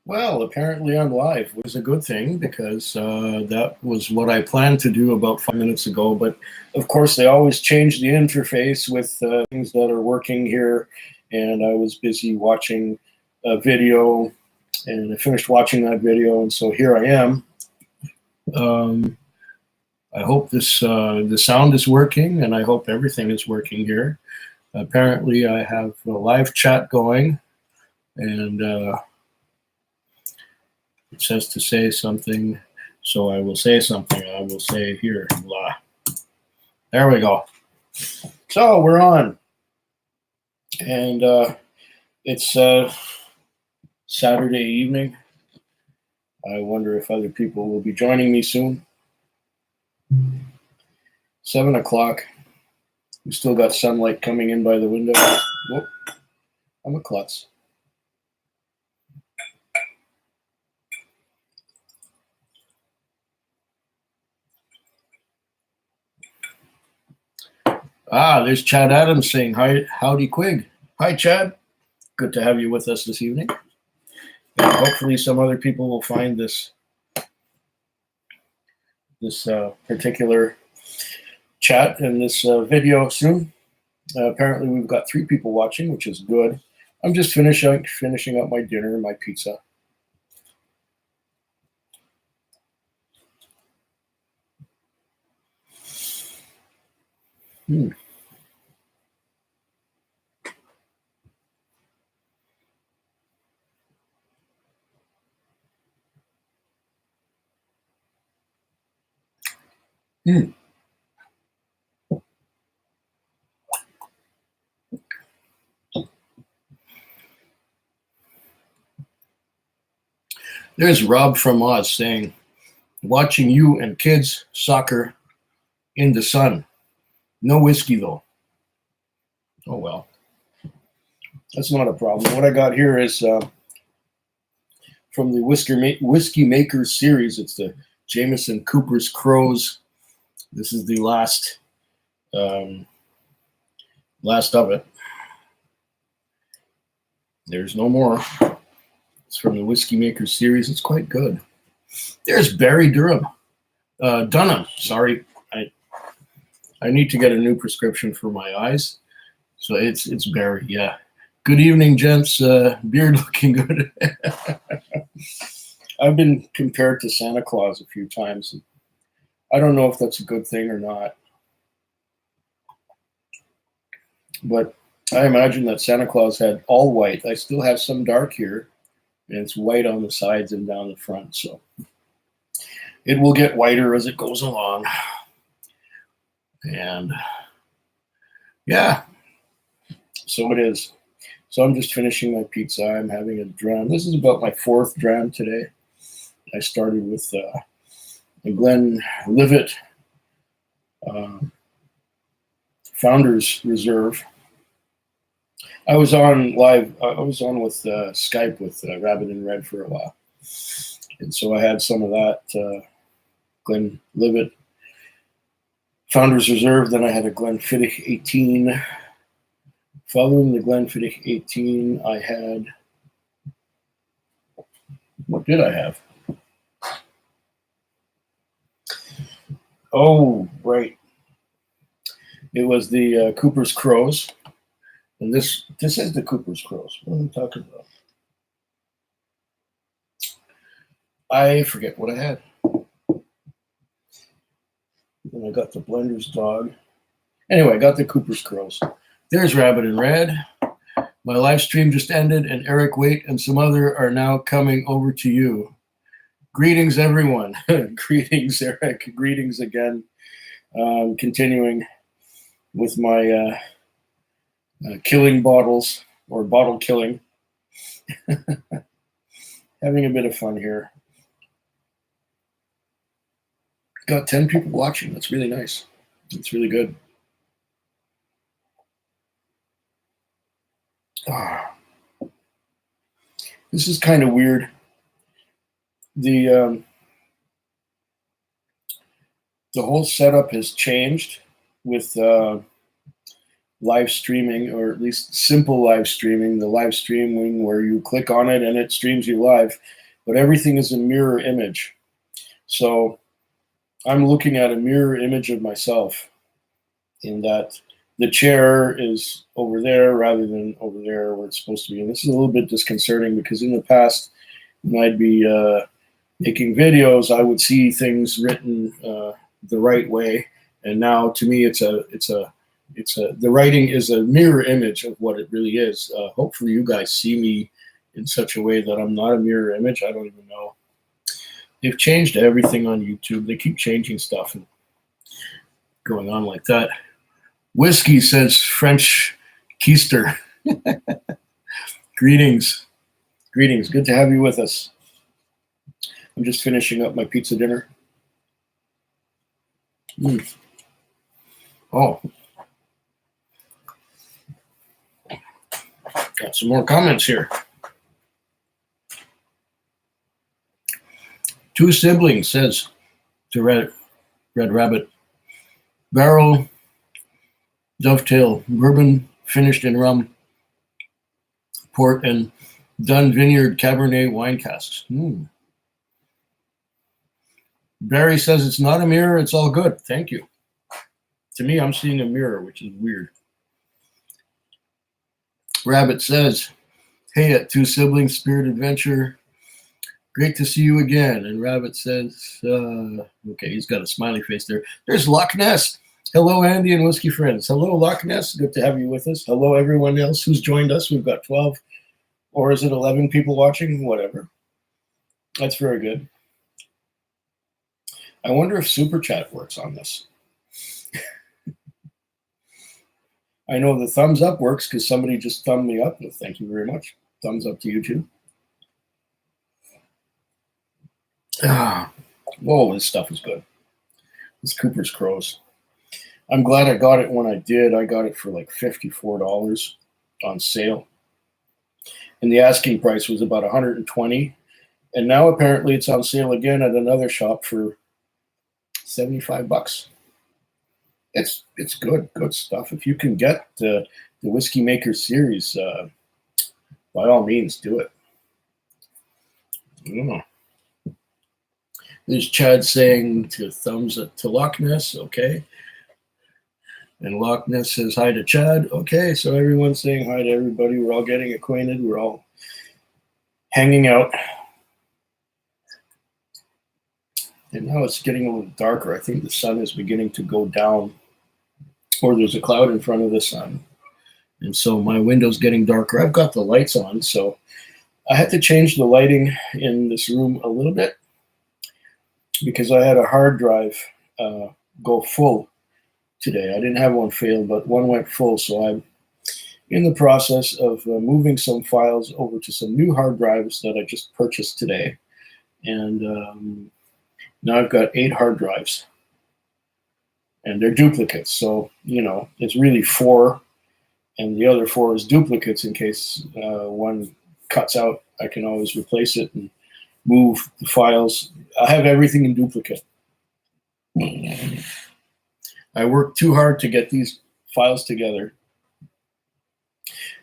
Well, apparently I'm live, which is a good thing because that was what I planned to do about 5 minutes ago. But of course, they always change the interface with things that are working here. And I was busy watching a video and I finished watching that video. And so here I am. Um, I hope the sound is working and I hope everything is working here. Apparently, I have a live chat going and it says to say something, so I will say something. I will say here, blah. There we go. So we're on, and it's Saturday evening. I wonder if other people will be joining me soon. 7 o'clock. We still got sunlight coming in by the window. Whoop, I'm a klutz. There's Chad Adams saying hi, howdy Quig. Hi, Chad. Good to have you with us this evening. And hopefully, some other people will find this particular chat and this video soon. Apparently, we've got 3 people watching, which is good. I'm just finishing up my dinner, my pizza. Hmm. Hmm. There's Rob from Oz saying, watching you and kids soccer in the sun. No whiskey, though. Oh, well. That's not a problem. What I got here is from the Whiskey Makers series. It's the Jameson Cooper's Crows. This is the last of it. There's no more. It's from the Whiskey Makers series. It's quite good. There's Barry Dunham. Sorry, I need to get a new prescription for my eyes. So it's Barry. Yeah. Good evening, gents. Beard looking good. I've been compared to Santa Claus a few times. I don't know if that's a good thing or not, but I imagine that Santa Claus had all white. I still have some dark here, and it's white on the sides and down the front. So it will get whiter as it goes along. And yeah, so it is. So I'm just finishing my pizza. I'm having a dram. This is about my 4th dram today. I started with the Glenlivet Founders Reserve. I was on live. I was on with Skype with Rabbit in Red for a while, and so I had some of that Glenlivet Founders Reserve. Then I had a Glenfiddich 18. Following the Glenfiddich 18, I had, what did I have? Oh, right. It was the Cooper's Crows. And this is the Cooper's Crows. What am I talking about? I forget what I had. Then I got the Blender's Dog. Anyway, I got the Cooper's Crows. There's Rabbit in Red. My live stream just ended, and Eric Waite and some other are now coming over to you. Greetings, everyone. Greetings, Eric. Greetings again. Continuing with my killing bottles or bottle killing. Having a bit of fun here. Got 10 people watching. That's really nice. It's really good. This is kind of weird. The whole setup has changed with live streaming, or at least simple live streaming, the live streaming where you click on it and it streams you live, but everything is a mirror image. So I'm looking at a mirror image of myself, in that the chair is over there rather than over there where it's supposed to be. And this is a little bit disconcerting, because in the past, when I'd be making videos, I would see things written the right way, and now to me, the writing is a mirror image of what it really is. Hopefully, you guys see me in such a way that I'm not a mirror image. I don't even know. They've changed everything on YouTube. They keep changing stuff and going on like that. Whiskey says French keister. Greetings. Greetings. Good to have you with us. I'm just finishing up my pizza dinner. Oh. Got some more comments here. Two Siblings says to Red Rabbit, barrel dovetail, bourbon finished in rum, port, and Dun Vineyard Cabernet wine casks. Barry says it's not a mirror, it's all good. Thank you. To me, I'm seeing a mirror, which is weird. Rabbit says, hey, at Two Siblings Spirit Adventure, great to see you again. And Rabbit says, okay, he's got a smiley face there. There's Loch Ness. Hello, Andy and Whiskey Friends. Hello, Loch Ness. Good to have you with us. Hello, everyone else who's joined us. We've got 12, or is it 11 people watching? Whatever. That's very good. I wonder if Super Chat works on this. I know the thumbs up works because somebody just thumbed me up. Thank you very much. Thumbs up to you too. Whoa, this stuff is good. This Cooper's Crows. I'm glad I got it when I did. I got it for like $54 on sale. And the asking price was about $120. And now apparently it's on sale again at another shop for $75. It's good stuff. If you can get the Whiskey Maker series, by all means, do it. There's Chad saying to thumbs up to Loch Ness, okay. And Loch Ness says hi to Chad. Okay, so everyone's saying hi to everybody. We're all getting acquainted. We're all hanging out. And now it's getting a little darker. I think the sun is beginning to go down, or there's a cloud in front of the sun. And so my window's getting darker. I've got the lights on, so I had to change the lighting in this room a little bit because I had a hard drive go full today. I didn't have one fail, but one went full. So I'm in the process of moving some files over to some new hard drives that I just purchased today. And now I've got 8 hard drives. And they're duplicates. So, it's really 4. And the other 4 is duplicates in case one cuts out. I can always replace it and move the files. I have everything in duplicate. I worked too hard to get these files together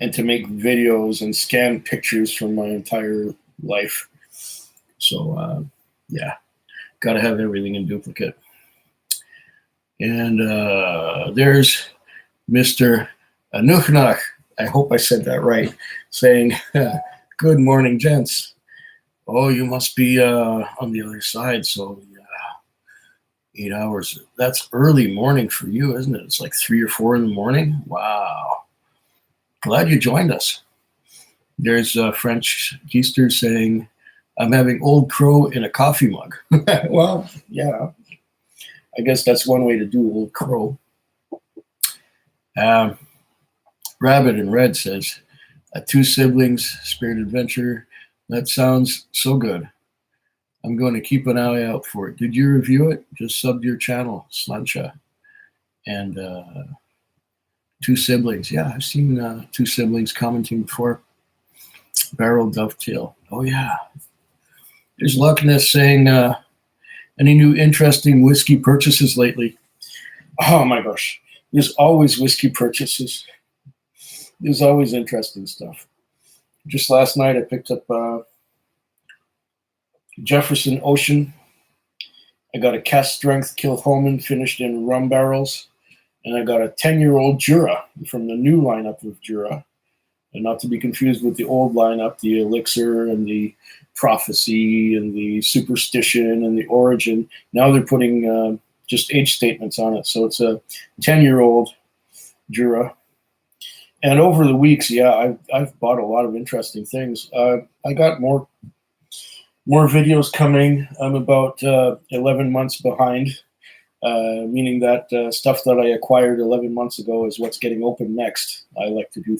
and to make videos and scan pictures from my entire life. So, yeah, got to have everything in duplicate. And there's Mr. Anuchnach, I hope I said that right, saying, good morning, gents. Oh, you must be on the other side, so 8 hours. That's early morning for you, isn't it? It's like 3 or 4 in the morning? Wow. Glad you joined us. There's French Keister saying, I'm having Old Crow in a coffee mug. Well, yeah. I guess that's one way to do Old Crow. Rabbit in Red says, Two Siblings, Spirit Adventure. That sounds so good. I'm going to keep an eye out for it. Did you review it? Just subbed your channel, Slancha. And Two Siblings. Yeah, I've seen Two Siblings commenting before. Barrel Dovetail. Oh, yeah. There's Loch Ness saying, any new interesting whiskey purchases lately? Oh, my gosh. There's always whiskey purchases. there's always interesting stuff. Just last night, I picked up Jefferson Ocean. I got a cast strength Kilchoman finished in rum barrels, and I got a 10-year-old Jura from the new lineup of Jura, and not to be confused with the old lineup, the Elixir and the Prophecy and the Superstition and the Origin. Now they're putting just age statements on it, so it's a 10-year-old Jura. And over the weeks, yeah, I've bought a lot of interesting things. I got more videos coming. I'm about 11 months behind, meaning that stuff that I acquired 11 months ago is what's getting opened next. I like to do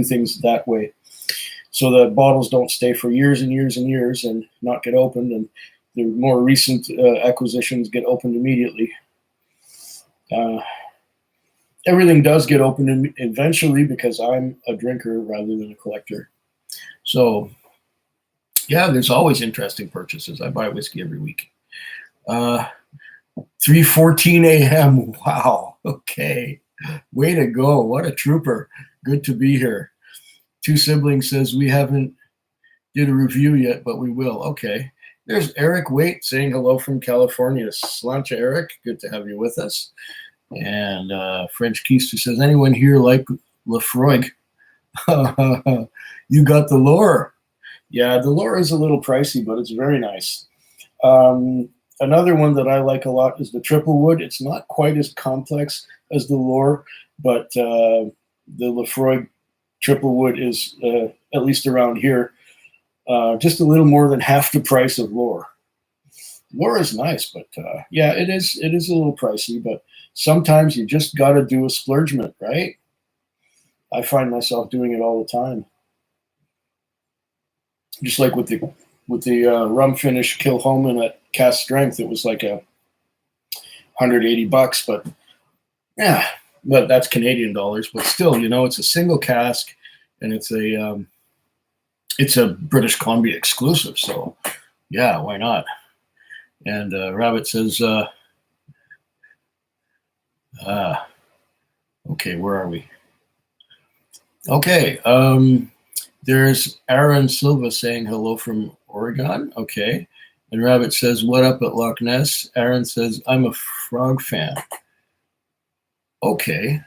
things that way, so the bottles don't stay for years and years and years and not get opened, and the more recent acquisitions get opened immediately. Everything does get opened eventually because I'm a drinker rather than a collector. So, yeah, there's always interesting purchases. I buy whiskey every week. 3:14 a.m. Wow. Okay. Way to go. What a trooper. Good to be here. Two Siblings says we haven't did a review yet, but we will. Okay. There's Eric Waite saying hello from California. Sláinte, Eric. Good to have you with us. And French Keister says, anyone here like Laphroaig? You got the Loire. Yeah, the Loire is a little pricey, but it's very nice. Another one that I like a lot is the Triple Wood. It's not quite as complex as the Loire, but the Laphroaig Triple Wood is, at least around here, just a little more than half the price of Loire. Loire is nice, but yeah, it is a little pricey, but sometimes you just got to do a splurgement, right? I find myself doing it all the time. Just like with the rum finish Kilchoman at cast strength, it was like $180, but yeah, but that's Canadian dollars. But still, it's a single cask, and it's a British Columbia exclusive. So yeah, why not? And Rabbit says, okay, where are we? Okay, there's Aaron Silva saying hello from Oregon. Okay, and Rabbit says, what up at Loch Ness? Aaron says, I'm a frog fan. Okay,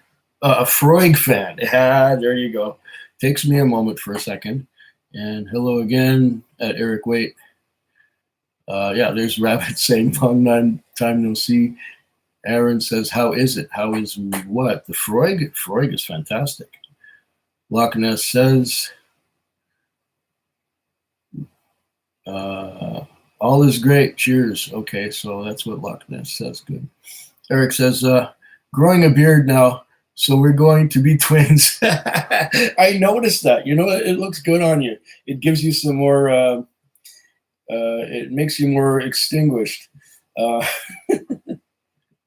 a Freud fan. Yeah, there you go. Takes me a moment for a second. And hello again at Eric Waite. Yeah, there's Rabbit saying, long time no see. Aaron says, how is it? How is what? The Freud? Freud is fantastic. Loch Ness says, all is great. Cheers. Okay, so that's what Loch Ness says. Good. Eric says, growing a beard now, so we're going to be twins. I noticed that. It looks good on you. It gives you some more, it makes you more extinguished.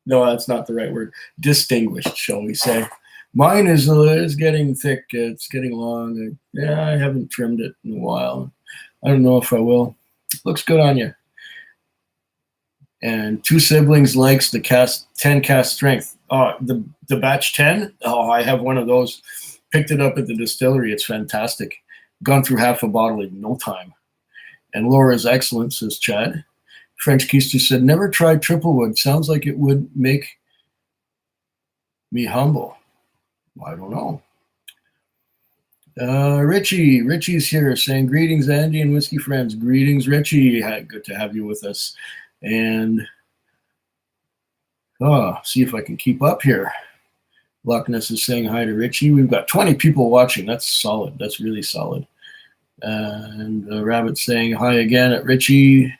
No, that's not the right word. Distinguished, shall we say. Mine is getting thick. It's getting long. Yeah, I haven't trimmed it in a while. I don't know if I will. Looks good on you. And Two Siblings likes the 10 cast strength. The batch 10? Oh, I have one of those. Picked it up at the distillery. It's fantastic. Gone through half a bottle in no time. And Loire is excellent, says Chad. French Keister said, never tried Triple Wood. Sounds like it would make me humble. I don't know. Richie's here saying, greetings, Andy and whiskey friends. Greetings, Richie. Good to have you with us. And see if I can keep up here. Loch Ness is saying hi to Richie. We've got 20 people watching. That's solid. That's really solid. And Rabbit saying hi again at Richie.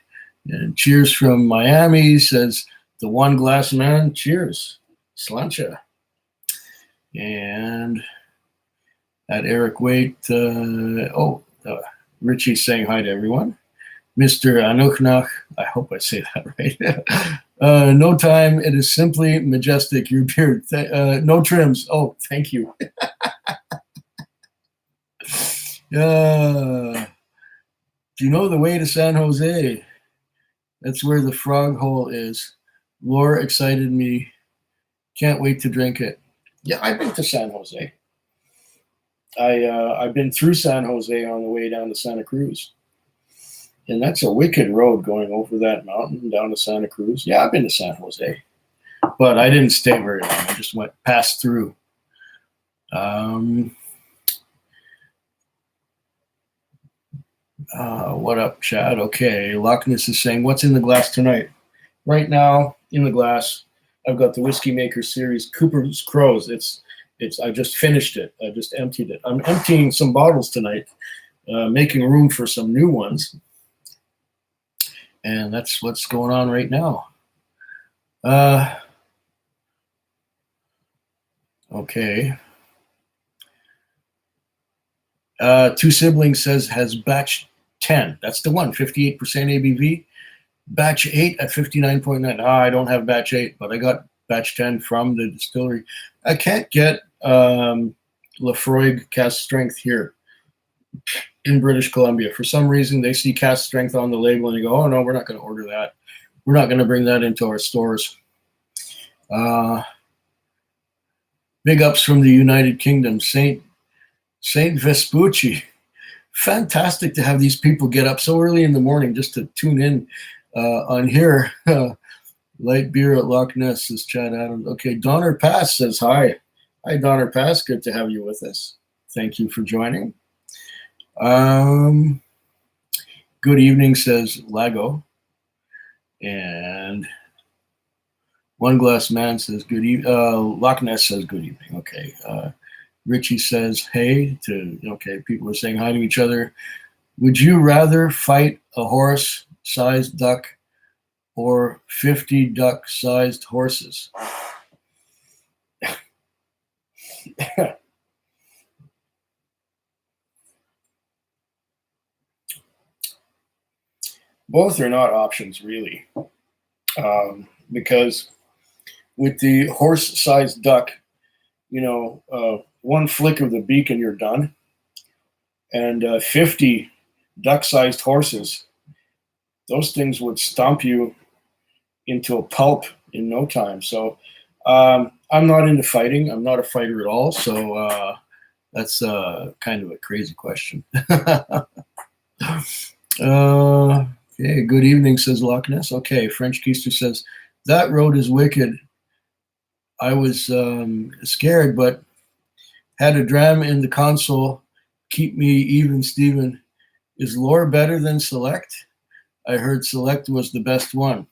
And cheers from Miami, says the One Glass Man. Cheers. Sláinte. And at Eric Waite, Richie's saying hi to everyone. Mr. Anuchnach, I hope I say that right. No time, it is simply majestic, your beard. No trims. Oh, thank you. Do you know the way to San Jose? That's where the frog hole is. Loire excited me. Can't wait to drink it. Yeah, I've been to San Jose. I've been through San Jose on the way down to Santa Cruz, and that's a wicked road going over that mountain down to Santa Cruz. Yeah, I've been to San Jose, but I didn't stay very long. I just passed through. What up, Chad? Okay, Loch Ness is saying, what's in the glass tonight? Right now, in the glass, I've got the Whiskey Maker Series Cooper's Crows. I just finished it. I just emptied it. I'm emptying some bottles tonight, making room for some new ones. And that's what's going on right now. Okay. Two Siblings says has batch 10. That's the one, 58% ABV. Batch 8 at 59.9. I don't have batch 8, but I got batch 10 from the distillery. I can't get Laphroaig cask strength here in British Columbia. For some reason, they see cask strength on the label and they go, oh, no, we're not going to order that. We're not going to bring that into our stores. Big ups from the United Kingdom. Saint Vespucci. Fantastic to have these people get up so early in the morning just to tune in on here. Light beer at Loch Ness, says Chad Adams. Okay, Donner Pass says hi. Hi, Donner Pass. Good to have you with us. Thank you for joining. Good evening, says Lago. And One Glass Man says good evening. Loch Ness says good evening. Okay. Richie says hey to, okay, people are saying hi to each other. Would you rather fight a horse-sized duck or 50 duck-sized horses? Both are not options, really, because with the horse-sized duck, one flick of the beak and you're done. And 50 duck-sized horses, those things would stomp you into a pulp in no time. So I'm not into fighting. I'm not a fighter at all. So that's kind of a crazy question. Okay, good evening, says Loch Ness. Okay, French Keister says, that road is wicked. I was scared, but had a dram in the console. Keep me even, Steven. Is Lore better than Select? I heard Select was the best one.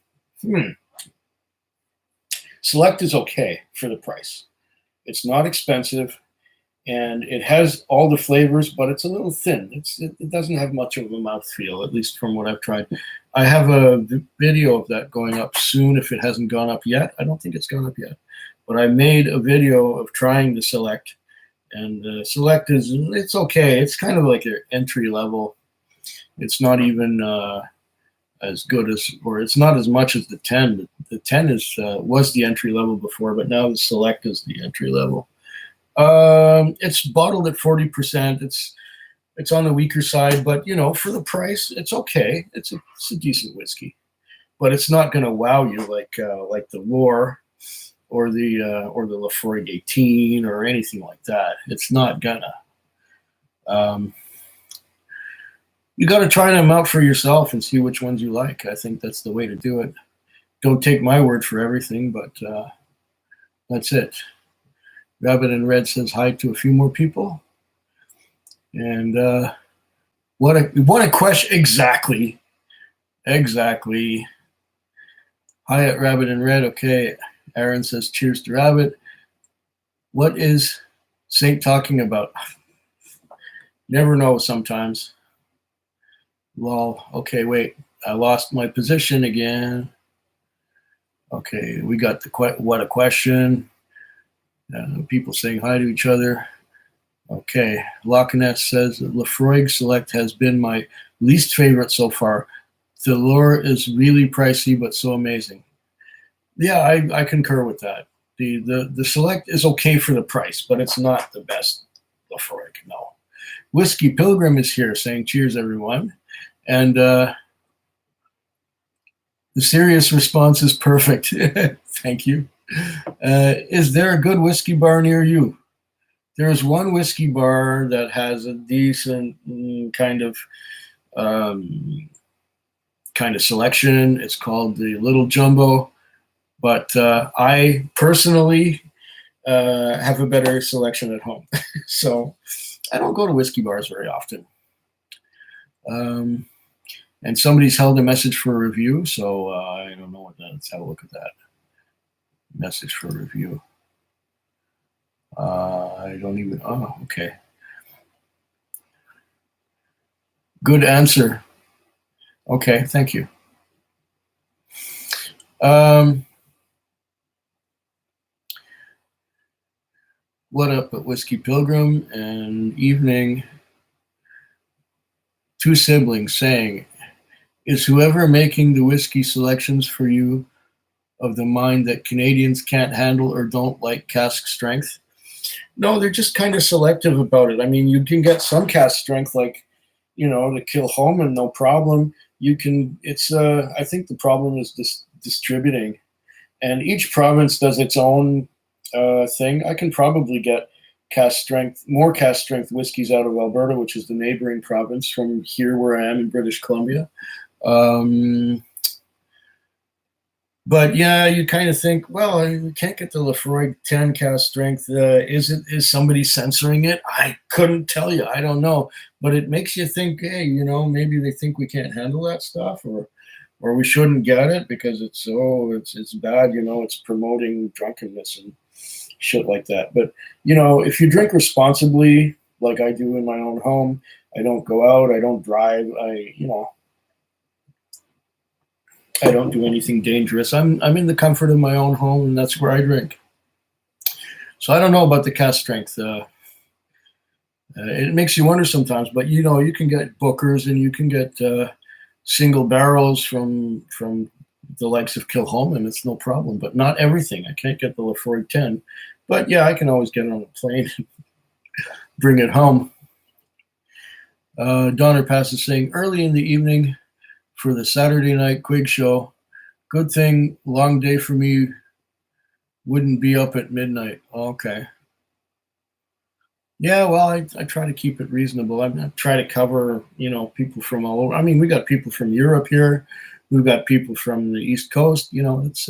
Select is okay for the price. It's not expensive, and it has all the flavors, but it's a little thin. It doesn't have much of a mouthfeel, at least from what I've tried. I have a video of that going up soon if it hasn't gone up yet. I don't think it's gone up yet. But I made a video of trying the Select, and Select it's okay. It's kind of like an entry level. It's not even as good as, or it's not as much as the 10. The 10 was the entry level before, but now the Select is the entry level. It's bottled at 40%. It's on the weaker side, but for the price, it's okay. It's a decent whiskey, but it's not going to wow you like the Lore or the Laphroaig 18 or anything like that. It's not gonna. You got to try them out for yourself and see which ones you like. I think that's the way to do it. Don't take my word for everything, but that's it. Rabbit in Red says hi to a few more people. And what a question. Exactly. Hi at Rabbit in Red. Okay. Aaron says cheers to Rabbit. What is Saint talking about? Never know sometimes. Well, okay, wait. I lost my position again. Okay, we got what a question. People saying hi to each other. Okay, Loch Ness says Laphroaig Select has been my least favorite so far. The Lure is really pricey, but so amazing. Yeah, I concur with that. The Select is okay for the price, but it's not the best Laphroaig, no. Whiskey Pilgrim is here saying cheers, everyone. And the serious response is perfect. Thank you. Is there a good whiskey bar near you? There's one whiskey bar that has a decent um, kind of selection. It's called the Little Jumbo, but I personally have a better selection at home. So I don't go to whiskey bars very often. Um, and somebody's held a message for review, so I don't know what that. Let's have a look at that message for review. I don't even. Oh, okay. Good answer. Okay, thank you. What up at Whiskey Pilgrim and evening? Two siblings saying, "Is whoever making the whiskey selections for you of the mind that Canadians can't handle or don't like cask strength?" No, they're just kind of selective about it. I mean, you can get some cask strength, like, to Kilchoman, no problem. You can. It's. I think the problem is distributing, and each province does its own thing. I can probably get more cask strength whiskeys out of Alberta, which is the neighboring province from here where I am in British Columbia. But yeah, you kind of think, well, we can't get the Laphroaig 10 cask strength. Is somebody censoring it? I couldn't tell you. I don't know. But it makes you think, hey, maybe they think we can't handle that stuff, or we shouldn't get it because it's bad. It's promoting drunkenness and shit like that. But if you drink responsibly, like I do in my own home, I don't go out, I don't drive, I don't do anything dangerous. I'm in the comfort of my own home, and that's where I drink. So I don't know about the cask strength. It makes you wonder sometimes, but you can get Bookers and you can get single barrels from the likes of Kilchoman. It's no problem, but not everything. I can't get the Laphroaig 10, but yeah, I can always get it on a plane and bring it home. Donner Pass is saying early in the evening for the Saturday night Quig show. Good thing, long day for me. Wouldn't be up at midnight. Okay. Yeah, well, I try to keep it reasonable. I try to cover, people from all over. I mean, we got people from Europe here. We've got people from the East Coast. It's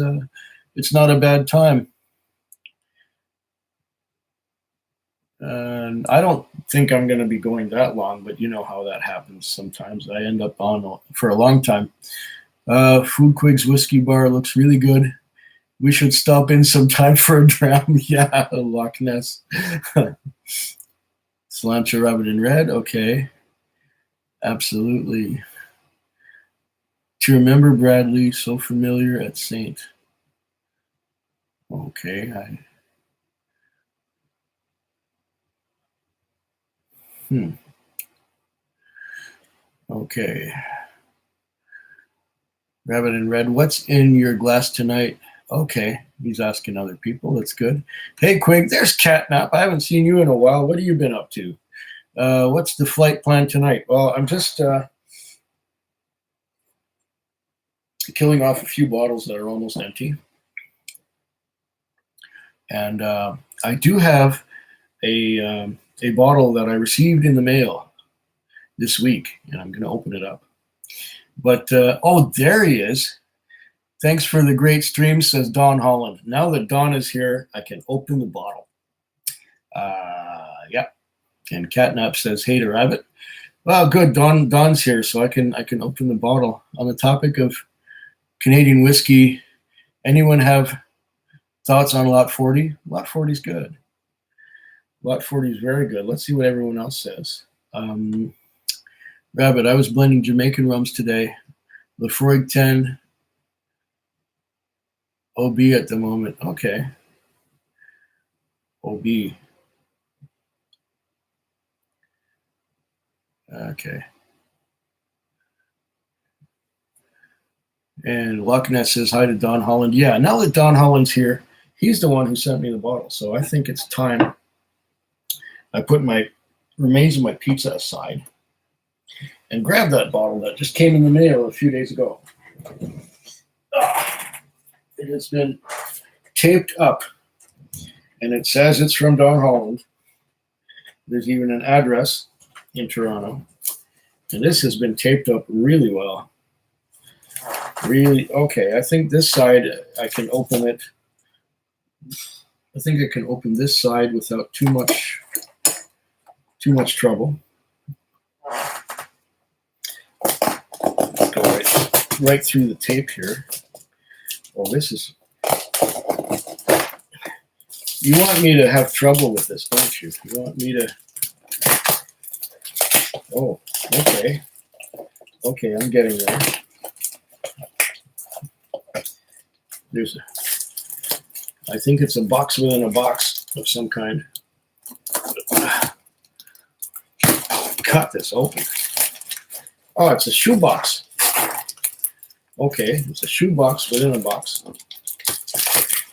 not a bad time. And I don't think I'm going to be going that long, but you know how that happens sometimes. I end up on for a long time. Food Quig's Whiskey Bar looks really good. We should stop in sometime for a dram. Yeah, Loch Ness. Cilantro Rabbit in Red. Okay. Absolutely. To remember Bradley, so familiar at Saint. Okay. Okay. Rabbit in Red, what's in your glass tonight? Okay, he's asking other people. That's good. Hey, Quig, there's Catnap. I haven't seen you in a while. What have you been up to? What's the flight plan tonight? Well, I'm just killing off a few bottles that are almost empty. And I do have a bottle that I received in the mail this week, and I'm going to open it up. But, there he is. Thanks for the great stream, says Don Holland. Now that Don is here, I can open the bottle. Yeah. And Catnap says, hey to Rabbit. Well, good. Don's here, so I can open the bottle. On the topic of Canadian whiskey, anyone have thoughts on Lot 40? Lot 40 is good. Lot 40 is very good. Let's see what everyone else says. Rabbit, I was blending Jamaican rums today. Laphroaig 10 OB at the moment. Okay. OB. Okay. And Loch Ness says hi to Don Holland. Yeah, now that Don Holland's here, he's the one who sent me the bottle. So I think it's time I put my remains of my pizza aside and grab that bottle that just came in the mail a few days ago. It has been taped up, and it says it's from Don Holland. There's even an address in Toronto. And this has been taped up really well. Really, okay, I think this side, I can open it. I think I can open this side without too much trouble. Go right through the tape here. Oh, this is... You want me to have trouble with this, don't you? You want me to... Oh, okay. Okay, I'm getting there. There's a... I think it's a box within a box of some kind. Cut this open. Oh, it's a shoebox. Okay, it's a shoebox within a box.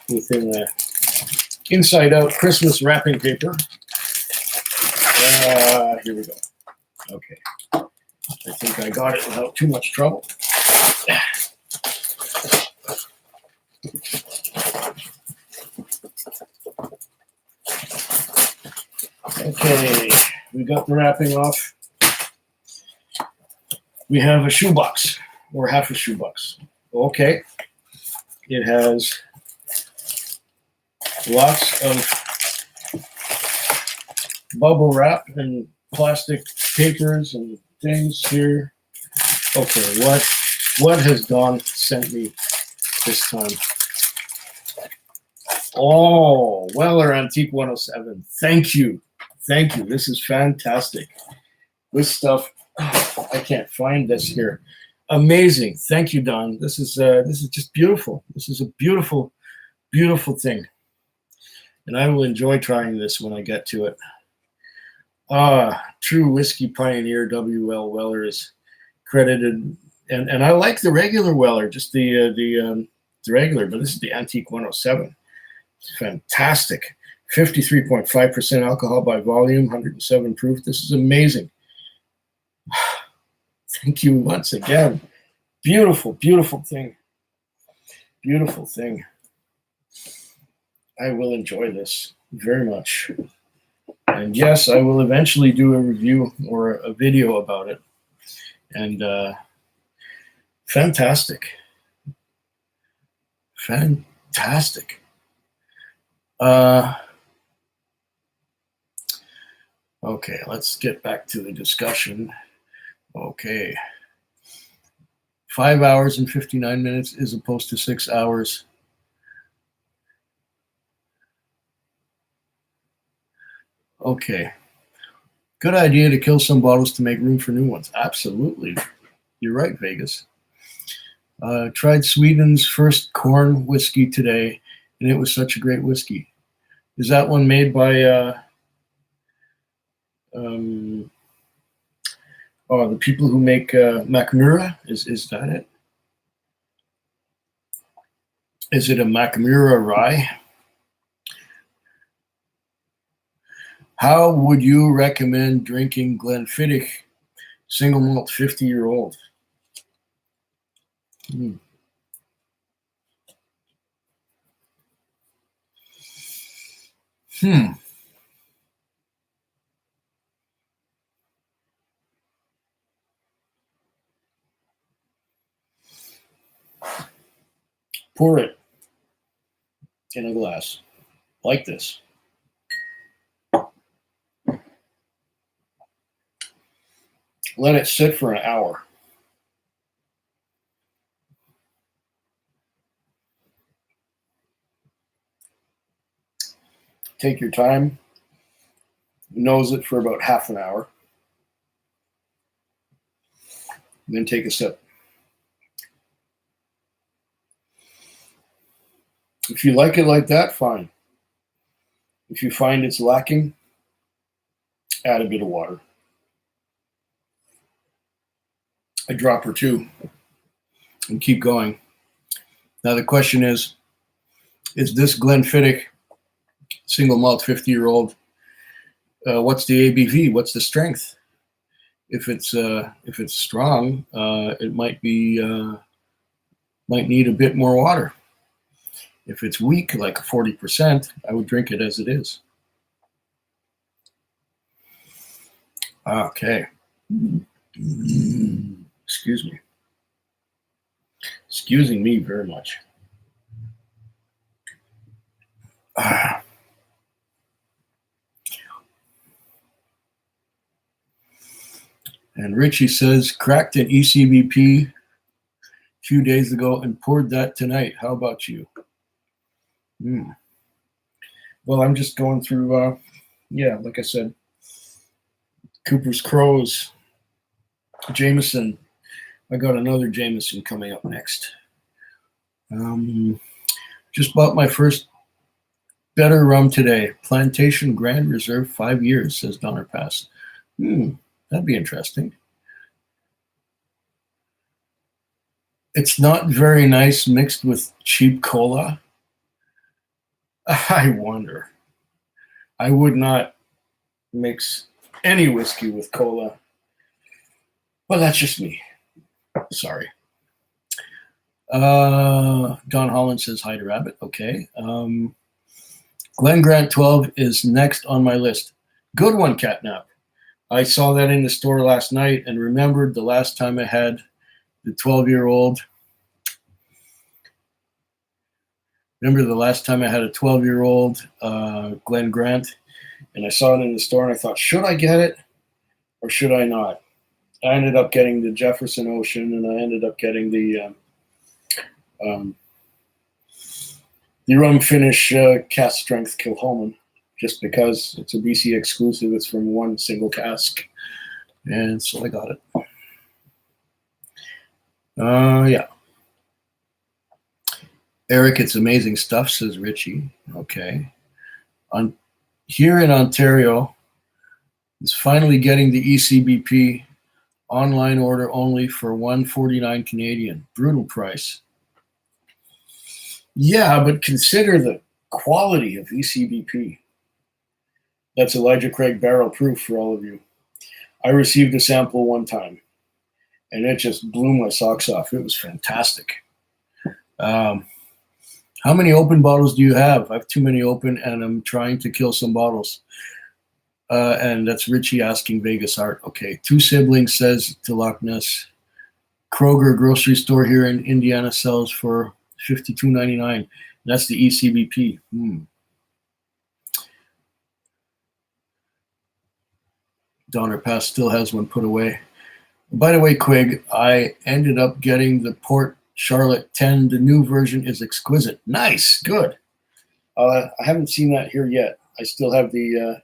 Within the inside out Christmas wrapping paper. Here we go. Okay. I think I got it without too much trouble. Okay, we got the wrapping off. We have a shoebox, or half a shoebox. Okay. It has lots of bubble wrap and plastic papers and things here. Okay, what has Don sent me this time? Oh, Weller Antique 107. Thank you. Thank you. This is fantastic. This stuff, I can't find this here. Amazing. Thank you, Don. This is just beautiful. This is a beautiful, beautiful thing. And I will enjoy trying this when I get to it. True whiskey pioneer W.L. Weller is credited, and I like the regular Weller, just the regular, but this is the Antique 107. It's fantastic. 53.5% alcohol by volume, 107 proof. This is amazing. Thank you once again. Beautiful, beautiful thing. Beautiful thing. I will enjoy this very much. And yes, I will eventually do a review or a video about it. And fantastic. Fantastic. Okay, let's get back to the discussion. Okay. 5 hours and 59 minutes as opposed to 6 hours. Okay. Good idea to kill some bottles to make room for new ones. Absolutely. You're right, Vegas. Tried Sweden's first corn whiskey today, and it was such a great whiskey. Is that one made by the people who make Mackmyra? Is that it? Is it a Mackmyra rye? How would you recommend drinking Glenfiddich single malt 50-year-old? Pour it in a glass like this. Let it sit for an hour. Take your time. Nose it for about half an hour. Then take a sip. If you like it like that, fine. If you find it's lacking, add a bit of water. A drop or two, and keep going. Now the question is this Glenfiddich single malt 50-year-old? What's the ABV? What's the strength? If it's strong, it might need a bit more water. If it's weak, like 40%, I would drink it as it is. Okay. Excuse me. Excusing me very much. And Richie says, cracked an ECBP a few days ago and poured that tonight. How about you? Well, I'm just going through, like I said, Cooper's Crows, Jameson. I got another Jameson coming up next. Just bought my first better rum today. Plantation Grand Reserve, 5 years, says Donner Pass. That'd be interesting. It's not very nice mixed with cheap cola. I wonder. I would not mix any whiskey with cola. But that's just me. Sorry. Don Holland says hi to Rabbit. Okay. Glen Grant 12 is next on my list. Good one, Catnap. I saw that in the store last night and remembered the last time I had the 12-year-old. Remember the last time I had a 12-year-old Glen Grant, and I saw it in the store, and I thought, should I get it or should I not? I ended up getting the Jefferson Ocean, and I ended up getting the rum finish cask strength Kilchoman, just because it's a BC exclusive. It's from one single cask, and so I got it. Yeah. Eric, it's amazing stuff, says Richie. Okay. Here in Ontario, is finally getting the ECBP online order only for $1.49 Canadian. Brutal price. Yeah, but consider the quality of ECBP. That's Elijah Craig barrel proof for all of you. I received a sample one time, and it just blew my socks off. It was fantastic. How many open bottles do you have? I have too many open, and I'm trying to kill some bottles. And that's Richie asking Vegas Art. Okay, Two Siblings says to Loch Ness, Kroger grocery store here in Indiana sells for $52.99. That's the ECBP. Donner Pass still has one put away. By the way, Quig, I ended up getting the Port Charlotte 10. The new version is exquisite. Nice, good. I haven't seen that here yet. I still have the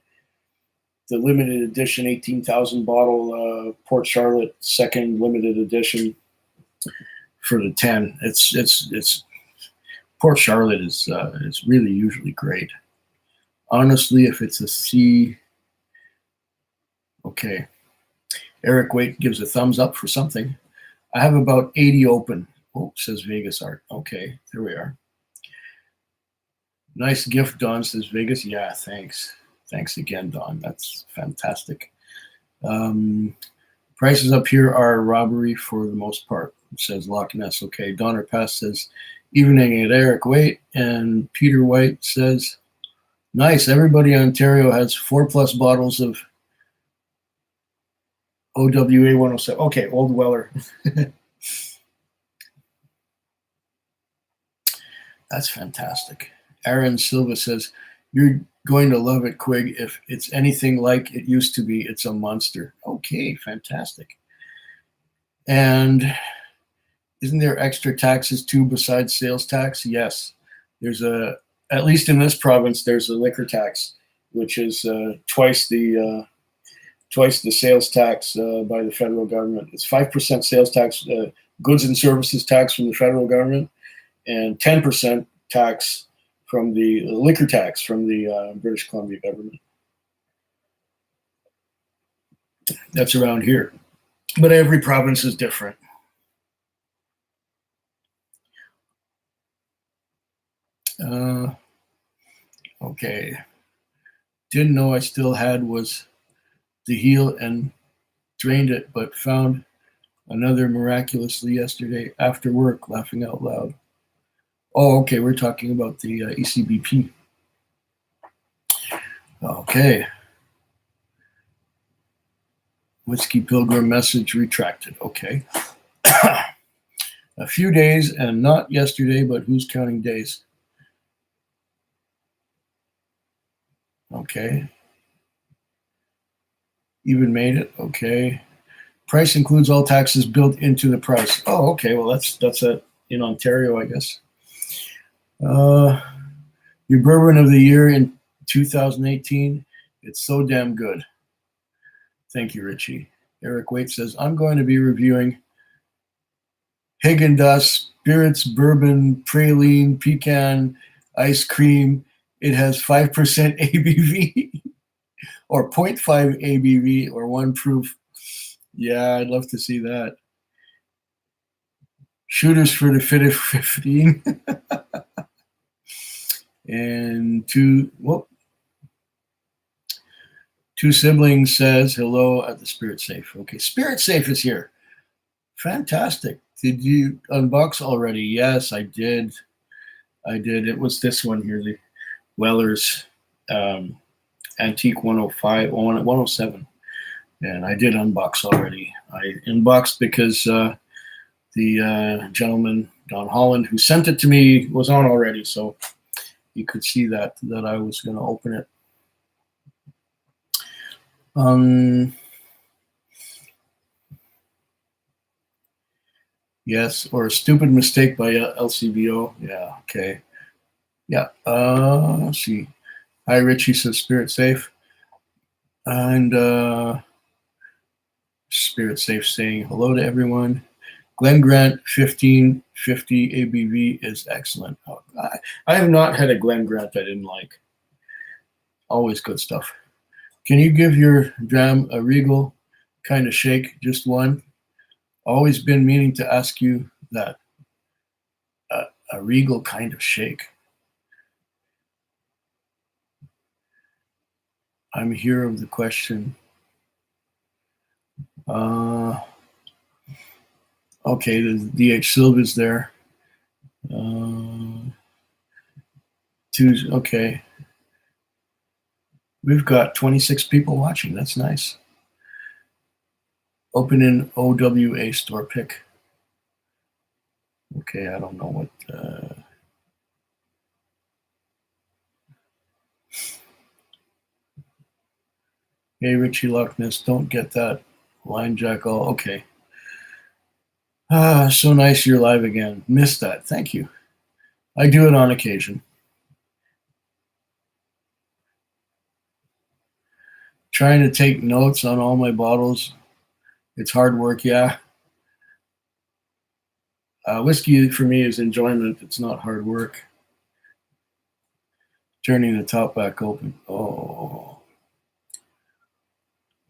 limited edition 18,000 bottle Port Charlotte second limited edition for the 10. It's Port Charlotte is really usually great. Honestly, if it's a C, okay. Eric Waite gives a thumbs up for something. I have about 80 open. Oh, says Vegas Art. Okay, there we are. Nice gift, Don, says Vegas. Yeah, thanks. Thanks again, Don. That's fantastic. Prices up here are robbery for the most part, says Loch Ness. Okay, Donner Pass says, evening at Eric Waite. And Peter White says, nice. Everybody in Ontario has 4+ bottles of OWA 107. Okay, Old Weller. That's fantastic. Aaron Silva says, you're going to love it, Quig. If it's anything like it used to be, it's a monster. Okay, fantastic. And isn't there extra taxes too besides sales tax? Yes. There's at least in this province, there's a liquor tax, which is twice the sales tax by the federal government. It's 5% sales tax, goods and services tax from the federal government, and 10% tax from the liquor tax from the British Columbia government. That's around here. But every province is different. Okay. Didn't know I still had was the heel and drained it, but found another miraculously yesterday after work, laughing out loud. Oh, okay. We're talking about the ECBP. Okay. Whiskey Pilgrim message retracted. Okay. A few days, and not yesterday, but who's counting days? Okay. Even made it. Okay. Price includes all taxes built into the price. Oh, okay. Well, that's in Ontario, I guess. Your bourbon of the year in 2018. It's so damn good. Thank you, Richie. Eric Waite says, I'm going to be reviewing Haagen-Dazs Spirits Bourbon Praline Pecan Ice Cream. It has 5% ABV or 0.5 ABV or 1 proof. Yeah, I'd love to see that. Shooters for the fit of 15. And two siblings says hello at the Spirit Safe. Okay, Spirit Safe is here. Fantastic. Did you unbox already? Yes, I did. It was this one here, the Weller's Antique 105, 107. And I did unbox already. I unboxed because the gentleman, Don Holland, who sent it to me was on already. So you could see that I was going to open it. Yes, or a stupid mistake by LCBO. Yeah, okay. Yeah, let's see. Hi, Richie says Spirit Safe. And Spirit Safe saying hello to everyone. Glen Grant 1550 ABV is excellent. Oh, I have not had a Glen Grant I didn't like. Always good stuff. Can you give your dram a Regal kind of shake? Just one? Always been meaning to ask you that. A Regal kind of shake. I'm here of the question. Okay, the DH Silva's there. Okay. We've got 26 people watching. That's nice. Open in OWA store pick. Okay, I don't know what. Hey, Richie Loch Ness, don't get that line jack all. Okay. So nice you're live again. Missed that. Thank you. I do it on occasion. Trying to take notes on all my bottles. It's hard work, yeah. Whiskey for me is enjoyment. It's not hard work. Turning the top back open. Oh.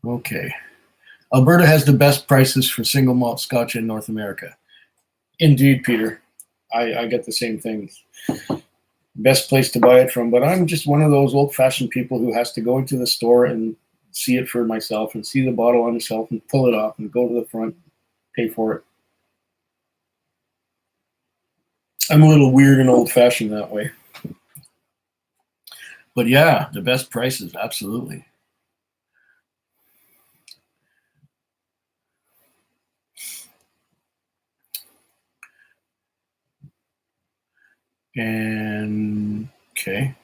Okay. Alberta has the best prices for single malt Scotch in North America. Indeed, Peter. I get the same thing. Best place to buy it from. But I'm just one of those old-fashioned people who has to go into the store and see it for myself and see the bottle on the shelf and pull it off and go to the front, pay for it. I'm a little weird and old-fashioned that way. But yeah, the best prices, absolutely. And okay.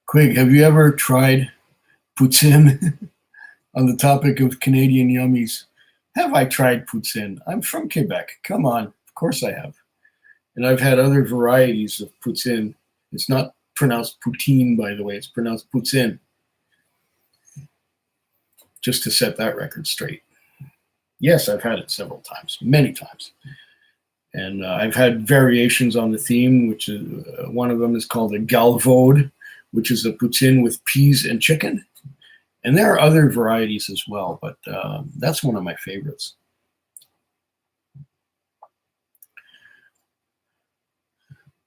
Quig, have you ever tried poutine? On the topic of Canadian yummies, have I tried poutine? I'm from Quebec. Come on, of course I have. And I've had other varieties of poutine. It's not pronounced poutine, by the way. It's pronounced poutine. Just to set that record straight. Yes, I've had it several times, many times. And I've had variations on the theme, which is one of them is called a galvaude, which is a poutine with peas and chicken. And there are other varieties as well, but that's one of my favorites.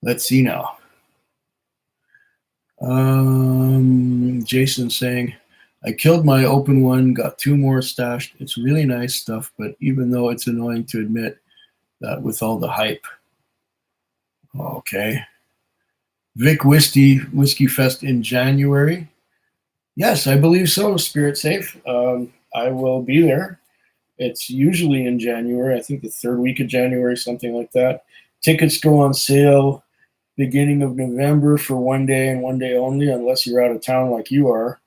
Let's see now. Jason saying, I killed my open one, got 2 more stashed. It's really nice stuff, but even though it's annoying to admit that with all the hype. Okay. Vic Whiskey Fest in January. Yes, I believe so, Spirit Safe. I will be there. It's usually in January, I think the third week of January, something like that. Tickets go on sale beginning of November for one day and one day only, unless you're out of town like you are,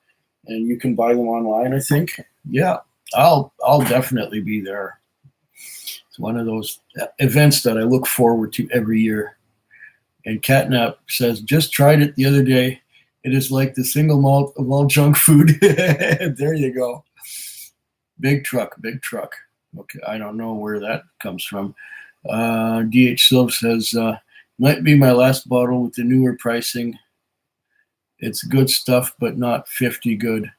and you can buy them online, I think. Yeah, I'll definitely be there. It's one of those events that I look forward to every year. And Catnap says, just tried it the other day. It is like the single malt of all junk food. There you go. Big truck, big truck. Okay, I don't know where that comes from. DH Silv says, might be my last bottle with the newer pricing. It's good stuff, but not 50 good.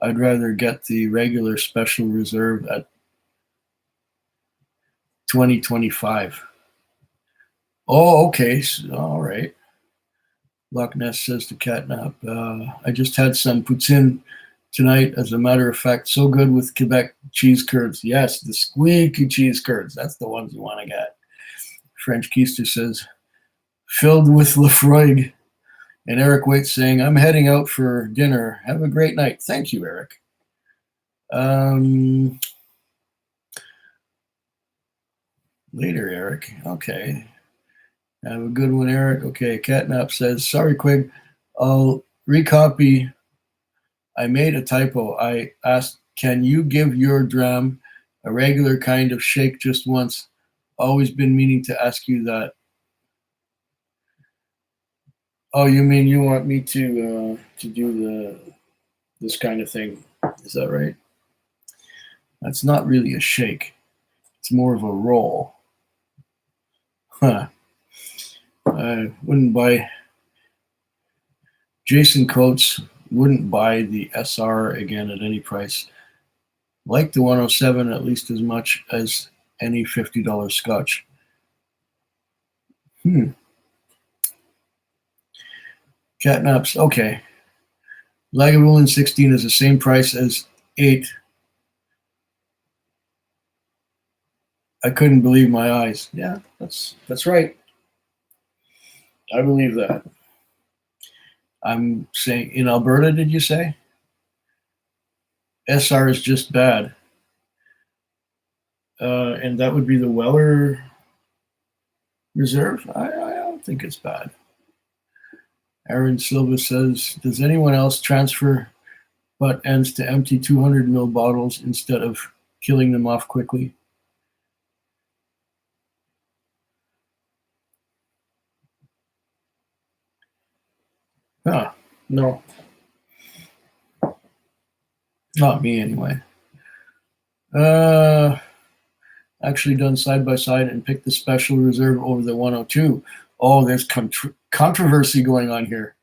I'd rather get the regular special reserve at 2025. Oh, okay. All right. Loch Ness says to Catnap, I just had some poutine tonight. As a matter of fact, so good with Quebec cheese curds. Yes, the squeaky cheese curds. That's the ones you want to get. French Keister says, filled with Lafroig. And Eric Waite saying, I'm heading out for dinner. Have a great night. Thank you, Eric. Later, Eric. Okay. Have a good one, Eric. Okay, Catnap says, sorry, Quig. I'll recopy. I made a typo. I asked, can you give your dram a regular kind of shake just once? Always been meaning to ask you that. Oh, you mean you want me to do this kind of thing? Is that right? That's not really a shake. It's more of a roll. Huh. I wouldn't buy. Jason Coates wouldn't buy the SR again at any price. Like the 107 at least as much as any $50 scotch. Catnaps, okay. Lagavulin 16 is the same price as 8. I couldn't believe my eyes. Yeah, that's right. I believe that. I'm saying, in Alberta, did you say? SR is just bad. And that would be the Weller Reserve? I don't think it's bad. Aaron Silva says, does anyone else transfer butt ends to empty 200 ml bottles instead of killing them off quickly? No. Not me, anyway. Actually done side by side and picked the special reserve over the 102. Oh, there's controversy going on here.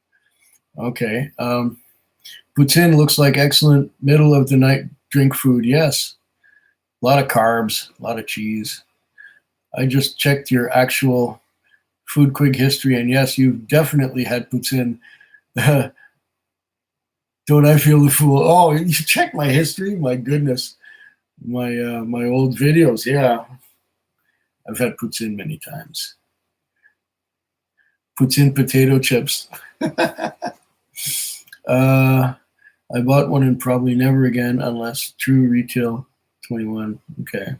Okay. Poutine looks like excellent middle of the night drink food. Yes. A lot of carbs, a lot of cheese. I just checked your actual Food Quig history, and yes, you've definitely had poutine. Don't I feel the fool? Oh, you check my history? My goodness. My old videos. Yeah. I've had poutine many times. Poutine potato chips. I bought one and probably never again unless true retail 21. Okay.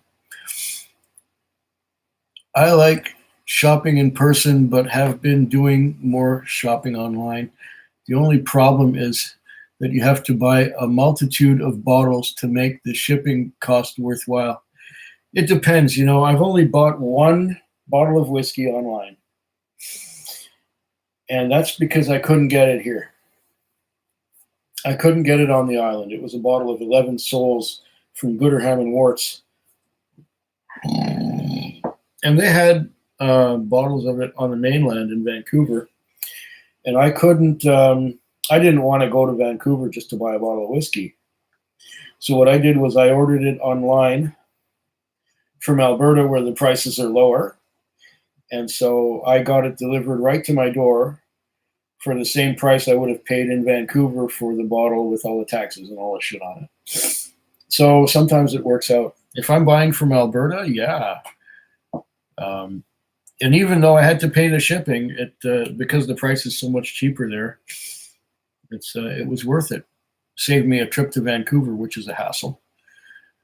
I like shopping in person, but have been doing more shopping online. The only problem is that you have to buy a multitude of bottles to make the shipping cost worthwhile. It depends. I've only bought one bottle of whiskey online. And that's because I couldn't get it here. I couldn't get it on the island. It was a bottle of 11 Souls from Gooderham and Worts. And they had bottles of it on the mainland in Vancouver. And I couldn't, I didn't want to go to Vancouver just to buy a bottle of whiskey. So what I did was I ordered it online from Alberta where the prices are lower. And so I got it delivered right to my door for the same price I would have paid in Vancouver for the bottle with all the taxes and all the shit on it. So sometimes it works out. If I'm buying from Alberta, yeah. And even though I had to pay the shipping, because the price is so much cheaper there, it was worth it. Saved me a trip to Vancouver, which is a hassle.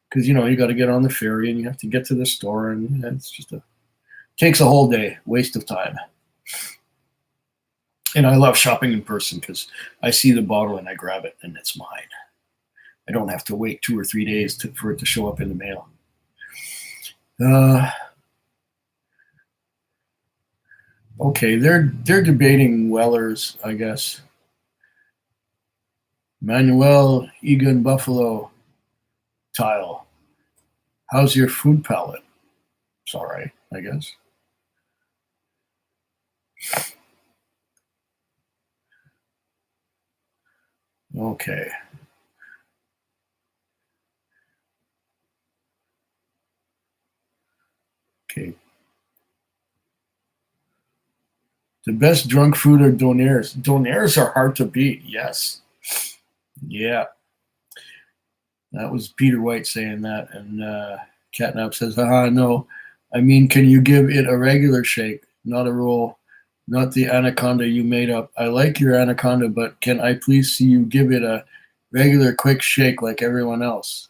because you got to get on the ferry and you have to get to the store, and it's just takes a whole day, waste of time. And I love shopping in person because I see the bottle and I grab it and it's mine. I don't have to wait 2 or 3 days for it to show up in the mail. Okay, they're debating Weller's, I guess. Manuel Egan Buffalo tile. How's your food palette? It's all right, I guess. Okay. Okay. The best drunk food are donaires. Donaires are hard to beat. Yes. Yeah. That was Peter White saying that. And Catnap says, no. I mean, can you give it a regular shake, not a roll, not the anaconda you made up? I like your anaconda, but can I please see you give it a regular quick shake like everyone else?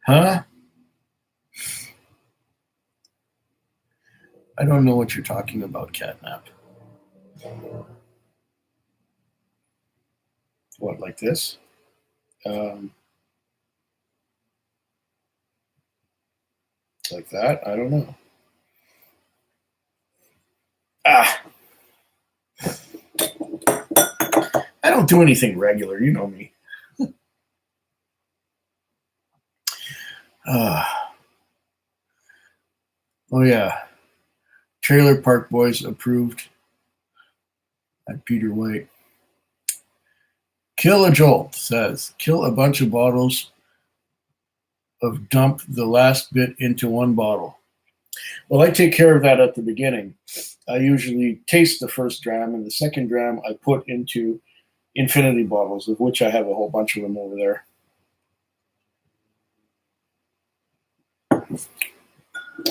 Huh? I don't know what you're talking about, Catnap. What, like this? Like that? I don't know. I don't do anything regular. You know me. Oh, yeah. Trailer Park Boys approved at Peter White. Kill a Jolt says, kill a bunch of bottles of dump the last bit into one bottle. Well, I take care of that at the beginning. I usually taste the first dram, and the second dram I put into infinity bottles, of which I have a whole bunch of them over there.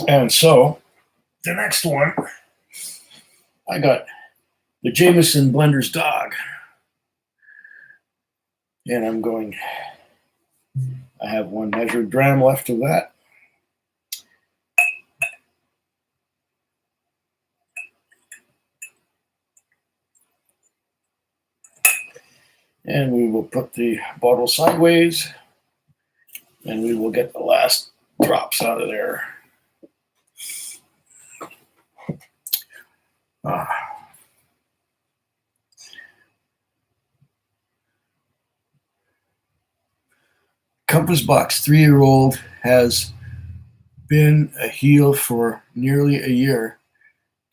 And so, the next one, I got the Jameson Blender's Dog. And I'm going, I have one measured dram left of that. And we will put the bottle sideways, and we will get the last drops out of there. Compass Box 3-year-old has been a heel for nearly a year.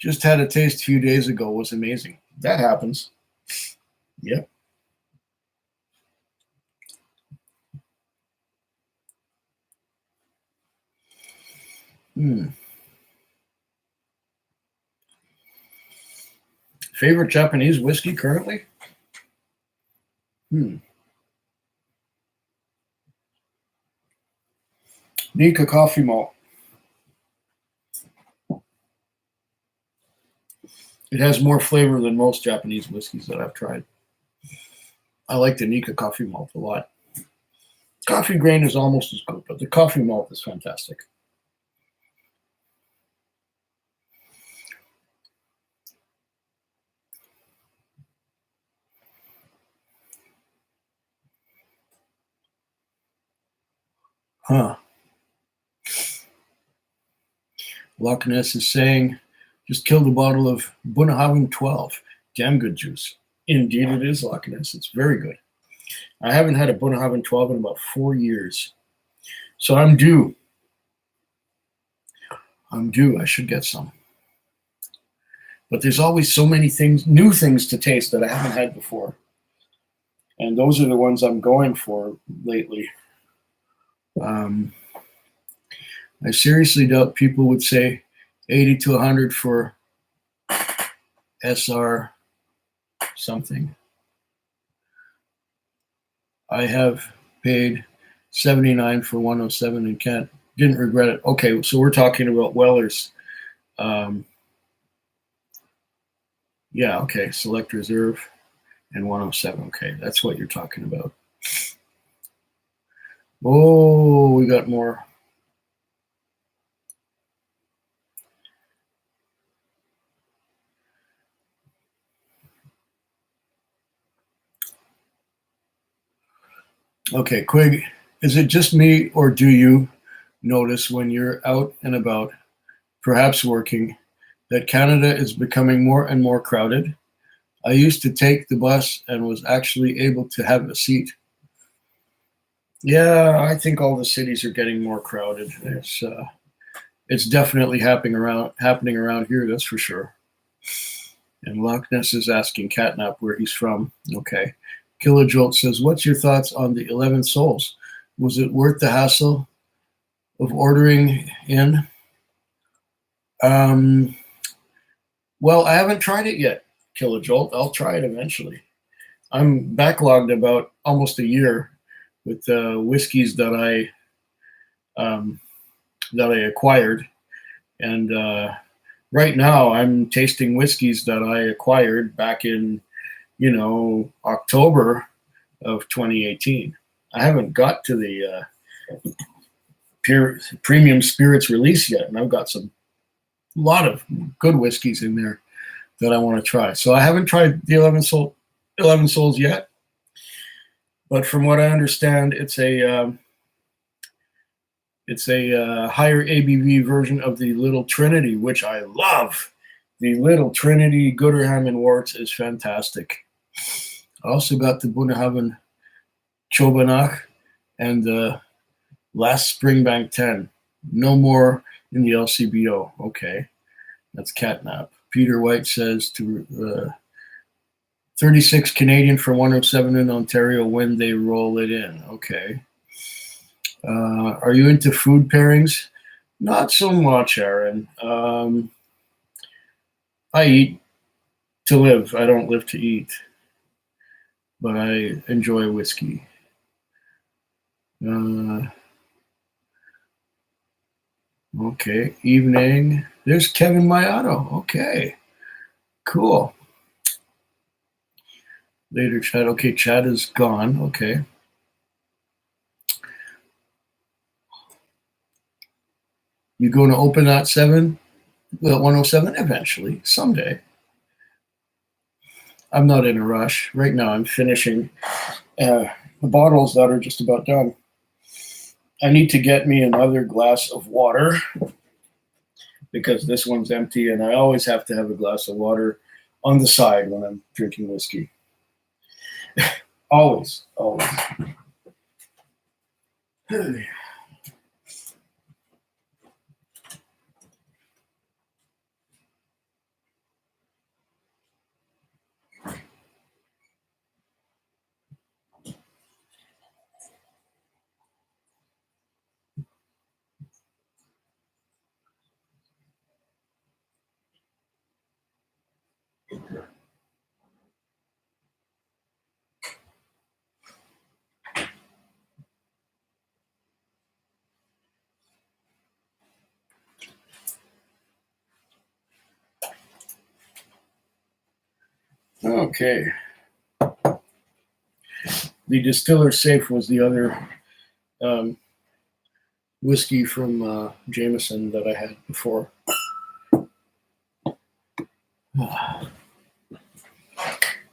Just had a taste a few days ago. Was amazing. That happens. Yep. Favorite Japanese whiskey currently? Nikka coffee malt. It has more flavor than most Japanese whiskeys that I've tried. I like the Nikka coffee malt a lot. Coffee grain is almost as good, but the coffee malt is fantastic. Loch Ness is saying, just killed a bottle of Bunnahabhain 12. Damn good juice. Indeed it is, Loch Ness. It's very good. I haven't had a Bunnahabhain 12 in about 4 years. So I'm due. I should get some. But there's always so many things, new things to taste that I haven't had before. And those are the ones I'm going for lately. I seriously doubt people would say 80 to 100 for SR something. I have paid 79 for 107 and didn't regret it. Okay, so we're talking about Weller's. Yeah, okay, Select Reserve and 107. Okay, that's what you're talking about. Oh, we got more. Okay, Quig, is it just me or do you notice when you're out and about, perhaps working, that Canada is becoming more and more crowded? I used to take the bus and was actually able to have a seat. Yeah, I think all the cities are getting more crowded. It's definitely happening around here, that's for sure. And Loch Ness is asking Catnap where he's from. Okay. Kilojolt says, "What's your thoughts on the 11 Souls? Was it worth the hassle of ordering in?" Um, well, I haven't tried it yet, Kilojolt. I'll try it eventually. I'm backlogged about almost a year with whiskeys um, that I acquired, and right now I'm tasting whiskeys that I acquired back in October of 2018. I haven't got to the premium spirits release yet, and I've got some lot of good whiskeys in there that I want to try. So I haven't tried the 11 Souls yet, but from what I understand, it's a higher ABV version of the Little Trinity, which I love. The Little Trinity Gooderham and Worts is fantastic. I also got the Bunnahabhain Chobanach and the last Springbank 10. No more in the LCBO. Okay, that's catnap. Peter White says to 36 Canadian for 107 in Ontario when they roll it in. Okay. Are you into food pairings? Not so much, Aaron. I eat to live. I don't live to eat, but I enjoy whiskey. Uh, okay. Evening. There's Kevin Mayato. Okay. Cool. Later, Chad. Okay, Chad is gone. Okay. You going to open that 107 eventually, someday. I'm not in a rush. Right now, I'm finishing the bottles that are just about done. I need to get me another glass of water because this one's empty, and I always have to have a glass of water on the side when I'm drinking whiskey. Always, always. Okay. The Distiller Safe was the other um, whiskey from Jameson that I had before.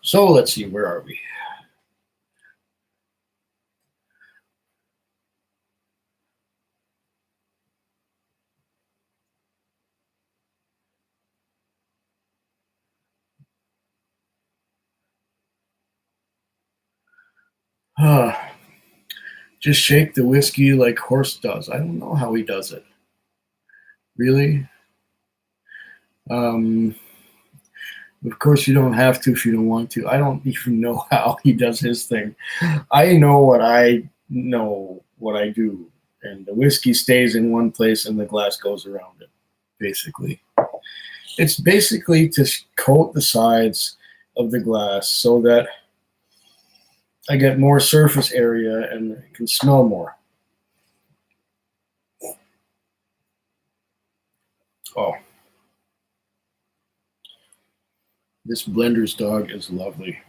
So let's see, where are we? Just shake the whiskey like Horst does. I don't know how he does it. Really? Um, of course, you don't have to if you don't want to. I don't even know how he does his thing. I know what I do, and the whiskey stays in one place and the glass goes around it, basically. It's basically to coat the sides of the glass so that I get more surface area and it can smell more. Oh, this blender's dog is lovely.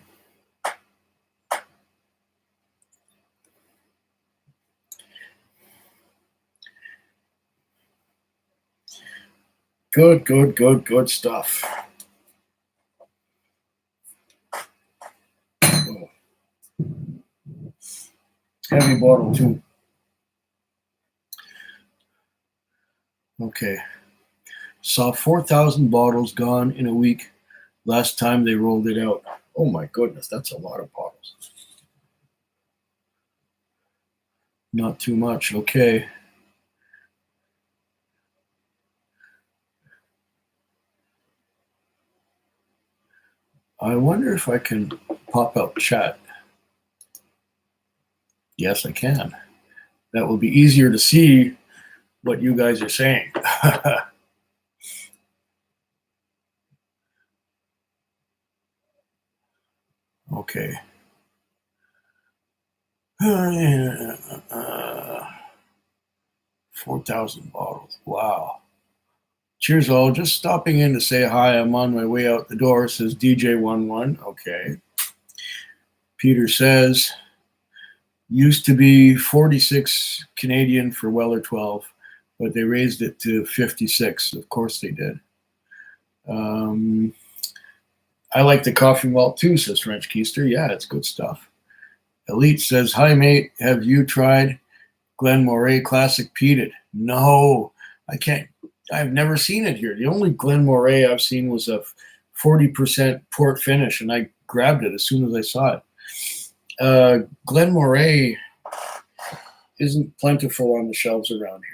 Good stuff. Oh. Heavy bottle too. Okay. Saw 4,000 bottles gone in a week last time they rolled it out. Oh my goodness, that's a lot of bottles. Not too much. Okay. I wonder if I can pop out chat. Yes, I can. That will be easier to see what you guys are saying. Okay. 4,000 bottles. Wow. Cheers, all. Just stopping in to say hi. I'm on my way out the door, says DJ11. Okay. Peter says, used to be 46 Canadian for Weller 12, but they raised it to 56. Of course they did. I like the coffee malt too, says French Keister. Yeah, it's good stuff. Elite says, hi, mate. Have you tried Glen Moray Classic Peated? No, I can't. I've never seen it here. The only Glen Moray I've seen was a 40% port finish, and I grabbed it as soon as I saw it. Glen Moray isn't plentiful on the shelves around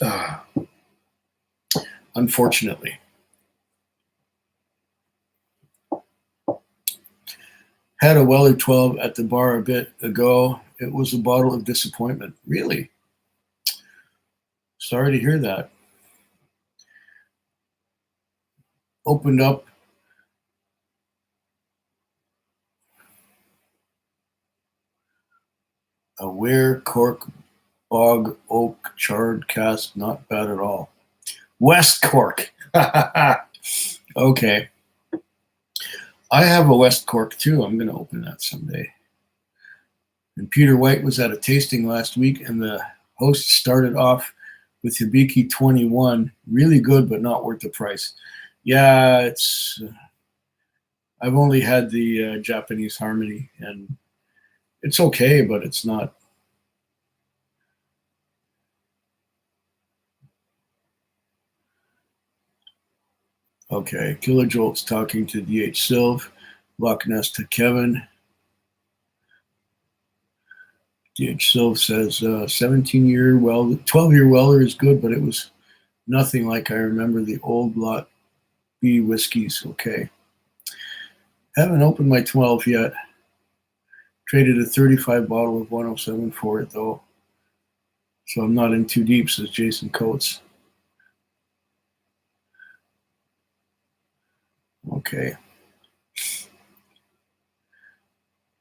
here. Unfortunately. Had a Weller 12 at the bar a bit ago. It was a bottle of disappointment. Really? Sorry to hear that. Opened up a Ware Cork Bog Oak Charred Cask. Not bad at all. West Cork. Okay. I have a West Cork too. I'm going to open that someday. And Peter White was at a tasting last week, and the host started off with Hibiki 21. Really good, but not worth the price. Yeah, it's. I've only had the Japanese Harmony, and it's okay, but it's not. Okay, Kilojolt's talking to DH Silv, Loch Ness to Kevin. DH Silv says 17-year well, 12-year Weller is good, but it was nothing like I remember the old Lot B whiskeys. Okay. Haven't opened my 12 yet. Traded a 35 bottle of 107 for it, though. So I'm not in too deep, says Jason Coates. Okay.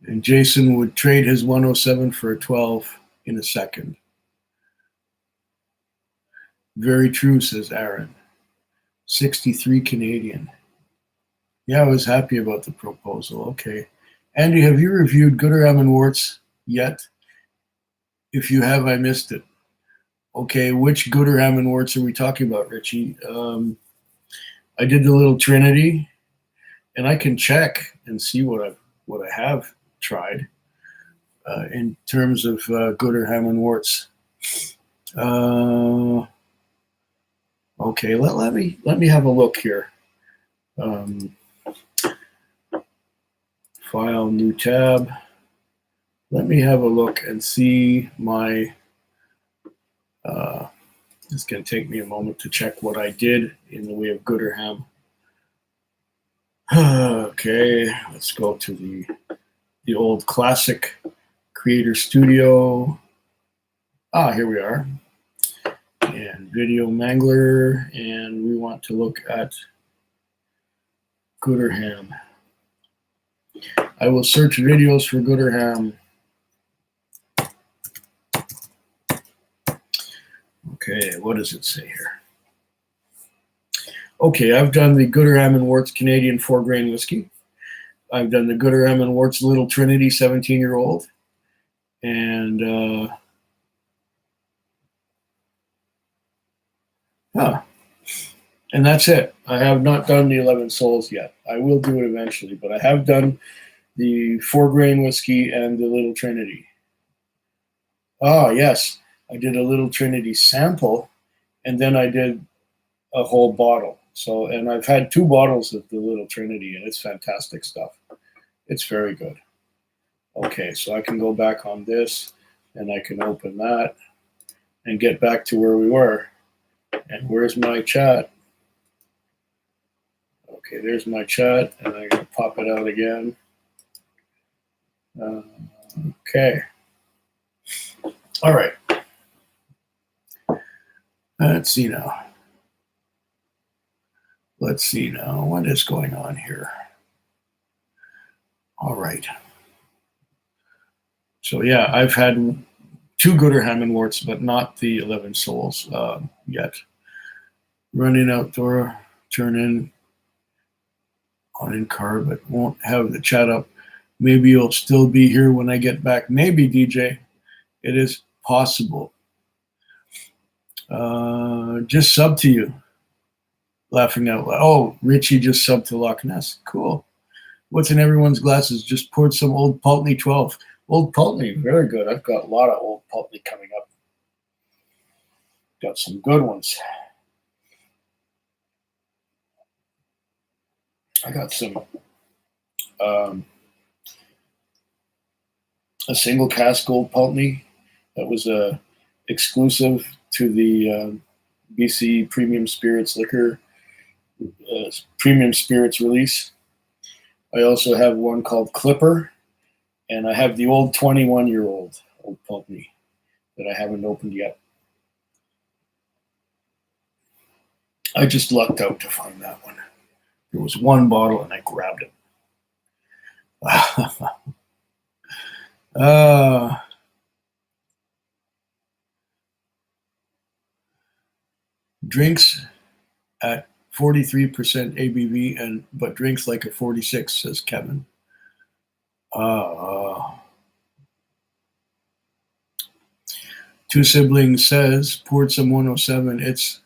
And Jason would trade his 107 for a 12 in a second. Very true, says Aaron. 63 Canadian. Yeah, I was happy about the proposal. Okay. Andy, have you reviewed Gooderham and Worts yet? If you have, I missed it. Okay, which Gooderham and Worts are we talking about, Richie? I did the little Trinity, and I can check and see what I have tried in terms of Gooderham and Worts. Okay, let me have a look here. File, new tab. Let me have a look and see my. It's going to take me a moment to check what I did in the way of Gooderham. Okay, let's go to the old classic Creator Studio. Here we are. And Video Mangler, and we want to look at Gooderham. I will search videos for Gooderham. Okay, what does it say here? Okay, I've done the Gooderham and Worts Canadian 4-grain whiskey. I've done the Gooderham and Worts Little Trinity 17-year-old. And And that's it. I have not done the 11 Souls yet. I will do it eventually, but I have done the 4 grain whiskey and the Little Trinity. Ah, yes. I did a Little Trinity sample, and then I did a whole bottle. So, and I've had 2 bottles of the Little Trinity, and it's fantastic stuff. It's very good. Okay, so I can go back on this, and I can open that and get back to where we were. And where's my chat? Okay, there's my chat, and I'm going to pop it out again. Okay. All right. Let's see now. Let's see now. What is going on here? All right. So, yeah, I've had 2 Gooder Hammond-Worts, but not the 11 Souls yet. Running outdoor, turn in, on in car, but won't have the chat up. Maybe you'll still be here when I get back. Maybe, DJ. It is possible. Just sub to you. Laughing out loud. Oh, Richie just subbed to Loch Ness. Cool. What's in everyone's glasses? Just poured some Old Pulteney 12. Old Pulteney, very good. I've got a lot of Old Pulteney coming up. Got some good ones. I got some a single cask Old Pulteney that was exclusive to the BC Premium Spirits Liquor Premium Spirits release. I also have one called Clipper, and I have the old 21-year-old Old Pulteney that I haven't opened yet. I just lucked out to find that one. There was 1 bottle, and I grabbed it. Drinks at 43% ABV, but drinks like a 46, says Kevin. Two Siblings says, poured some 107. It's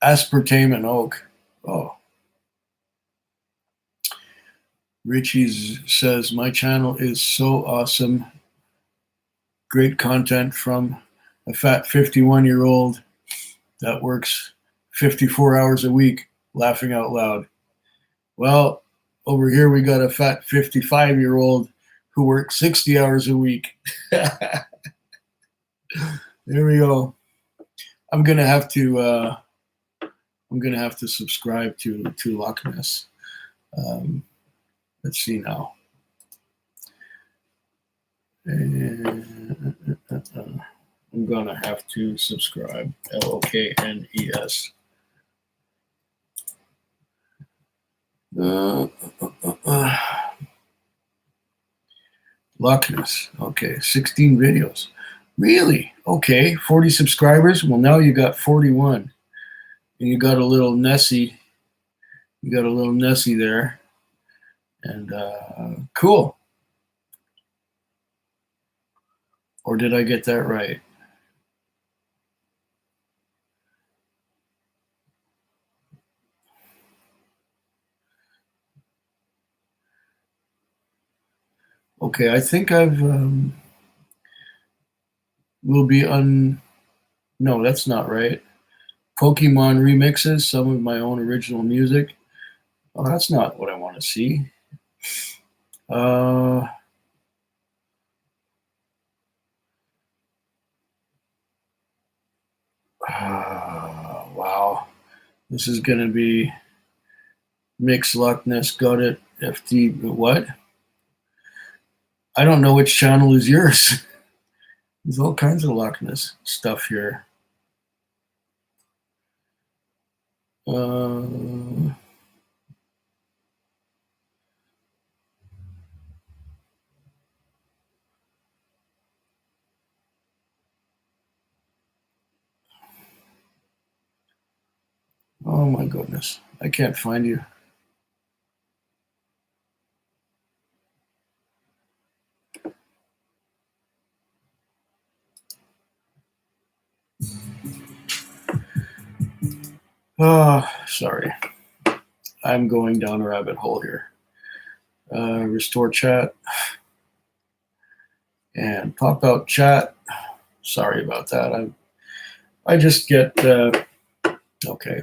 aspartame and oak. Oh. Richie says, my channel is so awesome. Great content from a fat 51-year-old that works 54 hours a week, laughing out loud. Well, over here we got a fat 55-year-old who works 60 hours a week. There we go. I'm gonna have to subscribe to Loch Ness. Let's see now. I'm gonna have to subscribe. LOKNES. Loch Ness. Okay, 16 videos. Really? Okay, 40 subscribers. Well, now you got 41, and you got a little Nessie. You got a little Nessie there, and cool. Or did I get that right? Okay, I think I've will be on. No, that's not right. Pokemon remixes, some of my own original music. Oh, that's not what I want to see. Wow. This is going to be Mix Loch Ness Got It FT. What? I don't know which channel is yours. There's all kinds of Loch Ness stuff here. Oh my goodness. I can't find you. Oh, sorry. I'm going down a rabbit hole here. Restore chat and pop out chat. Sorry about that. I just get okay.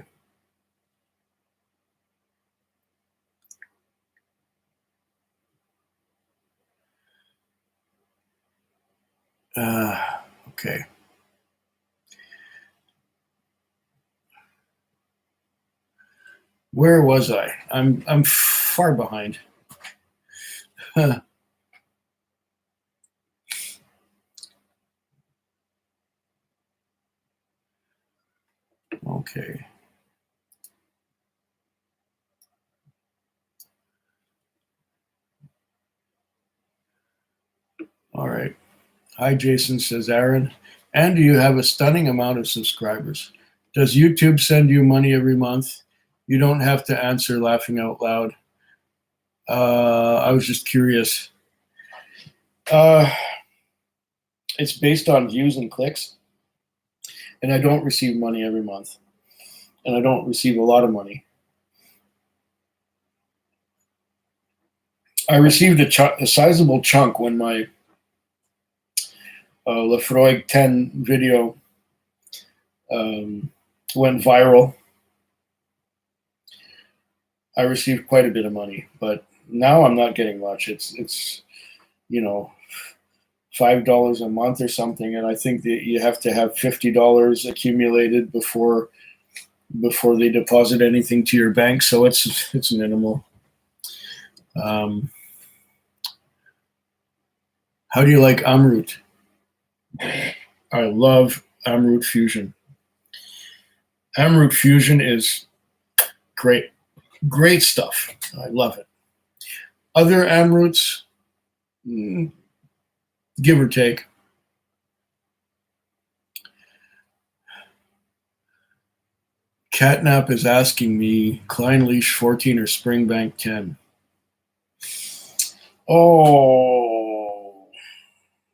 Okay. Where was I? I'm far behind. Okay. All right. Hi, Jason, says Aaron. And do you have a stunning amount of subscribers? Does YouTube send you money every month? You don't have to answer laughing out loud. I was just curious. Uh, it's based on views and clicks, and I don't receive money every month, and I don't receive a lot of money. I received a sizable chunk when my Lefroy 10 video went viral. I received quite a bit of money, but now I'm not getting much. It's you know $5 a month or something, and I think that you have to have $50 accumulated before they deposit anything to your bank. So it's minimal. How do you like Amroot? I love Amroot Fusion. Amroot Fusion is great, great stuff. I love it. Other Amroots, give or take. Catnap is asking me Klein Leash 14 or Springbank 10. Oh,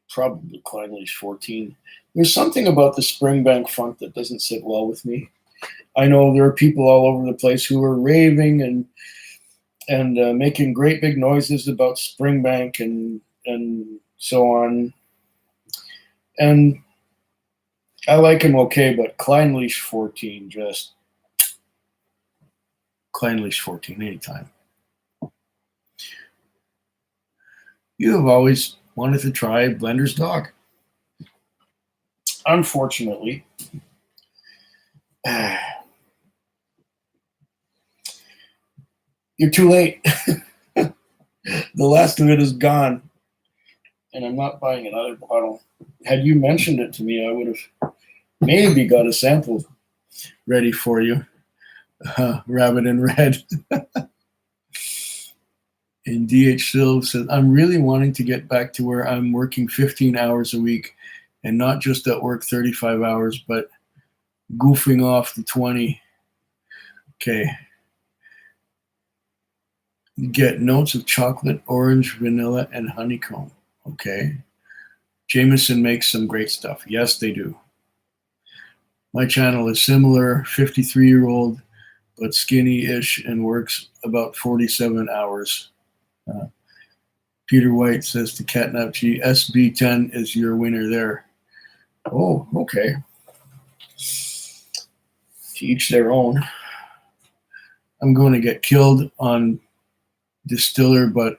probably Klein Leash 14. There's something about the Springbank front that doesn't sit well with me. I know there are people all over the place who are raving and making great big noises about Springbank and so on. And I like him okay, but Klein Leash 14, just Klein Leash 14 anytime. You have always wanted to try Blender's dog. Unfortunately, you're too late. The last of it is gone, and I'm not buying another bottle. Had you mentioned it to me, I would have maybe got a sample ready for you. Rabbit in Red. And DH Silv says, I'm really wanting to get back to where I'm working 15 hours a week and not just at work 35 hours, but goofing off the 20. Okay. You get notes of chocolate, orange, vanilla, and honeycomb. Okay. Jameson makes some great stuff. Yes, they do. My channel is similar, 53-year-old, but skinny-ish and works about 47 hours. Peter White says to Catnap G, SB10 is your winner there. Oh, okay. To each their own. I'm going to get killed on Distiller, but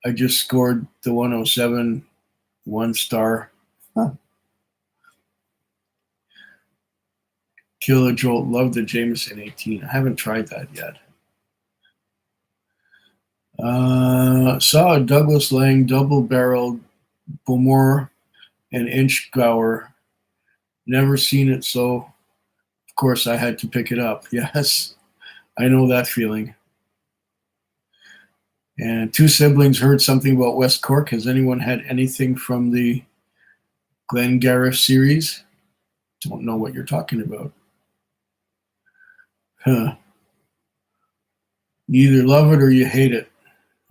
I just scored the 107 1 star. Huh. Killer Jolt, love the Jameson 18. I haven't tried that yet. Saw a Douglas Lang double-barreled Bowmore and Inchbauer. Never seen it, so of course I had to pick it up. Yes, I know that feeling. And two siblings heard something about West Cork. Has anyone had anything from the Glengarriff series? Don't know what you're talking about. Huh. You either love it or you hate it.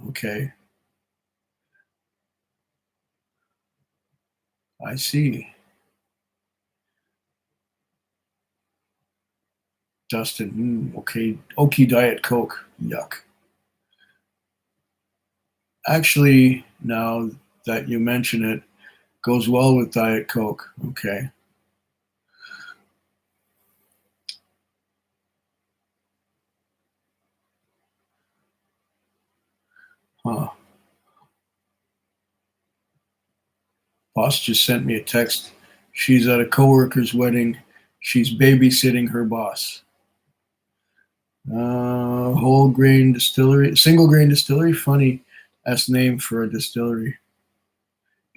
Okay. I see. Dustin, okay. Okie Diet Coke. Yuck. Actually, now that you mention it, goes well with Diet Coke. Okay. Huh. Boss just sent me a text. She's at a coworker's wedding. She's babysitting her boss. Whole grain distillery, single grain distillery. Funny ass name for a distillery.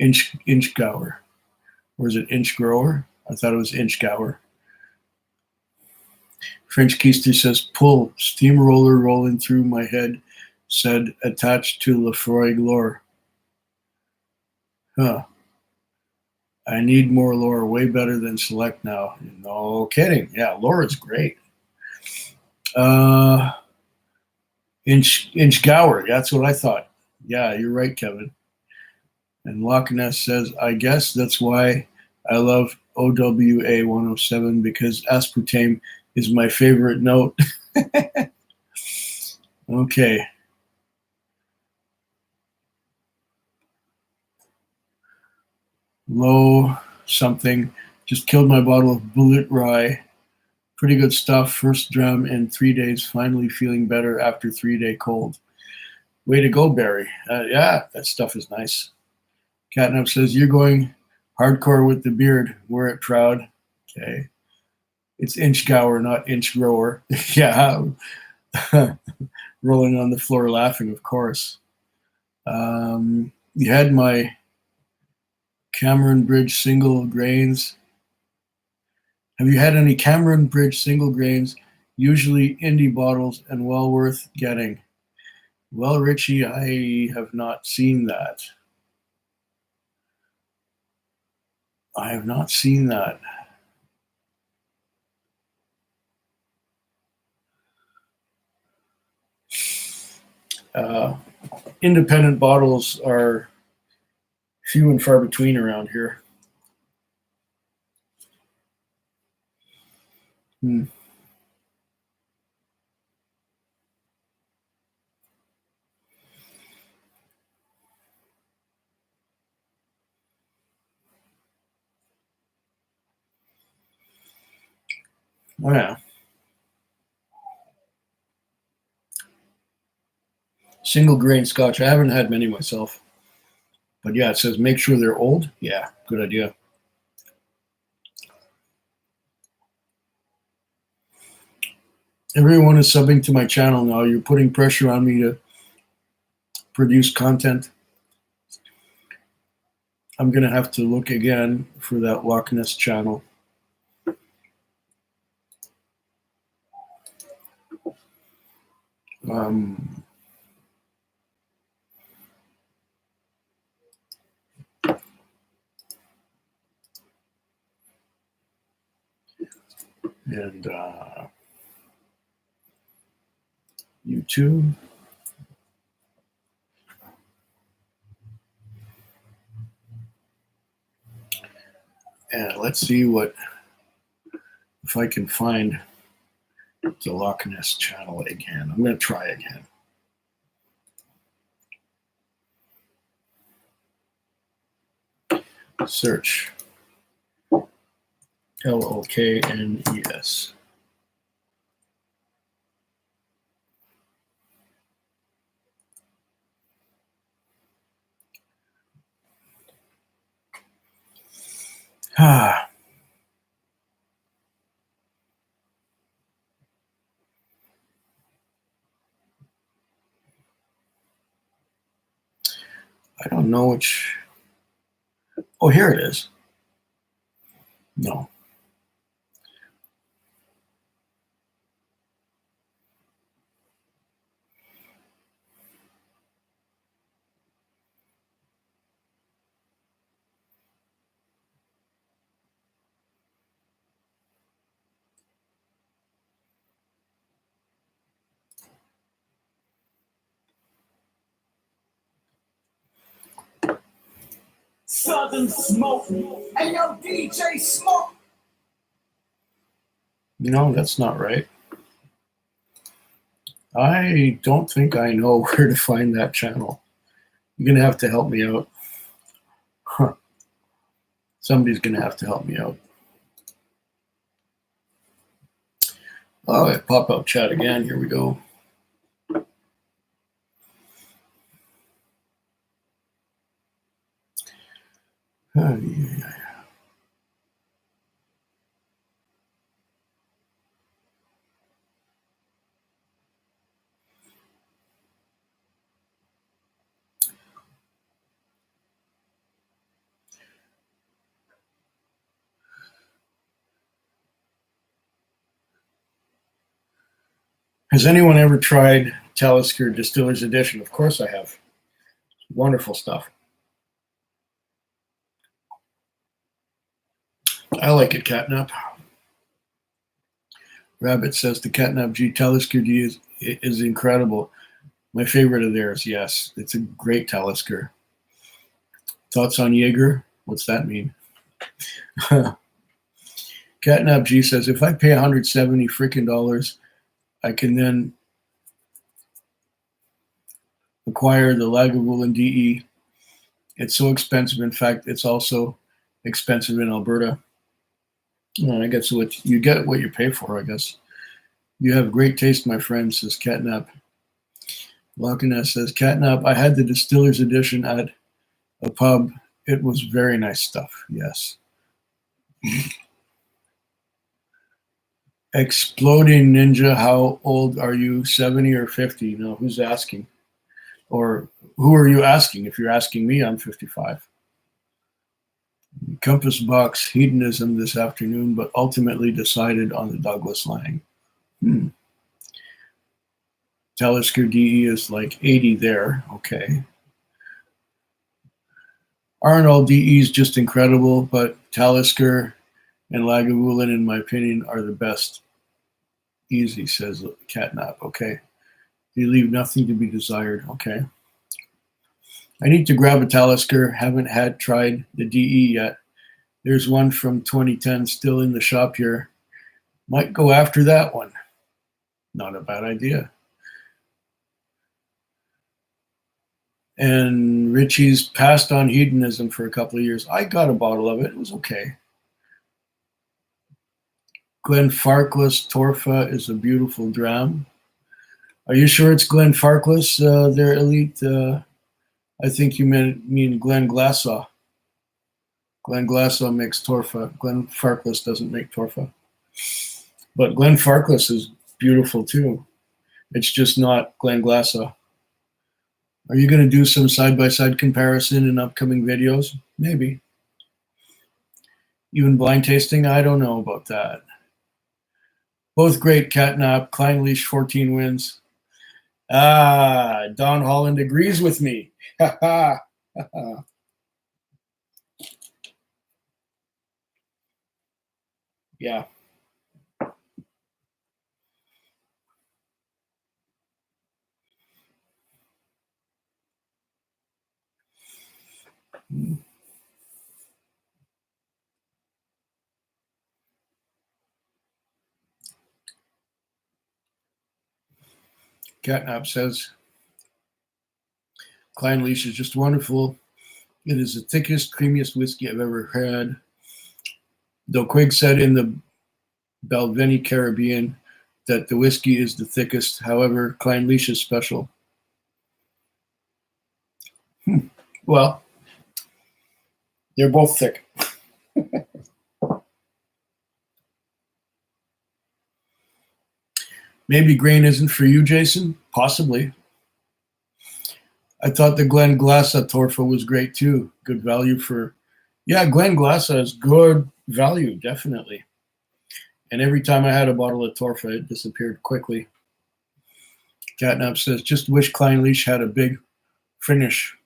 Inchgower, or is it Inchgrower? I thought it was Inchgower. French Keister says, "Pull steamroller rolling through my head." Said attached to Lefroy Glore. Huh. I need more lore. Way better than Select now. No kidding. Yeah, lore is great. Uh, Inchgower. That's what I thought. Yeah, you're right, Kevin. And Loch Ness says, I guess that's why I love OWA 107 because aspartame is my favorite note. Okay. Low something. Just killed my bottle of Bullet Rye. Pretty good stuff. First dram in 3 days. Finally feeling better after 3-day cold. Way to go, Barry. Yeah, that stuff is nice. Catnap says, you're going hardcore with the beard. Wear it proud. Okay. It's Inchgower, not Inchgrower. Yeah. Rolling on the floor laughing, of course. You had my Cameron Bridge single grains. Have you had any Cameron Bridge single grains? Usually indie bottles and well worth getting. Well, Richie, I have not seen that. I have not seen that. Independent bottles are few and far between around here. Hmm. Oh, yeah. Single grain scotch. I haven't had many myself. But yeah, it says make sure they're old. Yeah, good idea. Everyone is subbing to my channel now. You're putting pressure on me to produce content. I'm going to have to look again for that Loch Ness channel. And YouTube. And let's see if I can find the Loch Ness channel again. I'm going to try again. Search LOKNES. I don't know which. Oh, here it is. No. Southern Smoke. Hey, yo, DJ Smoke. No, that's not right. I don't think I know where to find that channel. You're going to have to help me out. Huh. Somebody's going to have to help me out. Oh, pop-up chat again. Here we go. Has anyone ever tried Talisker Distiller's Edition? Of course I have. Wonderful stuff. I like it, Catnap. Rabbit says the Catnap G Talisker D is incredible. My favorite of theirs, yes. It's a great Talisker. Thoughts on Jaeger? What's that mean? Catnap G says, if I pay 170 freaking dollars, I can then acquire the Lagavulin DE. It's so expensive. In fact, it's also expensive in Alberta. I guess what you get what you pay for, I guess. You have great taste, my friend, says Catnap. Loch-Ness says, Catnap, I had the Distiller's Edition at a pub. It was very nice stuff, yes. Exploding Ninja, how old are you, 70 or 50? No, who's asking? Or who are you asking? If you're asking me, I'm 55. Compass Box hedonism this afternoon, but ultimately decided on the Douglas Lang. Talisker DE is like 80 there. Okay. Arnold DE is just incredible, but Talisker and Lagavulin, in my opinion, are the best. Easy, says Catnap. Okay. You leave nothing to be desired. Okay. I need to grab a Talisker. Haven't tried the DE yet. There's one from 2010 still in the shop here. Might go after that one. Not a bad idea. And Richie's passed on hedonism for a couple of years. I got a bottle of it. It was okay. Glenfarclas Torfa is a beautiful dram. Are you sure it's Glenfarclas, their elite? I think you mean Glen Glassaw. Glen Glassaw makes Torfa. Glenfarclas doesn't make Torfa. But Glenfarclas is beautiful too. It's just not Glen Glassaw. Are you going to do some side-by-side comparison in upcoming videos? Maybe. Even blind tasting? I don't know about that. Both great, Catnap. Kleinleash, 14 wins. Don Holland agrees with me. Yeah. Catnap says, Kleinleash is just wonderful. It is the thickest, creamiest whiskey I've ever had. Though Quigg said in the Balvenie Caribbean that the whiskey is the thickest. However, Kleinleash is special. Well, they're both thick. Maybe grain isn't for you, Jason? Possibly. I thought the Glen Glassa Torfa was great too. Good value for... Yeah, Glen Glassa is good value, definitely. And every time I had a bottle of Torfa, it disappeared quickly. Catnap says, just wish Kleinleash had a big finish,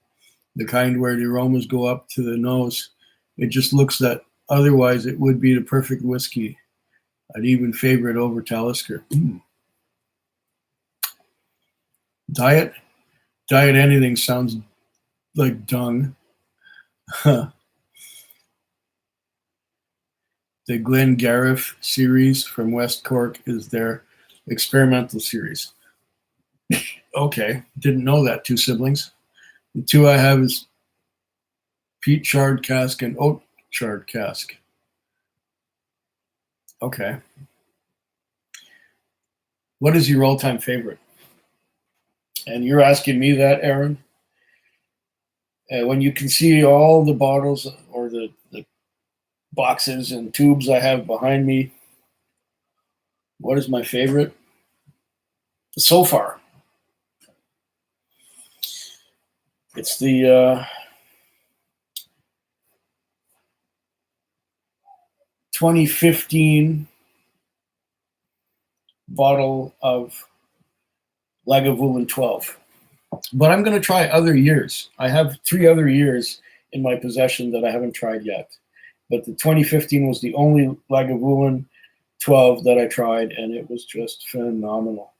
the kind where the aromas go up to the nose. It just looks that otherwise it would be the perfect whiskey. I'd even favor it over Talisker. Diet anything sounds like dung. The Glengarriff series from West Cork is their experimental series. Okay, didn't know that. Two siblings. The two I have is peat shard cask and oat shard cask. Okay. What is your all-time favorite? And you're asking me that, Aaron? When you can see all the bottles or the boxes and tubes I have behind me, what is my favorite? So far, it's the 2015 bottle of Lagavulin 12. But I'm going to try other years. I have 3 other years in my possession that I haven't tried yet. But the 2015 was the only Lagavulin 12 that I tried, and it was just phenomenal.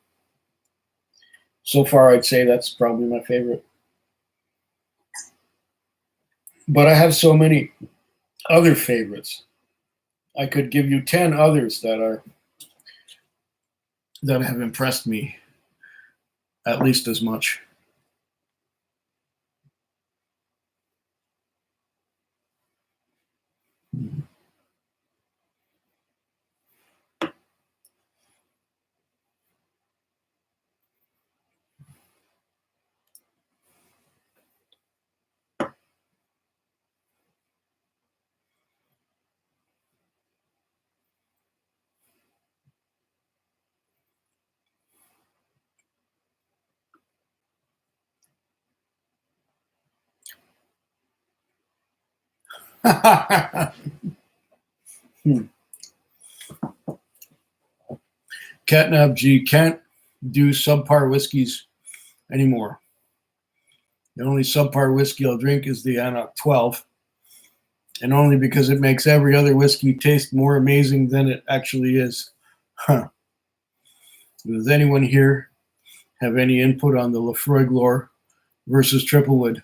So far, I'd say that's probably my favorite. But I have so many other favorites. I could give you 10 others that have impressed me at least as much. Catnap G can't do subpar whiskeys anymore. The only subpar whiskey I'll drink is the Anok 12, and only because it makes every other whiskey taste more amazing than it actually is. Huh. Does anyone here have any input on the Lefroy Glore versus Triplewood,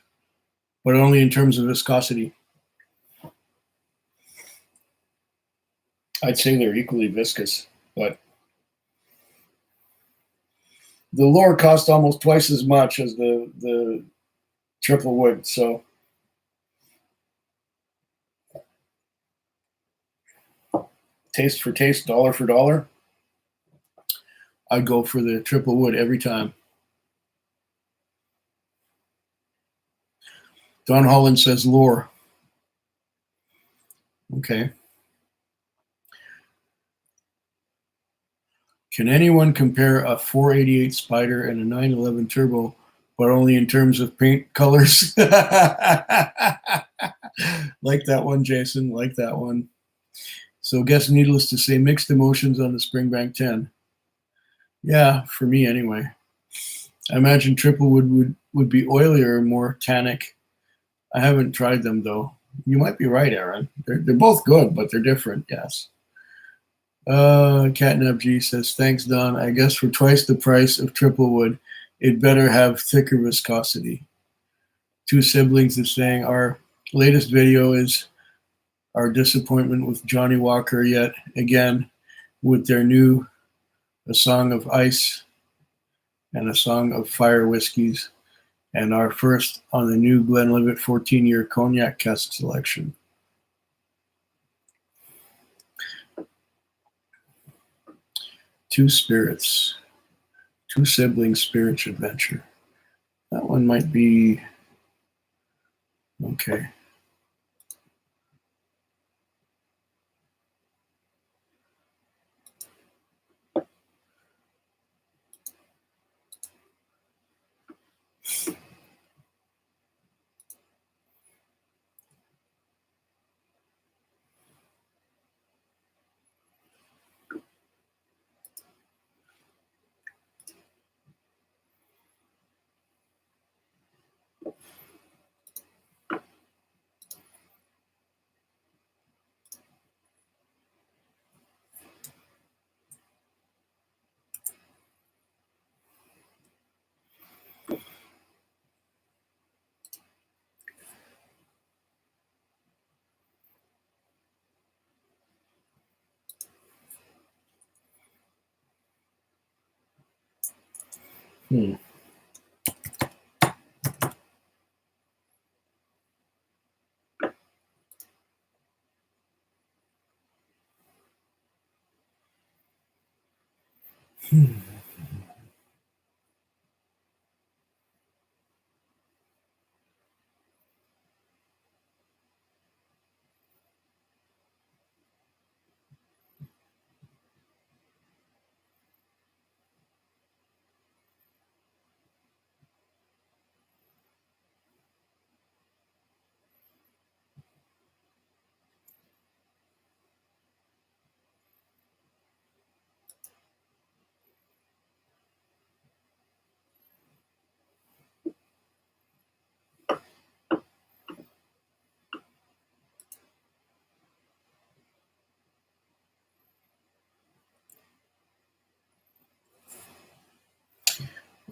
but only in terms of viscosity? I'd say they're equally viscous, but the Lore cost almost twice as much as the Triplewood, so taste for taste, dollar for dollar, I'd go for the Triplewood every time. Don Holland says Lore. Okay. Can anyone compare a 488 Spider and a 911 Turbo, but only in terms of paint colors? Like that one, Jason. Like that one. So, guess needless to say, mixed emotions on the Springbank 10. Yeah, for me anyway. I imagine Triplewood would be oilier and more tannic. I haven't tried them though. You might be right, Aaron. They're both good, but they're different. Yes. Catnap G says, thanks, Don. I guess for twice the price of Triplewood, it better have thicker viscosity. Two siblings is saying our latest video is our disappointment with Johnny Walker yet again with their new A Song of Ice and A Song of Fire whiskeys, and our first on the new Glenlivet 14-year cognac cask selection. Two spirits, two siblings spirits adventure. That one might be okay. Hmm. Hmm.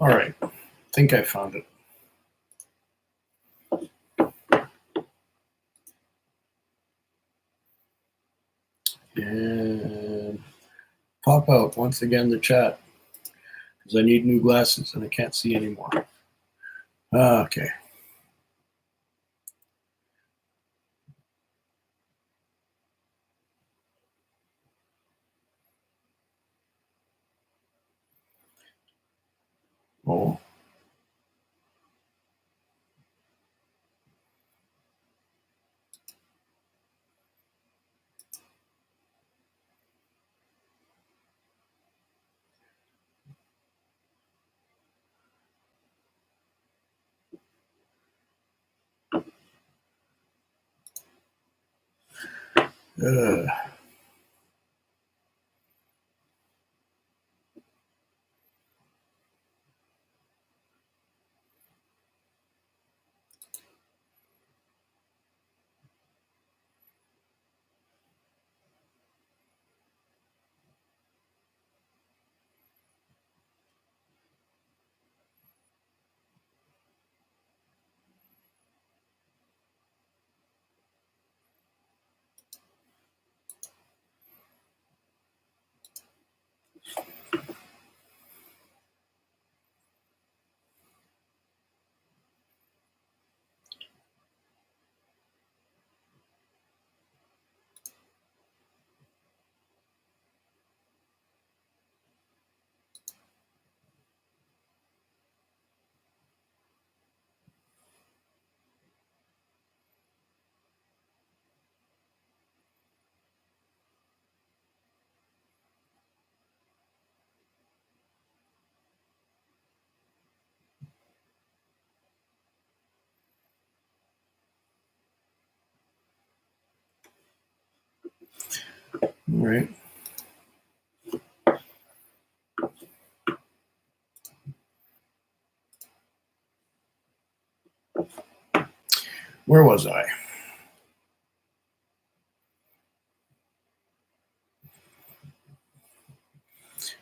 All right, I think I found it. And pop out once again the chat because I need new glasses and I can't see anymore. Okay. Oh. Uh, all right. Where was I?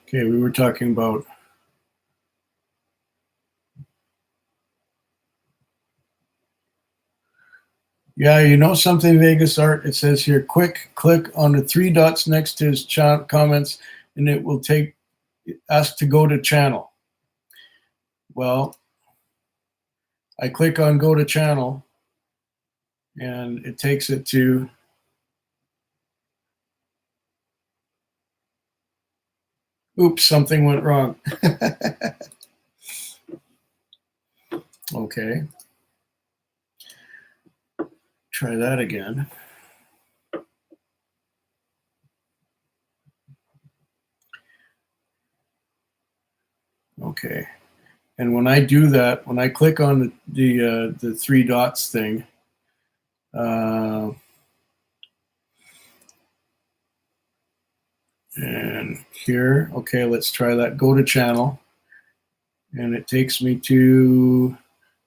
Okay, we were talking about. Yeah, you know something, Vegas Art? It says here, quick click on the three dots next to his comments, and it will ask to go to channel. Well, I click on go to channel, and it takes it to. Oops, something went wrong. Okay. Try that again. Okay. And when I do that, when I click on the three dots thing, and here, okay, let's try that. Go to channel, and it takes me to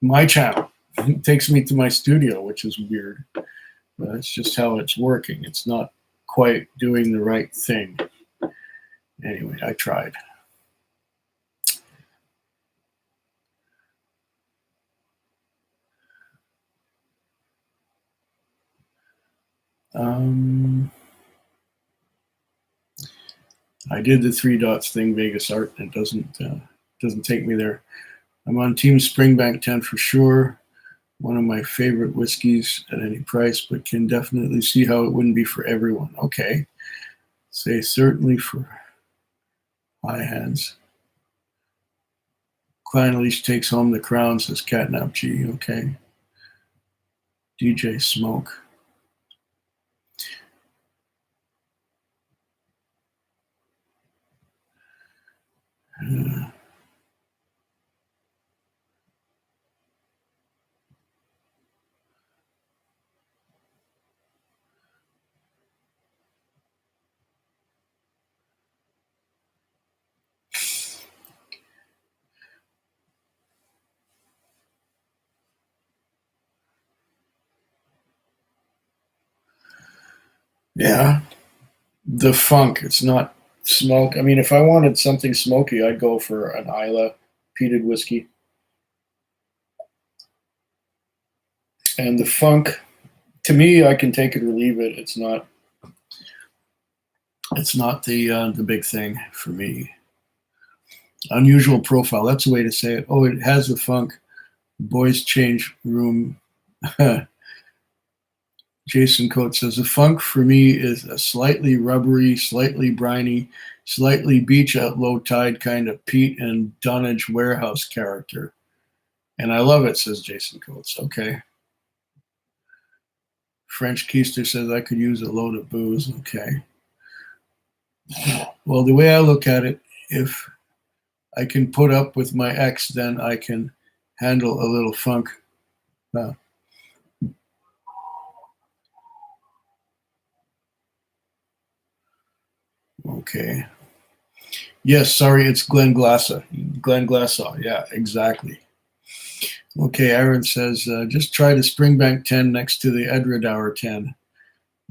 my channel. It takes me to my studio, which is weird. But that's just how it's working. It's not quite doing the right thing. Anyway, I tried. I did the three dots thing, Vegas Art, and it doesn't doesn't take me there. I'm on Team Springbank 10 for sure. One of my favorite whiskeys at any price, but can definitely see how it wouldn't be for everyone. Okay. Say certainly for high hands. Klein Leash takes home the crown, says Catnap G. Okay. DJ Smoke. Yeah. The funk. It's not smoke. I mean, if I wanted something smoky, I'd go for an Isla peated whiskey. And the funk, to me, I can take it or leave it. It's not. It's not the big thing for me. Unusual profile. That's a way to say it. Oh, it has the funk. Boys change room. Jason Coates says the funk for me is a slightly rubbery, slightly briny, slightly beach at low tide kind of peat and dunnage warehouse character. And I love it, says Jason Coates. Okay. French Keister says I could use a load of booze. Okay. Well, the way I look at it, if I can put up with my ex, then I can handle a little funk. Okay. Yes, sorry, it's Glenn Glassa. Glenn Glassaw. Yeah, exactly. Okay, Aaron says, just try the Springbank 10 next to the Edredauer 10.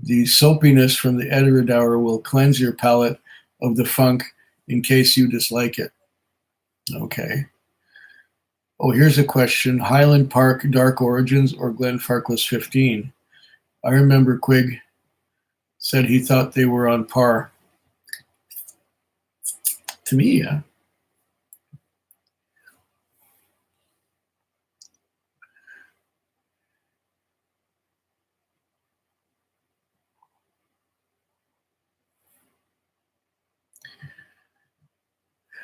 The soapiness from the Edredauer will cleanse your palate of the funk in case you dislike it. Okay. Oh, here's a question. Highland Park Dark Origins or Glenfarclas 15? I remember Quig said he thought they were on par. To me, yeah.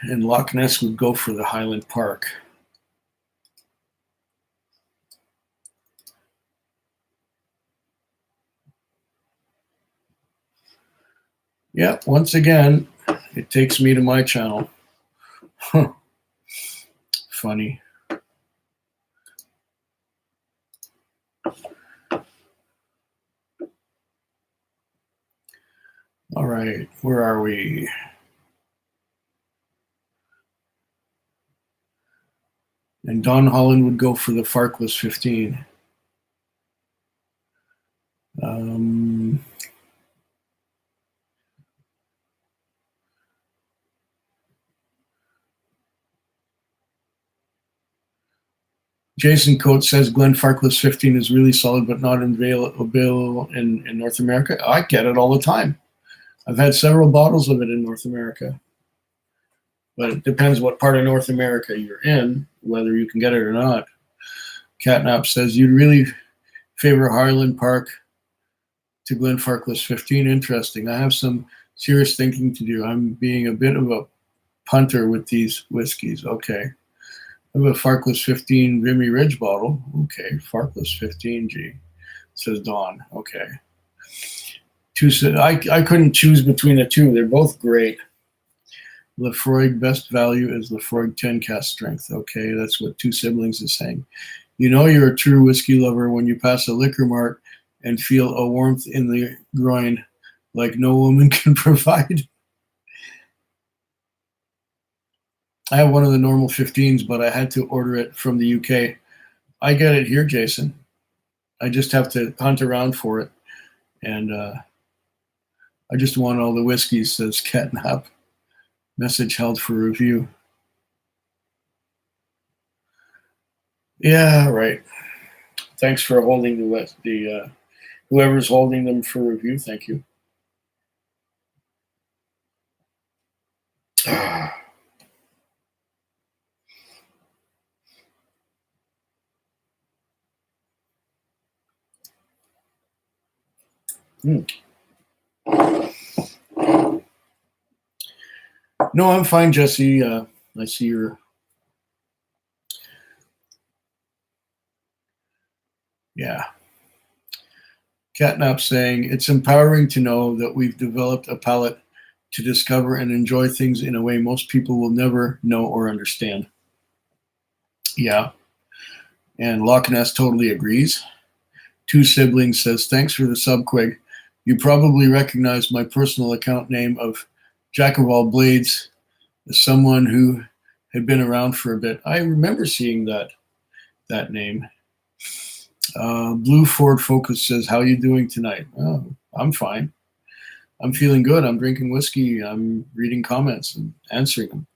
And Loch Ness would go for the Highland Park. Yeah, once again, it takes me to my channel. Huh. Funny. All right, where are we? And Don Holland would go for the Farkless 15. Jason Coates says Glenfarclas 15 is really solid, but not available in North America. I get it all the time. I've had several bottles of it in North America. But it depends what part of North America you're in, whether you can get it or not. Catnap says, you'd really favor Highland Park to Glenfarclas 15. Interesting. I have some serious thinking to do. I'm being a bit of a punter with these whiskeys. Okay. I have a Farkless 15 Vimy Ridge bottle. Okay. Farkless 15G, says Don. Okay. I couldn't choose between the two. They're both great. Laphroaig best value is Laphroaig 10 cast strength. Okay, that's what Two Siblings is saying. You know you're a true whiskey lover when you pass a liquor mart and feel a warmth in the groin like no woman can provide. I have one of the normal 15s, but I had to order it from the UK. I get it here, Jason. I just have to hunt around for it. And I just want all the whiskeys, says Catnap. Message held for review. Yeah, right. Thanks for holding the whoever's holding them for review. Thank you. Hmm. No, I'm fine, Jesse. I see your. Yeah. Catnap saying, it's empowering to know that we've developed a palate to discover and enjoy things in a way most people will never know or understand. Yeah. And Loch Ness totally agrees. Two Siblings says, thanks for the sub, Quig. You probably recognize my personal account name of Jack of All Blades as someone who had been around for a bit. I remember seeing that name. Blue Ford Focus says, how you doing tonight? Oh, I'm fine. I'm feeling good. I'm drinking whiskey. I'm reading comments and answering them.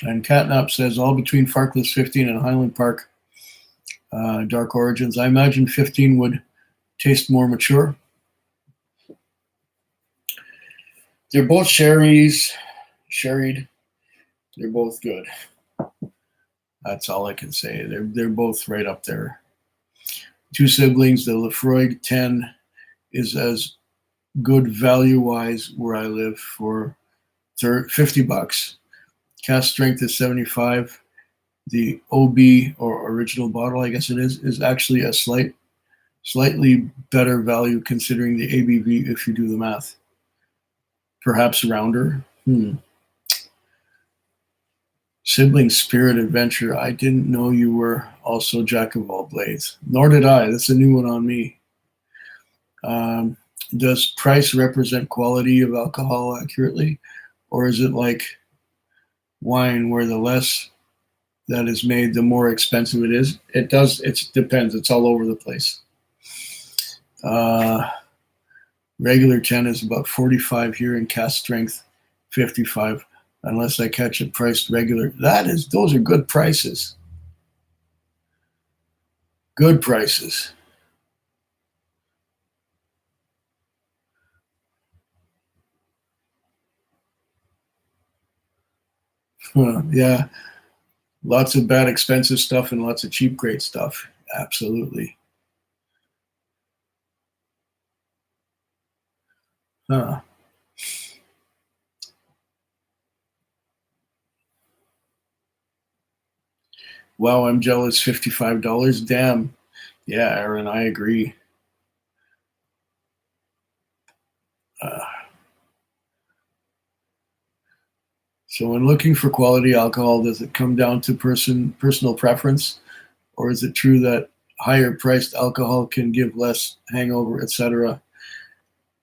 And Catnap says, all between Farkless 15 and Highland Park Dark Origins. I imagine 15 would taste more mature. They're both sherried. They're both good. That's all I can say. They're both right up there. Two Siblings, the Lefroy 10 is as good value-wise where I live for $50. Cast strength is 75. The OB or original bottle, I guess it is actually a slightly better value considering the ABV if you do the math. Perhaps rounder. Sibling Spirit Adventure. I didn't know you were also Jack of All Blades. Nor did I. That's a new one on me. Does price represent quality of alcohol accurately? Or is it like wine where the less that is made, the more expensive it is? It does. It depends. It's all over the place. Regular 10 is about 45 here and cast strength 55. Unless I catch it priced regular. Those are good prices. Good prices. Yeah. Lots of bad expensive stuff and lots of cheap great stuff. Absolutely. Huh. Wow, I'm jealous. $55. Damn. Yeah, Aaron, I agree. So when looking for quality alcohol, does it come down to personal preference? Or is it true that higher priced alcohol can give less hangover, etc.?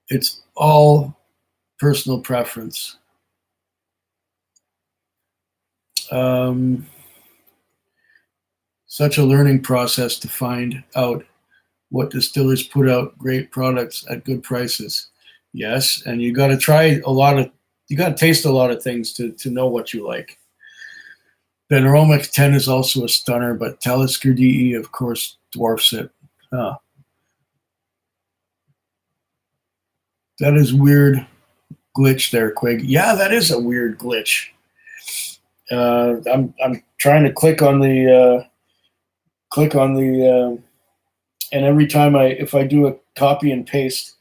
It's all personal preference. Such a learning process to find out what distillers put out great products at good prices. Yes, and you got to you got to taste a lot of things to know what you like. Benromic 10 is also a stunner, but Talisker DE, of course, dwarfs it. Huh. That is weird glitch there, Quig. Yeah, that is a weird glitch. I'm trying to click on the and every time if I do a copy and paste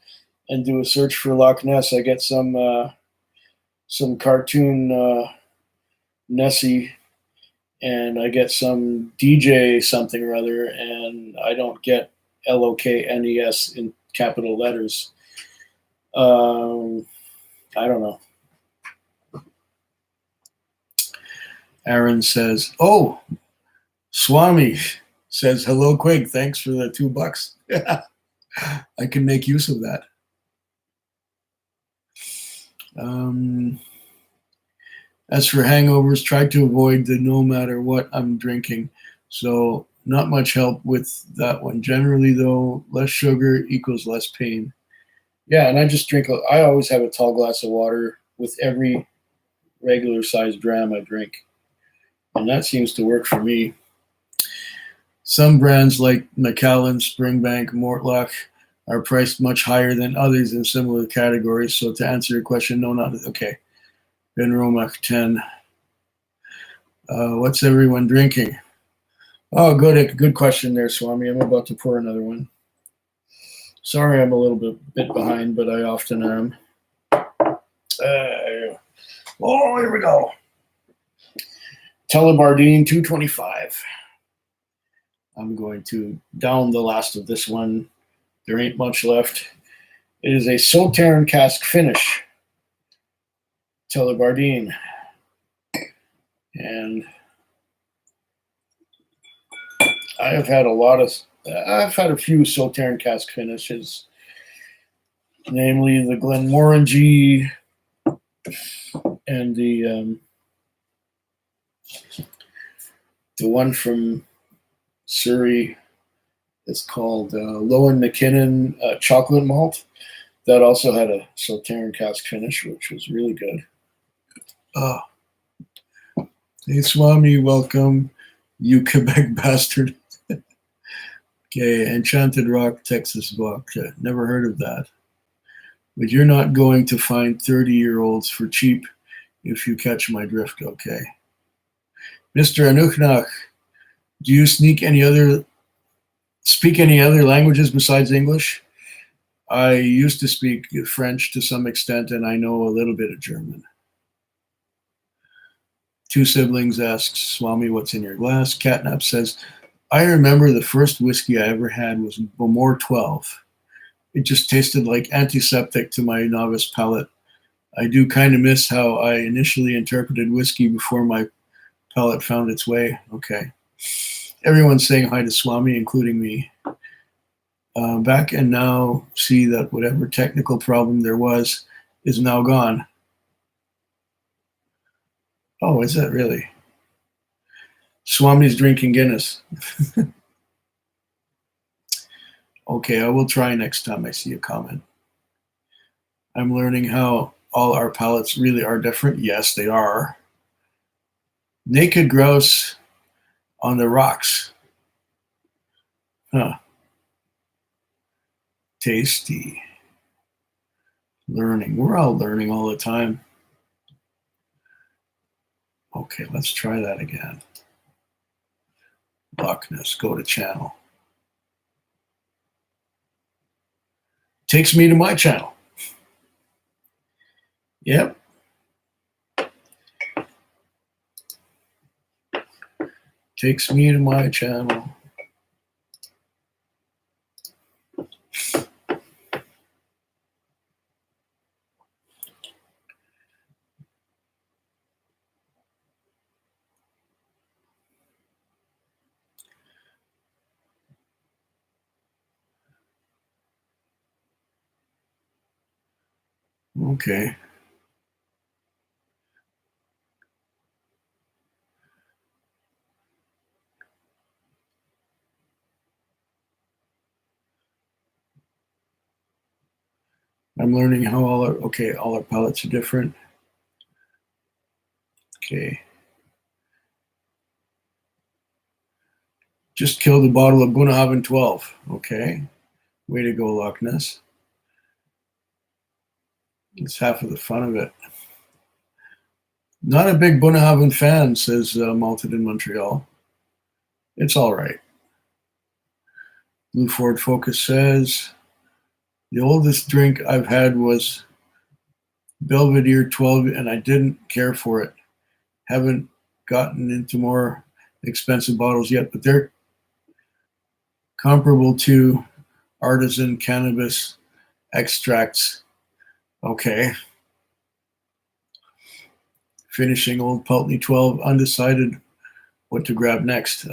and do a search for Loch Ness, I get some cartoon Nessie, and I get some DJ something or other, and I don't get LOKNES in capital letters. I don't know. Aaron says, "Oh, Swami says hello, Quig. Thanks for the $2. I can make use of that." As for hangovers, try to avoid the no matter what I'm drinking. So not much help with that one. Generally, though, less sugar equals less pain. Yeah, and I always have a tall glass of water with every regular sized dram I drink. And that seems to work for me. Some brands like Macallan, Springbank, Mortlach are priced much higher than others in similar categories. So to answer your question, no, not okay. Benromac 10. What's everyone drinking? Oh, good question there, Swami. I'm about to pour another one. Sorry, I'm a little bit behind, but I often am. Oh, here we go. Telebardine 225. I'm going to down the last of this one. There ain't much left. It is a Sauternes cask finish. Telebardine. And I've had a few Sauternes cask finishes, namely the Glenmorangie and the one from Surrey. It's called Lowen McKinnon chocolate malt. That also had a Sauternes cask finish, which was really good. Hey, Swami, welcome, you Quebec bastard. Okay, Enchanted Rock, Texas vodka. Never heard of that. But you're not going to find 30-year-olds for cheap if you catch my drift, okay? Mr. Anuchnach, do you speak any other languages besides English? I used to speak French to some extent, and I know a little bit of German. Two Siblings asks, Swami, what's in your glass? Catnap says, I remember the first whiskey I ever had was Bowmore 12. It just tasted like antiseptic to my novice palate. I do kind of miss how I initially interpreted whiskey before my palate found its way. Okay. Everyone's saying hi to Swami, including me. Back and now see that whatever technical problem there was is now gone. Oh, is that really? Swami's drinking Guinness. Okay, I will try next time I see a comment. I'm learning how all our palates really are different. Yes, they are. Naked grouse on the rocks. Huh. Tasty. Learning. We're all learning all the time. Okay, let's try that again. Loch Ness, go to channel. Takes me to my channel. Yep. Takes me to my channel. Okay. I'm learning how all our palettes are different. Okay. Just killed a bottle of Bunnahabhain 12. Okay. Way to go, Loch Ness. It's half of the fun of it. Not a big Bunnahabhain fan, says Malted in Montreal. It's all right. Blue Ford Focus says, the oldest drink I've had was Belvedere 12, and I didn't care for it. Haven't gotten into more expensive bottles yet, but they're comparable to artisan cannabis extracts. Okay. Finishing Old Pulteney 12, undecided what to grab next.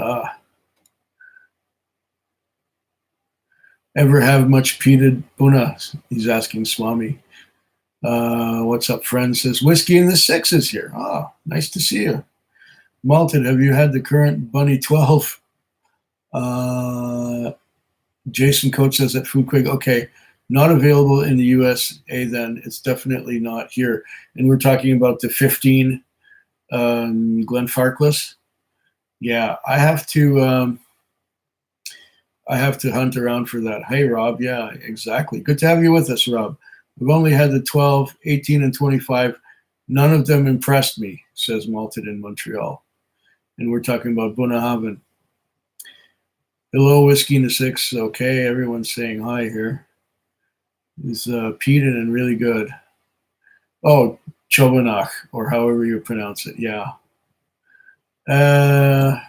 Ever have much peated Bunna? He's asking Swami. What's up, friend? Says whiskey in the sixes here. Oh, nice to see you. Malted, have you had the current Bunny 12? Jason Coates says at Foodquig, okay, not available in the USA then. It's definitely not here. And we're talking about the 15 Glenfarclas. Yeah, I have to hunt around for that. Hey, Rob. Yeah, exactly. Good to have you with us, Rob. We've only had the 12, 18, and 25. None of them impressed me, says Malted in Montreal. And we're talking about Bunnahabhain. Hello, Whiskey in the Six. Okay, everyone's saying hi here. He's peated and really good. Oh, Chobanach, or however you pronounce it. Yeah. Uh,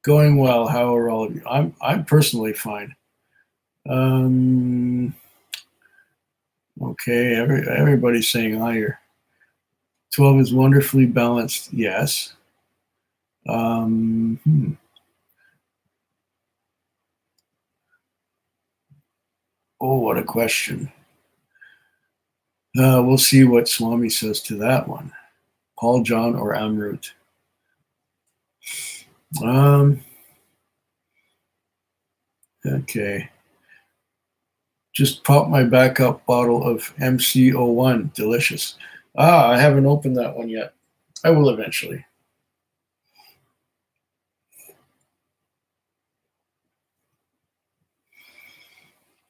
Going well. How are all of you? I'm personally fine. Um, okay. Everybody's saying higher. 12 is wonderfully balanced. Yes. Um, hmm. Oh, what a question. We'll see what Swami says to that one. Paul, John, or Amrut. Um, okay. Just pop my backup bottle of MC01. Delicious. I haven't opened that one yet. I will eventually.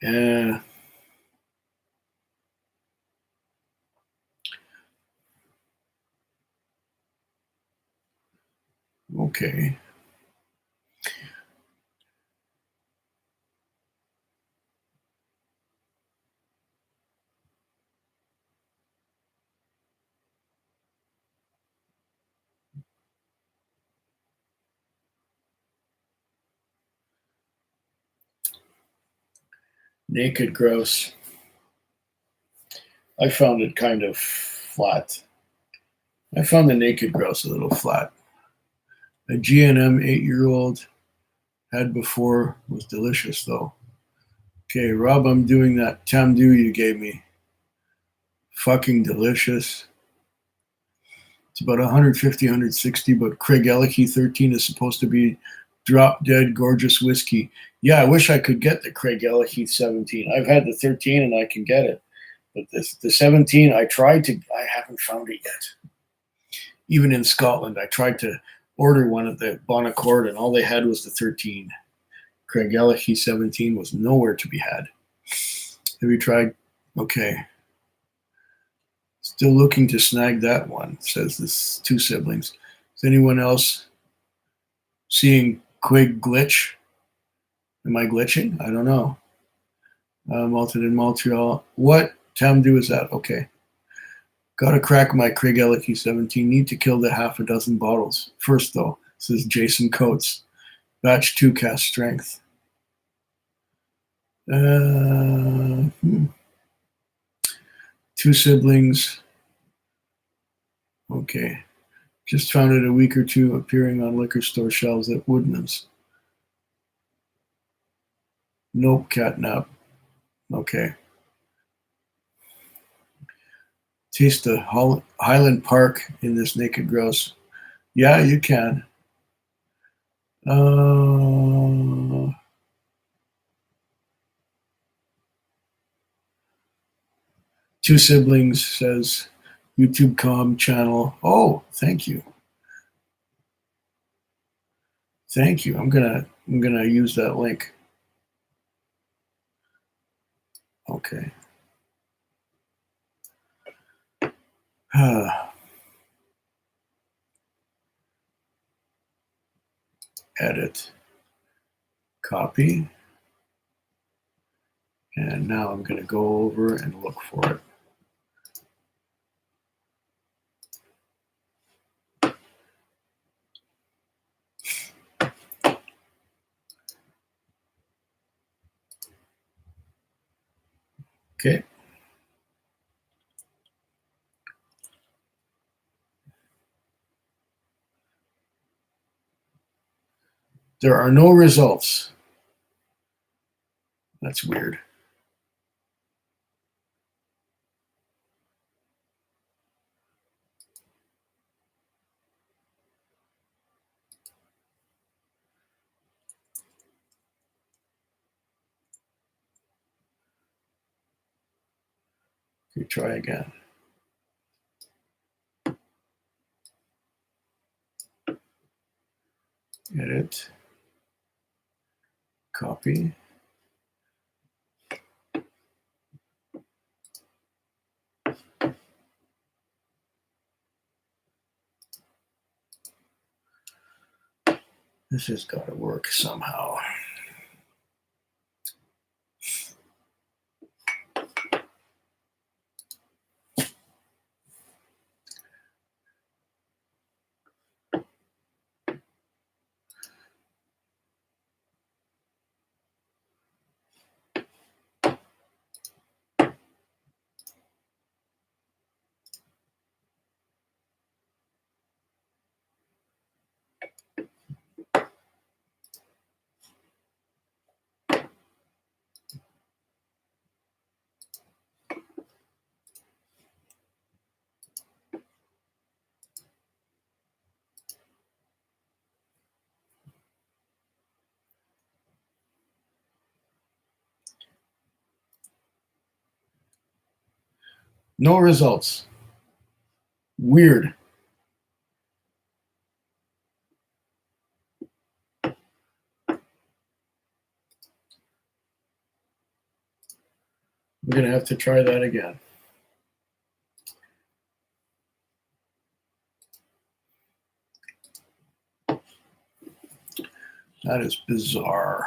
Uh, okay. Naked Gross. I found it kind of flat. I found the Naked Grouse a little flat. A GNM 8-year-old had before was delicious though. Okay, Rob, I'm doing that Tamdu you gave me. Fucking delicious. It's about 150, 160, but Craig Ellicky 13 is supposed to be drop dead gorgeous whiskey. Yeah, I wish I could get the Craig Ellicky 17. I've had the 13 and I can get it. But the 17, I haven't found it yet. Even in Scotland, I tried to order one at the Bon Accord and all they had was the 13. Craig Ellicky 17 was nowhere to be had. Have you tried? Okay. Still looking to snag that one, says this two siblings. Is anyone else seeing Quig glitch? Am I glitching? I don't know. Malted in Montreal. What Tamdu is that? Okay. Gotta crack my Craig Ellicky 17. Need to kill the half a dozen bottles. First, though, says Jason Coates. Batch 2 cast strength. Two siblings. Okay. Just found it a week or two appearing on liquor store shelves at Woodman's. Nope, catnap. Okay. Taste the Highland Park in this Naked Grouse. Yeah, you can. Two siblings says YouTube.com channel. Oh, thank you. Thank you. I'm gonna use that link. Okay. Edit. Copy. And now I'm going to go over and look for it. Okay. There are no results. That's weird. Okay, try again. Edit. Copy. This has got to work somehow. No results. Weird. I'm going to have to try that again. That is bizarre.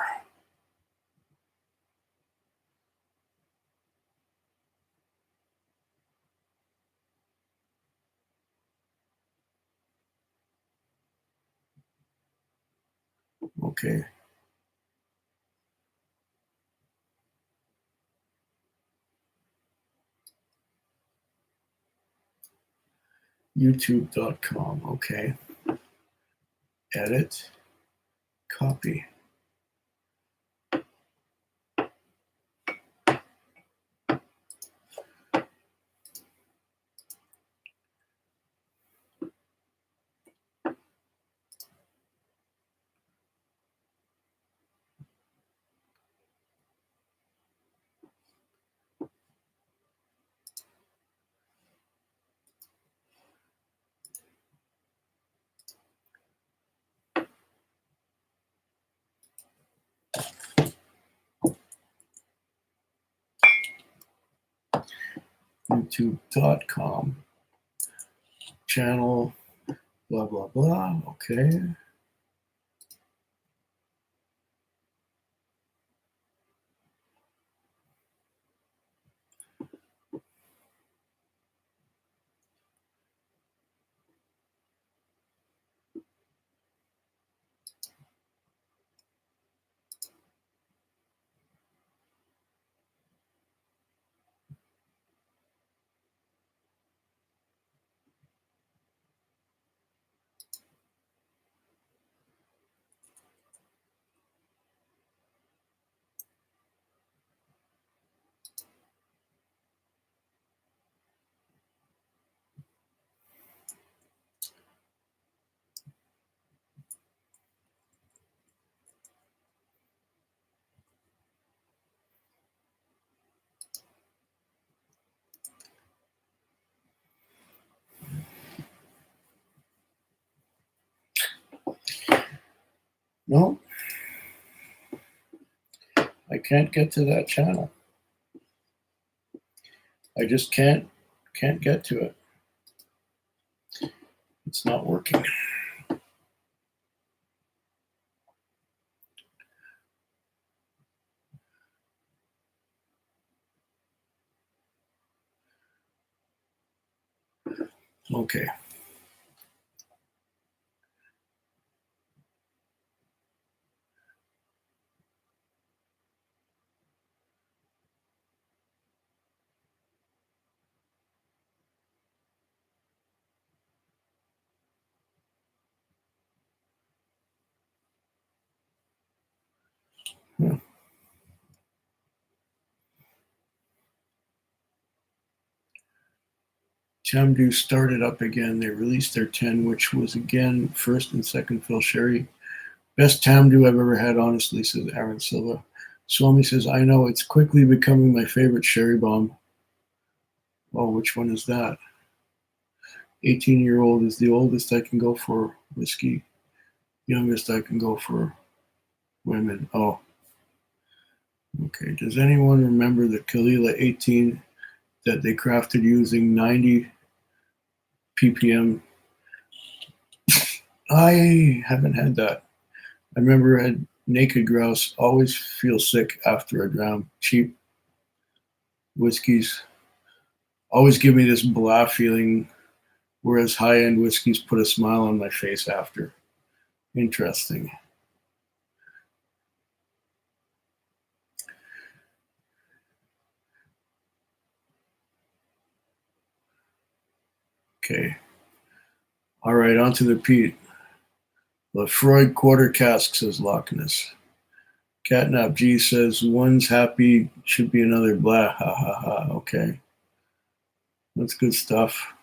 Okay. YouTube.com. Okay. Edit. Copy. YouTube.com. Channel. Blah, blah, blah. Okay. No, I can't get to that channel. I just can't get to it. It's not working. Okay. Yeah. Tamdu started up again. They released their 10, which was again first and second fill sherry. Best Tamdu I've ever had, honestly, says Aaron Silva. Swami says, I know, it's quickly becoming my favorite sherry bomb. Oh, which one is that? 18-year-old is the oldest I can go for whiskey. Youngest I can go for women. Oh, okay. Does anyone remember the Kalila 18 that they crafted using 90 ppm? I haven't had that. I remember I had Naked Grouse. Always feel sick after a dram. Cheap whiskeys always give me this blah feeling, whereas high-end whiskeys put a smile on my face after. Interesting. Okay. All right, on to the peat. Lefroy quarter cask, says Loch Ness. Catnap G says, one's happy, should be another blah. Ha ha ha. Okay. That's good stuff.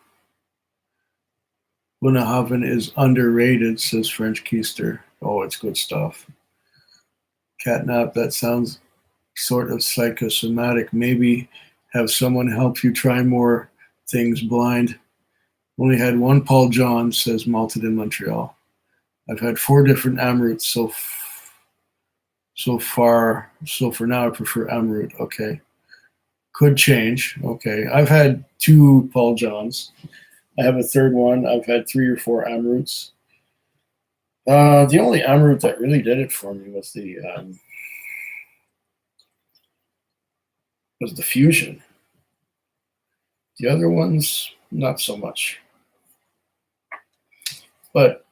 Bunnahabhain is underrated, says French Keister. Oh, it's good stuff. Catnap, that sounds sort of psychosomatic. Maybe have someone help you try more things blind. Only had one Paul John, says malted in Montreal. I've had 4 different Amroots so far. So for now, I prefer Amroot. Okay. Could change. Okay. I've had 2 Paul Johns. I have a third one. I've had 3 or 4 Amroots. The only Amroot that really did it for me was the Fusion. The other ones, not so much. But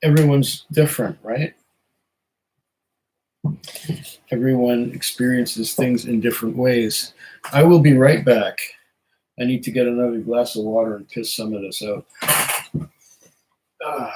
everyone's different, right? Everyone experiences things in different ways. I will be right back. I need to get another glass of water and piss some of this out. Oh.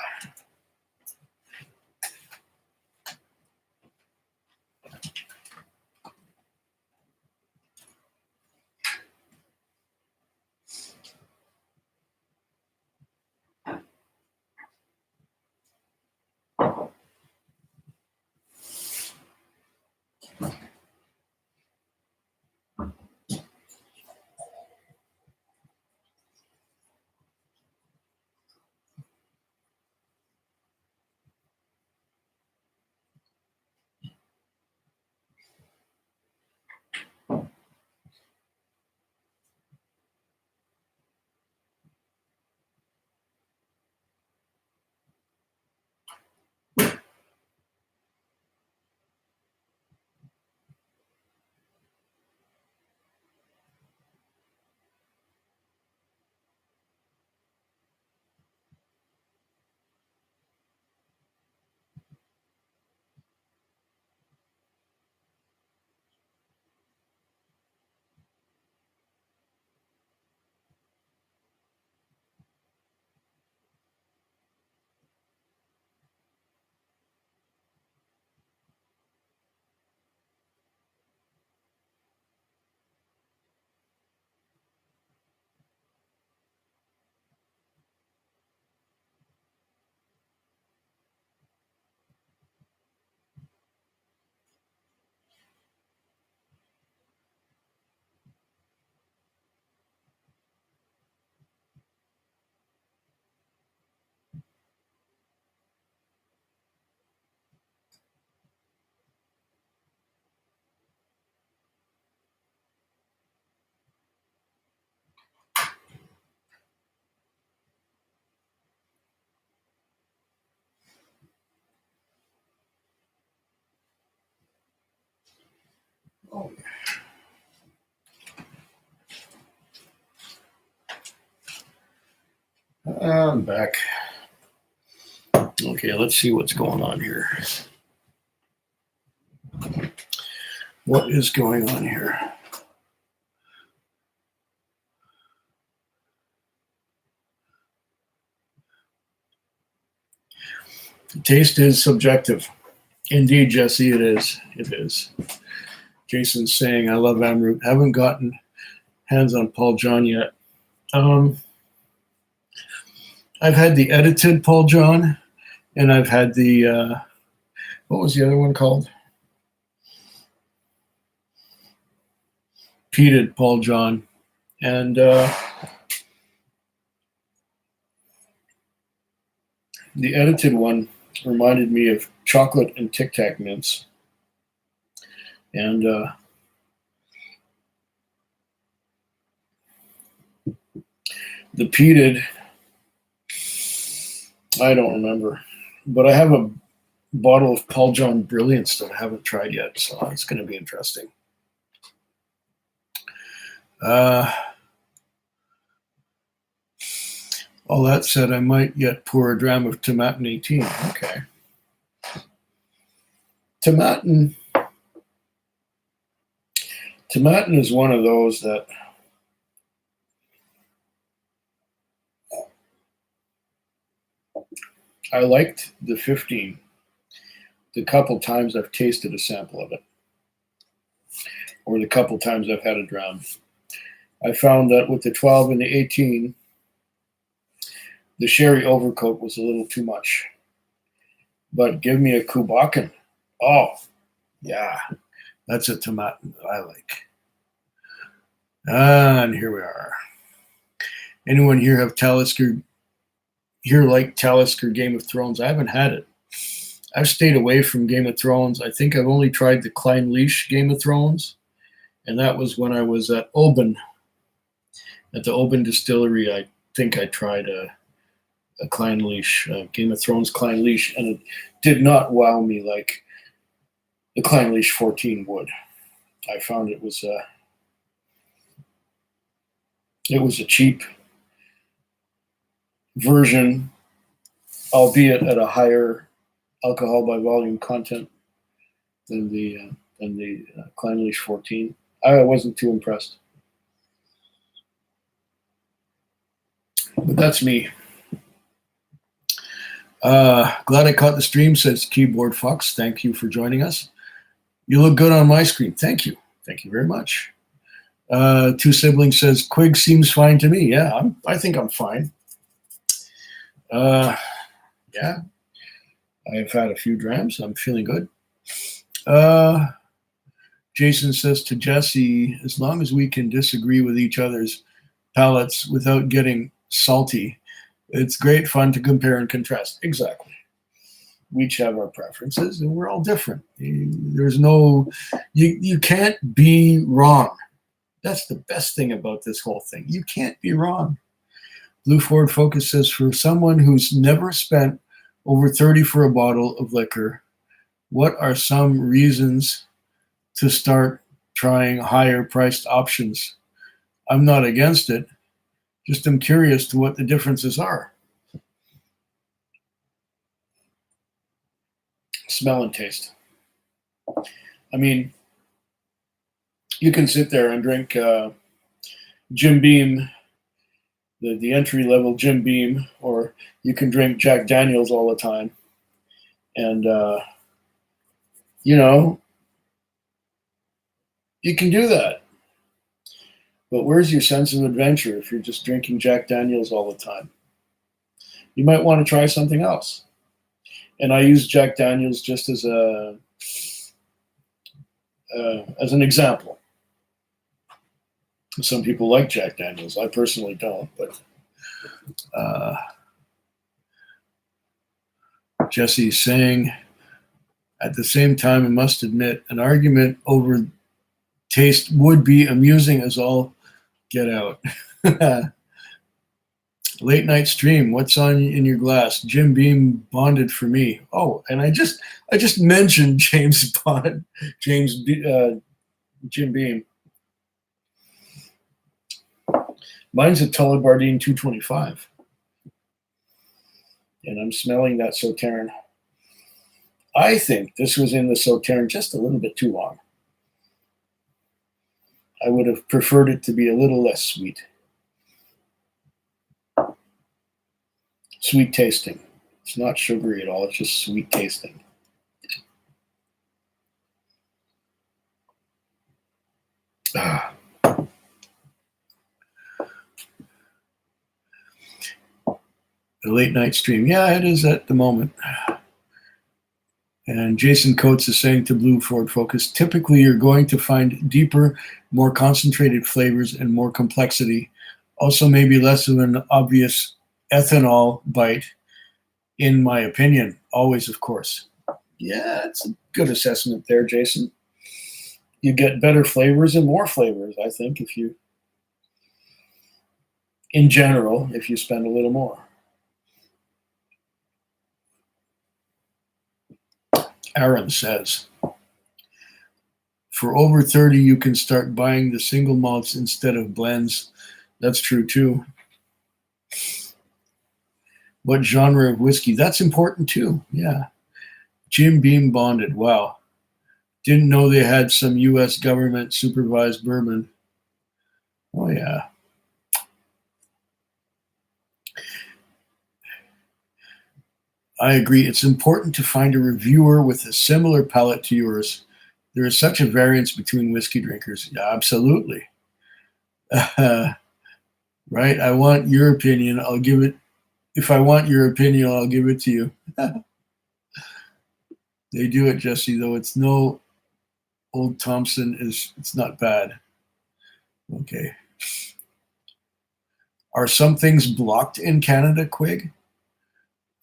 I'm back. Okay, let's see what's going on here. What is going on here? Taste is subjective. Indeed, Jesse, it is. It is. Jason's saying, I love Amroot. Haven't gotten hands on Paul John yet. I've had the edited Paul John, and I've had the, what was the other one called? Peated Paul John. And the edited one reminded me of chocolate and Tic Tac mints. And the peated, I don't remember. But I have a bottle of Paul John Brilliance that I haven't tried yet, so it's going to be interesting. All that said, I might yet pour a dram of Tomatin 18. Okay. Tomatin is one of those that I liked the 15 the couple times I've tasted a sample of it, or the couple times I've had a dram. I found that with the 12 and the 18, the sherry overcoat was a little too much. But give me a Kubakan. Oh, yeah, that's a Tomatin that I like. And here we are. anyone here have Talisker here like Talisker Game of Thrones? I haven't had it. I've stayed away from Game of Thrones. I think I've only tried the Clynelish Game of Thrones, and that was when I was at Oban, at the Oban Distillery. I think I tried a Clynelish, Game of Thrones Clynelish, and it did not wow me like the Clynelish 14 would. I found it was a cheap version, albeit at a higher alcohol by volume content than the Clynelish 14. I wasn't too impressed, but that's me. Glad I caught the stream, says Keyboard Fox. Thank you for joining us. You look good on my screen. Thank you. Thank you very much. Two Siblings says Quig seems fine to me. Yeah, I think I'm fine. Yeah, I've had a few drams. I'm feeling good. Jason says to Jesse, as long as we can disagree with each other's palates without getting salty, it's great fun to compare and contrast. Exactly. We each have our preferences, and we're all different. There's no, you can't be wrong. That's the best thing about this whole thing. You can't be wrong. Blue Ford Focus says, for someone who's never spent over 30 for a bottle of liquor, what are some reasons to start trying higher priced options? I'm not against it. Just I'm curious to what the differences are. Smell and taste. I mean, you can sit there and drink Jim Beam, the entry level Jim Beam, or you can drink Jack Daniels all the time. And, you can do that. But where's your sense of adventure if you're just drinking Jack Daniels all the time? You might want to try something else. And I use Jack Daniels just as an example. Some people like Jack Daniels. I personally don't, but Jesse's saying, at the same time, I must admit, an argument over taste would be amusing as all get out. Late night stream. What's on in your glass? Jim Beam bonded for me. Oh, and I just mentioned Jim Beam. Mine's a Tullibardine 225, and I'm smelling that Sauternes. I think this was in the Sauternes just a little bit too long. I would have preferred it to be a little less sweet. Sweet tasting. It's not sugary at all. It's just sweet tasting. Ah. The late night stream. Yeah, it is at the moment. And Jason Coates is saying to Blue Ford Focus, typically you're going to find deeper, more concentrated flavors and more complexity. Also maybe less of an obvious ethanol bite, in my opinion. Always, of course. Yeah, it's a good assessment there, Jason. You get better flavors and more flavors, I think, in general, if you spend a little more. Aaron says, for over 30, you can start buying the single malts instead of blends. That's true too. What genre of whiskey? That's important too. Yeah. Jim Beam bonded. Wow. Didn't know they had some U.S. government supervised bourbon. Oh, yeah. I agree. It's important to find a reviewer with a similar palate to yours. There is such a variance between whiskey drinkers. Yeah, absolutely. Right? I want your opinion. I'll give it. If I want your opinion, I'll give it to you. They do it, Jesse, though. It's no Old Thompson. It's not bad. Okay. Are some things blocked in Canada, Quig?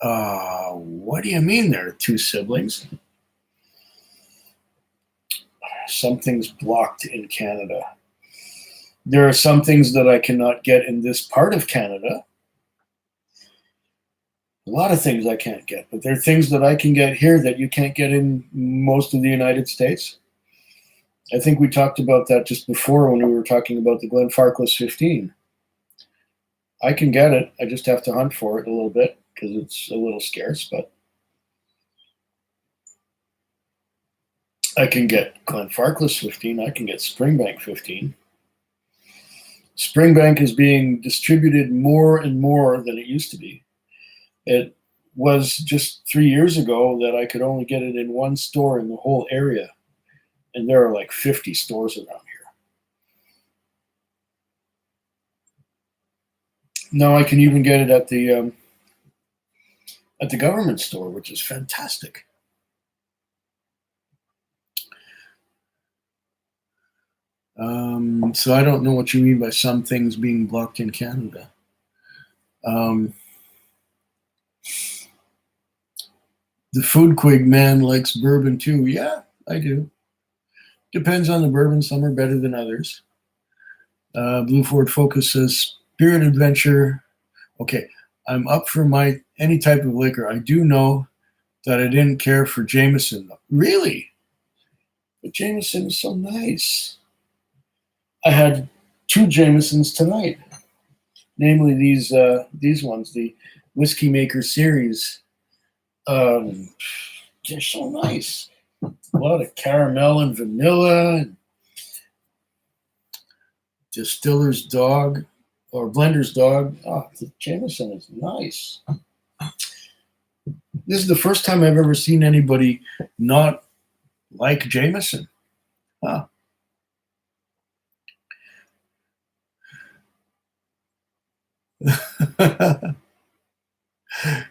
What do you mean there are two siblings? Some things blocked in Canada. There are some things that I cannot get in this part of Canada. A lot of things I can't get, but there are things that I can get here that you can't get in most of the United States. I think we talked about that just before when we were talking about the Glenfarclas 15. I can get it. I just have to hunt for it a little bit because it's a little scarce, but I can get Glenfarclas 15. I can get Springbank 15. Springbank is being distributed more and more than it used to be. It was just 3 years ago that I could only get it in one store in the whole area. And there are like 50 stores around here. Now I can even get it at the government store, which is fantastic. So I don't know what you mean by some things being blocked in Canada. The Food Quig man likes bourbon too. Yeah, I do. Depends on the bourbon. Some are better than others. Blue Ford Focus says Spirit Adventure. Okay, I'm up for any type of liquor. I do know that I didn't care for Jameson though. Really? But Jameson is so nice. I had 2 Jamesons tonight, namely these ones, the Whiskey Maker series. They're so nice. A lot of caramel and vanilla. And Distiller's Dog or Blender's Dog. Oh, the Jameson is nice. This is the first time I've ever seen anybody not like Jameson. Huh.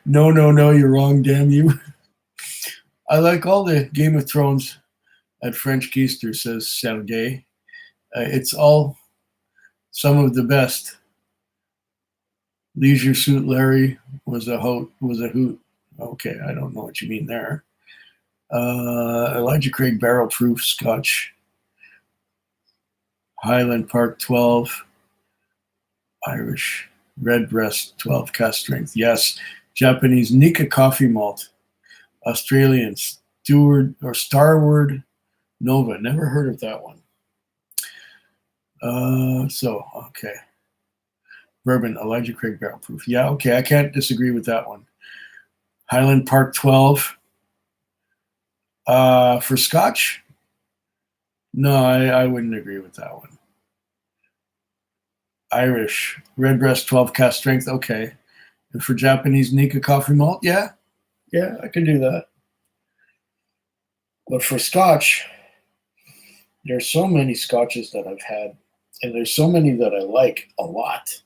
No, you're wrong, damn you. I like all the Game of Thrones at French Keister, says Sergey. It's all some of the best. Leisure Suit Larry was a hoot. Okay, I don't know what you mean there. Elijah Craig Barrel Proof Scotch. Highland Park 12. Irish Redbreast 12 cast strength. Yes. Japanese Nikka Coffee Malt. Australian Starward Nova. Never heard of that one. Okay. Bourbon, Elijah Craig Barrel Proof. Yeah, okay, I can't disagree with that one. Highland Park 12. For Scotch? No, I wouldn't agree with that one. Irish Redbreast 12 cast strength. Okay. And for Japanese Nikka Coffee Malt? Yeah, I can do that. But for Scotch, there's so many Scotches that I've had, and there's so many that I like a lot.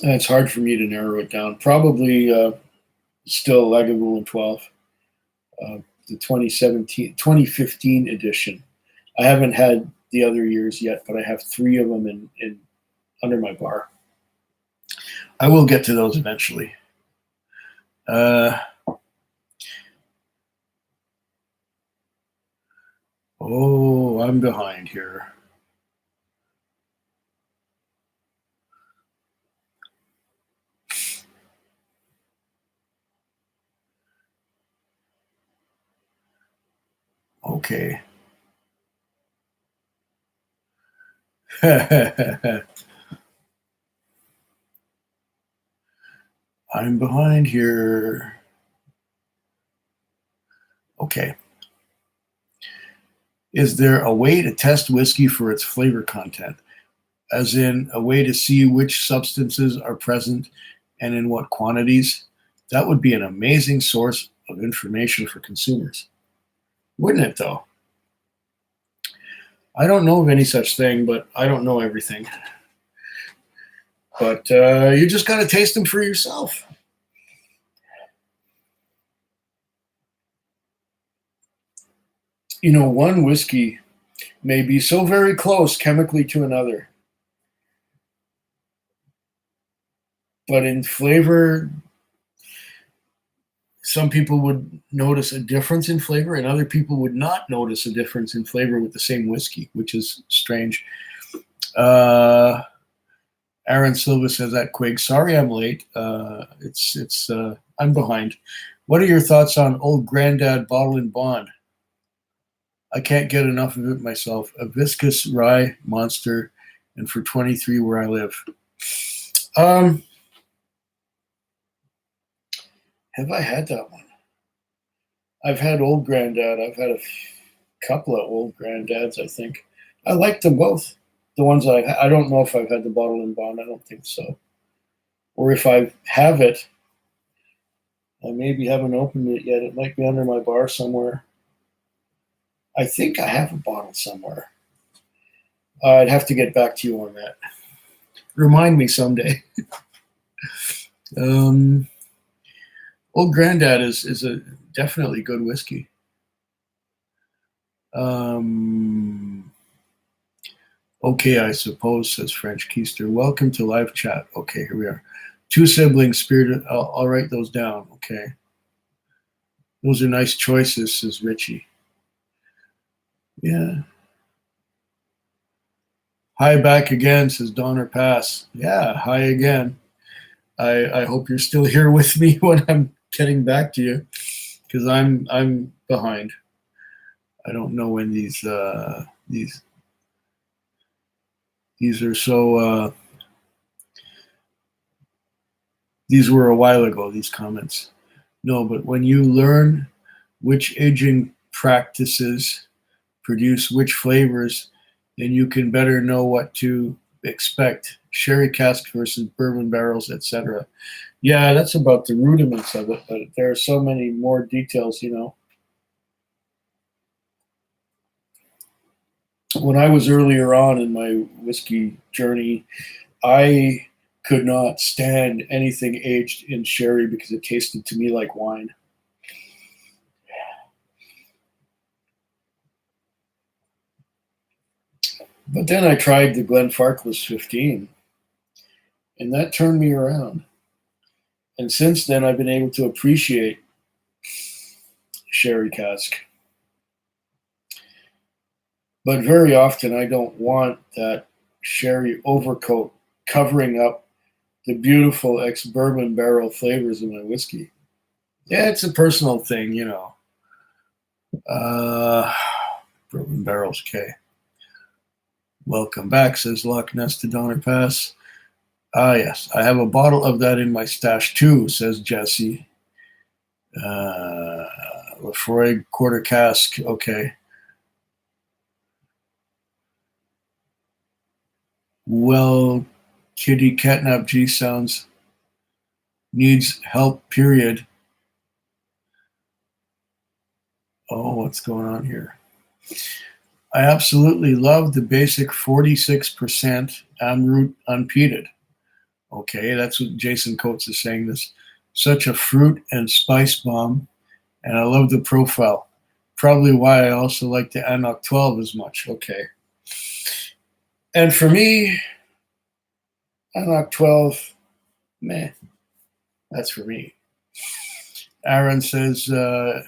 And it's hard for me to narrow it down. Probably still Lagavulin 12, the 2015 edition. I haven't had the other years yet, but I have 3 of them in under my bar. I will get to those eventually. I'm behind here. Okay. I'm behind here. Okay. Is there a way to test whiskey for its flavor content? As in a way to see which substances are present and in what quantities? That would be an amazing source of information for consumers. Wouldn't it, though? I don't know of any such thing, but I don't know everything. But you just got to taste them for yourself. You know, one whiskey may be so very close chemically to another, but in flavor, some people would notice a difference in flavor, and other people would not notice a difference in flavor with the same whiskey, which is strange. Aaron Silva says that Quig. Sorry, I'm late. I'm behind. What are your thoughts on Old Grandad Bottle and Bond? I can't get enough of it myself. A viscous rye monster, and for 23 where I live. Have I had that one? I've had Old Grandad. I've had a couple of Old Granddads, I think. I like them both. The ones I don't know if I've had the Bottle and Bond. I don't think so. Or if I have it, I maybe haven't opened it yet. It might be under my bar somewhere. I think I have a bottle somewhere. I'd have to get back to you on that. Remind me someday. Old Grandad is a definitely good whiskey. Okay, I suppose, says French Keister. Welcome to live chat. Okay, here we are. Two siblings, spirited. I'll write those down. Okay. Those are nice choices, says Richie. Yeah. Hi back again, says Donner Pass. Yeah, hi again. I hope you're still here with me when I'm getting back to you, because I'm behind. I don't know when these are so. These were a while ago. These comments. No, but when you learn which aging practices produce which flavors, then you can better know what to expect. Sherry cask versus bourbon barrels, etc. Yeah, that's about the rudiments of it, but there are so many more details, When I was earlier on in my whiskey journey, I could not stand anything aged in sherry because it tasted to me like wine. But then I tried the Glenfarclas 15, and that turned me around. And since then, I've been able to appreciate sherry cask. But very often, I don't want that sherry overcoat covering up the beautiful ex-bourbon barrel flavors of my whiskey. Yeah, it's a personal thing, Bourbon barrels, okay. Welcome back, says Loch Ness to Donner Pass. Ah, yes, I have a bottle of that in my stash too, says Jesse. Lefroy quarter cask, okay. Well, Kitty Catnap G sounds needs help, period. Oh, what's going on here? I absolutely love the basic 46% Amrut unpeated. Okay, that's what Jason Coates is saying. This such a fruit and spice bomb, and I love the profile. Probably why I also like the Anok 12 as much. Okay. And for me, Anok 12, meh, that's for me. Aaron says, to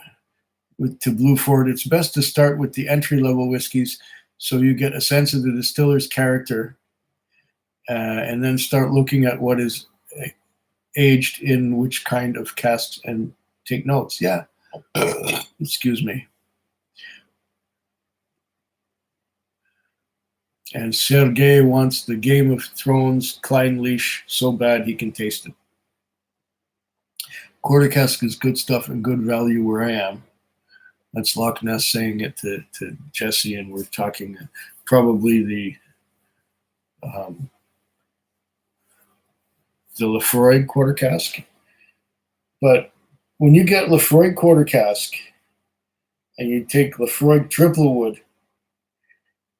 Blue Ford, it's best to start with the entry-level whiskeys so you get a sense of the distiller's character, and then start looking at what is aged in which kind of casks and take notes. Yeah. Excuse me. And Sergei wants the Game of Thrones Kleinlich so bad he can taste it. Quarter cask is good stuff and good value where I am. That's Loch Ness saying it to Jesse, and we're talking probably the Lefroy quarter cask. But when you get Lefroy quarter cask and you take Lefroy triple wood,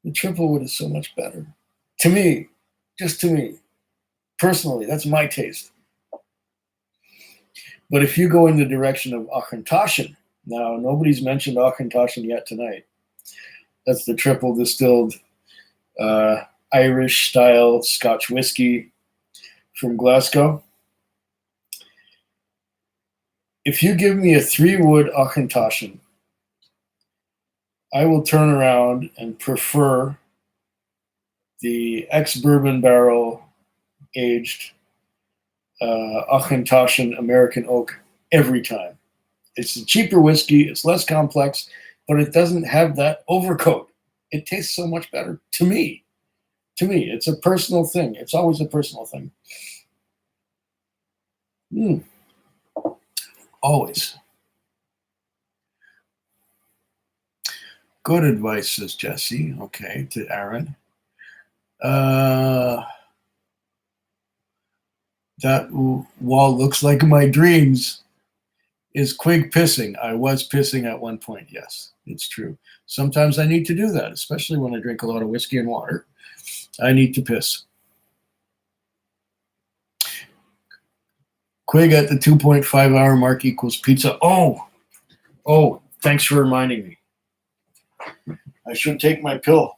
the triple wood is so much better. To me, just to me, personally, that's my taste. But if you go in the direction of Auchentoshan, now nobody's mentioned Auchentoshan yet tonight. That's the triple distilled Irish style Scotch whiskey from Glasgow. If you give me a 3-wood Auchentoshan, I will turn around and prefer the ex-bourbon barrel aged Auchentoshan American oak every time. It's a cheaper whiskey, it's less complex, but it doesn't have that overcoat. It tastes so much better to me. To me, it's a personal thing. It's always a personal thing. Always. Good advice, says Jesse. Okay, to Aaron. That wall looks like my dreams. Is Quig pissing? I was pissing at one point, yes. It's true. Sometimes I need to do that, especially when I drink a lot of whiskey and water. I need to piss. Quig at the 2.5 hour mark equals pizza. Oh, thanks for reminding me. I should take my pill.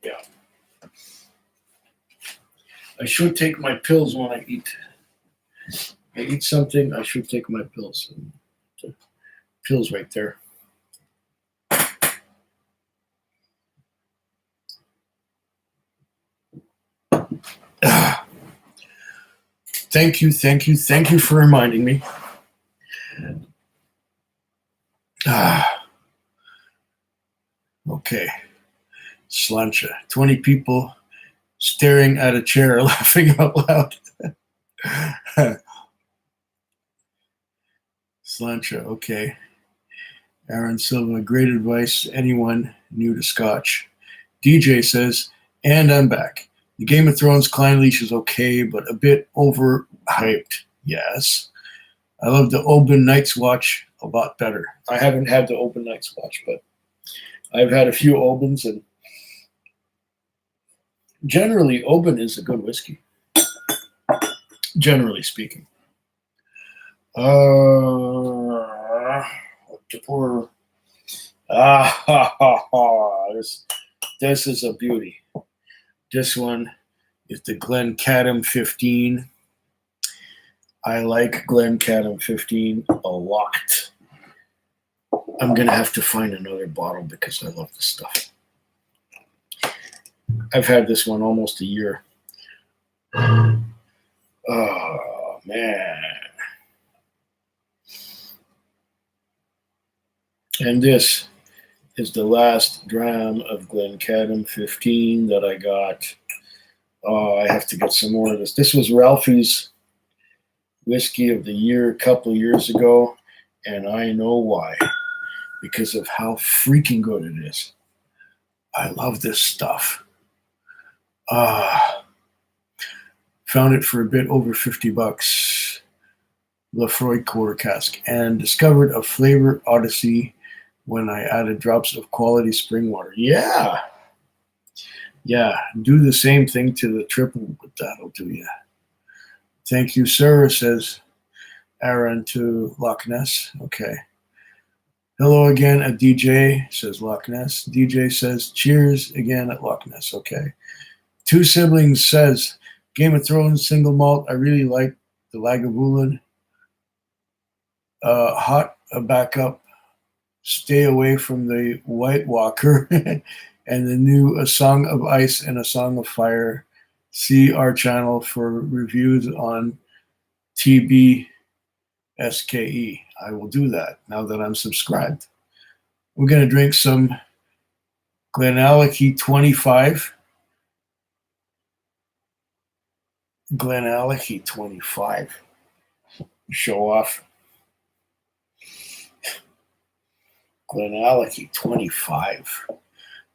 Yeah. I should take my pills when I eat. I eat something, I should take my pills. The pills right there. Thank you for reminding me. Okay. Slancha. 20 people staring at a chair laughing out loud. Slancha, okay. Aaron Silva, great advice. Anyone new to Scotch? DJ says, and I'm back. The Game of Thrones Klein Leash is okay, but a bit overhyped. Yes. I love the Oban Night's Watch a lot better. I haven't had the Oban Night's Watch, but I've had a few Obans, and generally, Oban is a good whiskey. Generally speaking. What to pour? This is a beauty. This one is the Glencadam 15. I like Glencadam 15 a lot. I'm going to have to find another bottle because I love this stuff. I've had this one almost a year. Oh, man. And this is the last dram of Glencadam 15 that I got. Oh, I have to get some more of this. This was Ralphie's whiskey of the year a couple of years ago, and I know why. Because of how freaking good it is. I love this stuff. Found it for a bit over $50. Lafroy Core cask, and discovered a flavor odyssey when I added drops of quality spring water. Yeah, do the same thing to the triple, but that'll do you. Thank you, sir, says Aaron to Loch Ness. Okay. Hello again at DJ, says Loch Ness. DJ says cheers again at Loch Ness. Okay. Two Siblings says Game of Thrones single malt. I really like the Lagavulin. Hot backup. Stay away from the White Walker and the new A Song of Ice and A Song of Fire. See our channel for reviews on TBSKE. I will do that now that I'm subscribed. We're going to drink some Glenallachie 25. Glenallachie 25. Show off. Glenallachie 25.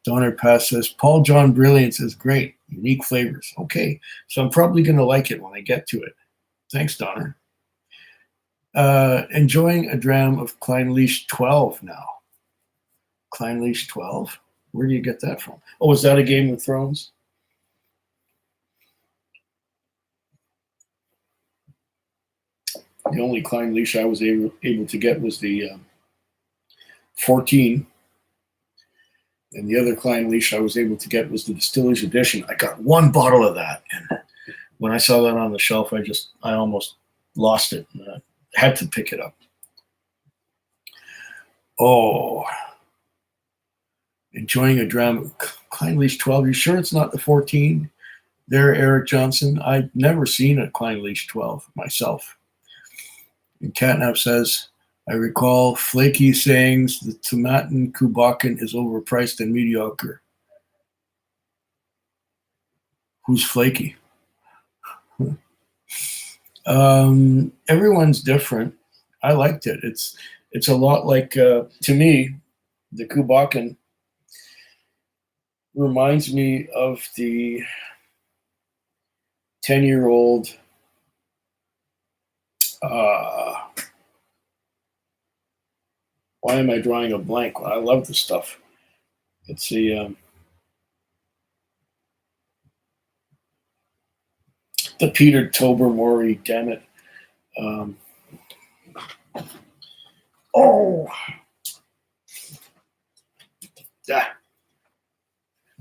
Donner Pass says, Paul John Brilliance is great. Unique flavors. Okay, so I'm probably going to like it when I get to it. Thanks, Donner. Enjoying a dram of Kleinlish 12 now. Kleinlish 12? Where do you get that from? Oh, is that a Game of Thrones? The only Kleinlish I was able to get was the 14. And the other Kleinlish I was able to get was the Distillers Edition. I got one bottle of that. And when I saw that on the shelf, I almost lost it. And I had to pick it up. Oh, enjoying a dram. Kleinlish 12. You sure it's not the 14? There, Eric Johnson. I've never seen a Kleinlish 12 myself. And Catnap says, I recall Flaky sayings the Tomatin Kubakken is overpriced and mediocre. Who's Flaky? Everyone's different. I liked it. It's a lot like, to me, the Kubakken reminds me of the 10-year-old why am I drawing a blank? I love this stuff. It's the Peter Tobermory, damn it.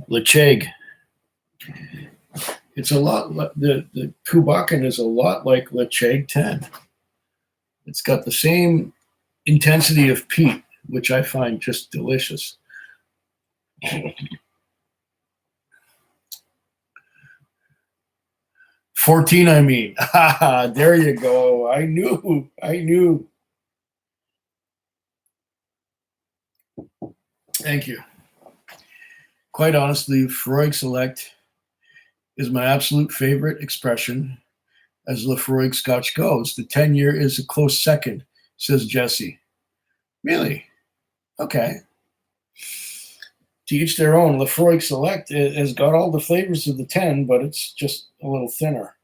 Lecheg. It's a lot. The Kubakken is a lot like Lecheg 10. It's got the same intensity of peat, which I find just delicious. 14, I mean. There you go. I knew. Thank you. Quite honestly, Laphroaig Select is my absolute favorite expression as Laphroaig Scotch goes. The 10-year is a close second, says Jesse. Really? Okay. To each their own. Laphroaig Select has got all the flavors of the 10, but it's just a little thinner.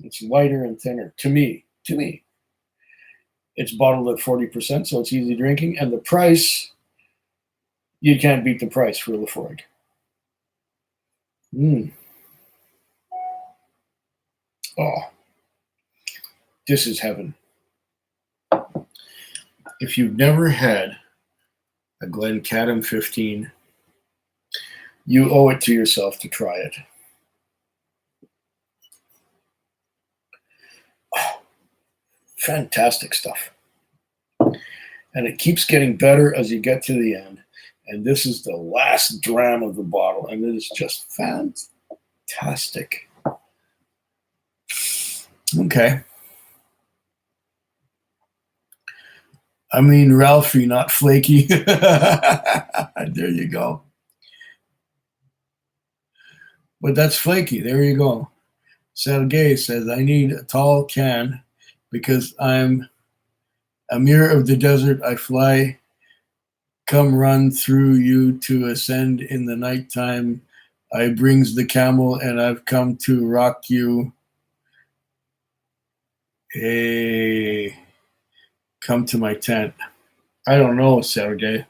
It's lighter and thinner, to me. It's bottled at 40%, so it's easy drinking. And the price, you can't beat the price for Laphroaig. Oh, this is heaven. If you've never had a Glencaddam 15, you owe it to yourself to try it. Oh, fantastic stuff. And it keeps getting better as you get to the end. And this is the last dram of the bottle, and it is just fantastic. Okay. I mean, Ralphie, not Flaky. There you go. But that's Flaky. There you go. Sergey says, I need a tall can because I'm Amir of the desert. I fly, come run through you to ascend in the nighttime. I brings the camel and I've come to rock you. Hey, come to my tent. I don't know, Sergey.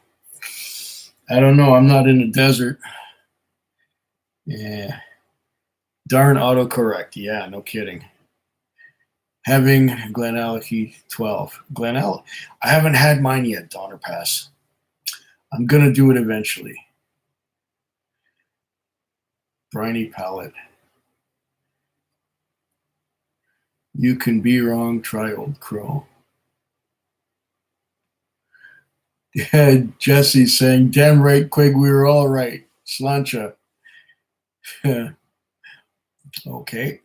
I don't know. I'm not in the desert. Yeah. Darn autocorrect. Yeah, no kidding. Having Glenallachie 12. I haven't had mine yet, Donner Pass. I'm going to do it eventually. Briny palate. You can be wrong, try Old Crow. Yeah, Jesse's saying, damn right, Quig, we were all right. Slancha. Okay.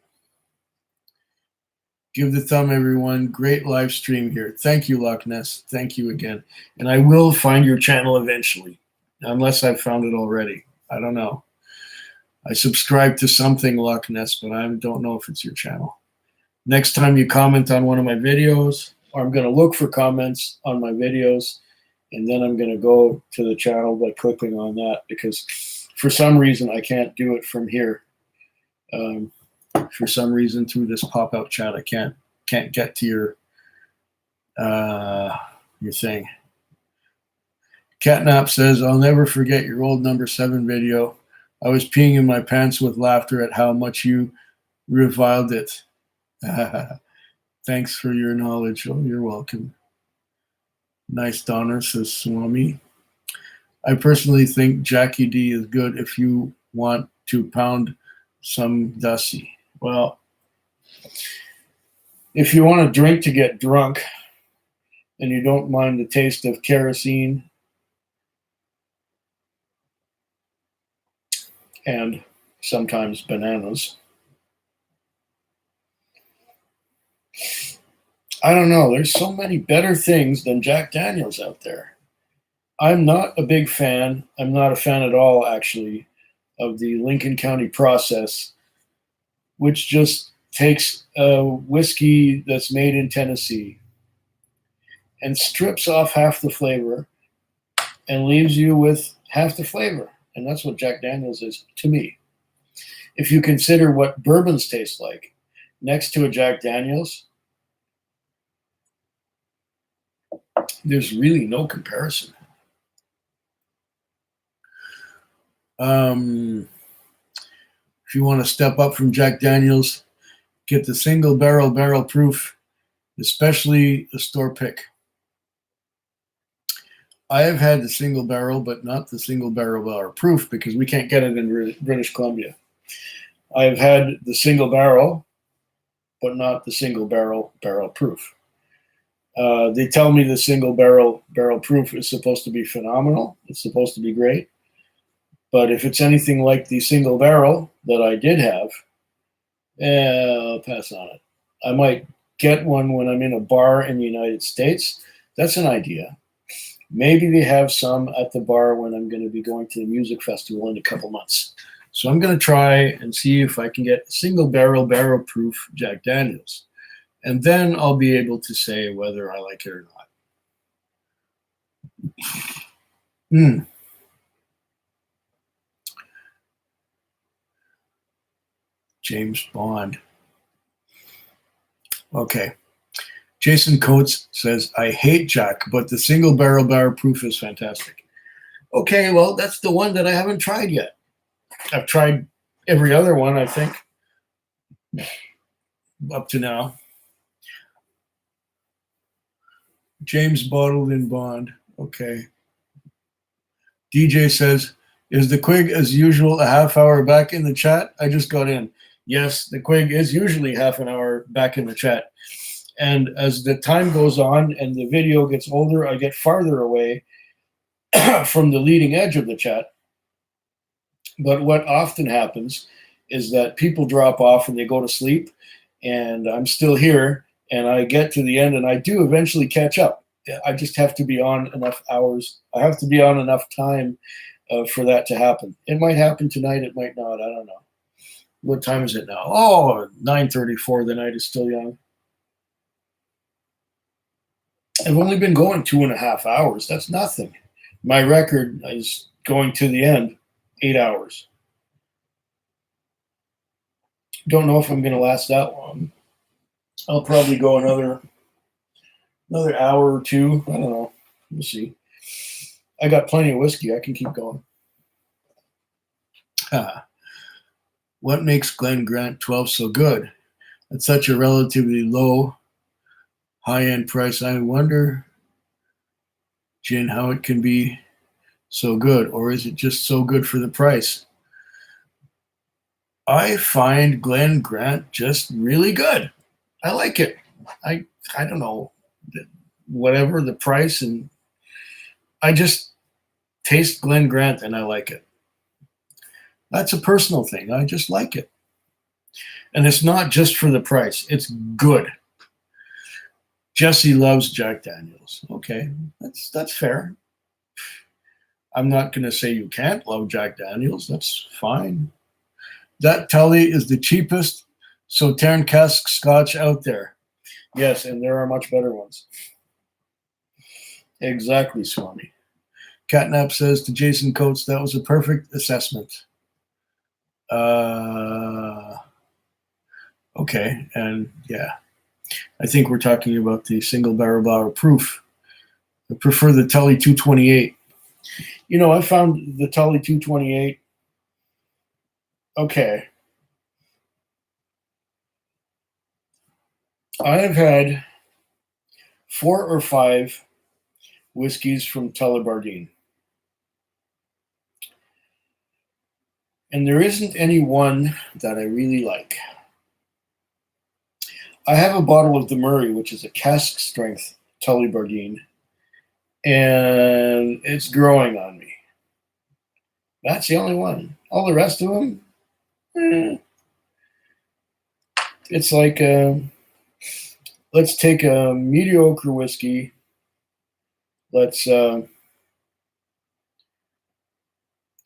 Give the thumb, everyone. Great live stream here. Thank you, Loch Ness. Thank you again. And I will find your channel eventually, unless I've found it already. I don't know. I subscribe to something, Loch Ness, but I don't know if it's your channel. Next time you comment on one of my videos, or I'm going to look for comments on my videos, and then I'm going to go to the channel by clicking on that, because for some reason I can't do it from here. For some reason through this pop-out chat, I can't get to You're saying. Catnap says, I'll never forget your old number 7 video. I was peeing in my pants with laughter at how much you reviled it. Thanks for your knowledge. Oh, you're welcome. Nice Donner, says Swami. I personally think Jackie D is good if you want to pound some Dusty. Well, if you want to drink to get drunk and you don't mind the taste of kerosene and sometimes bananas, I don't know. There's so many better things than Jack Daniels out there. I'm not a big fan. I'm not a fan at all, actually, of the Lincoln County process, which just takes a whiskey that's made in Tennessee and strips off half the flavor and leaves you with half the flavor. And that's what Jack Daniels is to me. If you consider what bourbons taste like next to a Jack Daniels, there's really no comparison. If you want to step up from Jack Daniels, get the single barrel proof, especially the store pick. I have had the single barrel, but not the single barrel proof because we can't get it in British Columbia. I've had the single barrel, but not the single barrel proof. They tell me the single barrel proof is supposed to be phenomenal. It's supposed to be great. But if it's anything like the single barrel that I did have, I'll pass on it. I might get one when I'm in a bar in the United States. That's an idea. Maybe they have some at the bar when I'm going to be going to the music festival in a couple months. So I'm going to try and see if I can get a single barrel proof Jack Daniels. And then I'll be able to say whether I like it or not. James Bond. Okay. Jason Coates says, I hate Jack, but the single barrel proof is fantastic. Okay, well, that's the one that I haven't tried yet. I've tried every other one, I think, up to now. James Bottled in Bond. Okay. DJ says, is the Quig as usual a half hour back in the chat? I just got in. Yes, the Quig is usually half an hour back in the chat. And as the time goes on and the video gets older, I get farther away from the leading edge of the chat. But what often happens is that people drop off and they go to sleep, and I'm still here, and I get to the end, and I do eventually catch up. I just have to be on enough hours. I have to be on enough time for that to happen. It might happen tonight. It might not. I don't know. What time is it now? Oh, 9:34. The night is still young. I've only been going 2.5 hours. That's nothing. My record is going to the end 8 hours. Don't know if I'm going to last that long. I'll probably go another hour or two. I don't know. We'll see. I got plenty of whiskey. I can keep going. What makes Glen Grant 12 so good? At such a relatively low, high-end price, I wonder, gin, how it can be so good, or is it just so good for the price? I find Glen Grant just really good. I like it. I don't know, whatever the price, and I just taste Glen Grant and I like it. That's a personal thing. I just like it. And it's not just for the price. It's good. Jesse loves Jack Daniels. Okay, that's fair. I'm not going to say you can't love Jack Daniels. That's fine. That Tully is the cheapest Sauterne cask scotch out there. Yes, and there are much better ones. Exactly, Swami. Catnap says to Jason Coates, that was a perfect assessment. Okay, and yeah. I think we're talking about the single barrel bottle proof. I prefer the Tully 228. You know, I found the Tully 228. Okay. I have had 4 or 5 whiskeys from Tullibardine. And there isn't any one that I really like. I have a bottle of the Murray, which is a cask strength Tullibardine, and it's growing on me. That's the only one. All the rest of them, it's like let's take a mediocre whiskey. Let's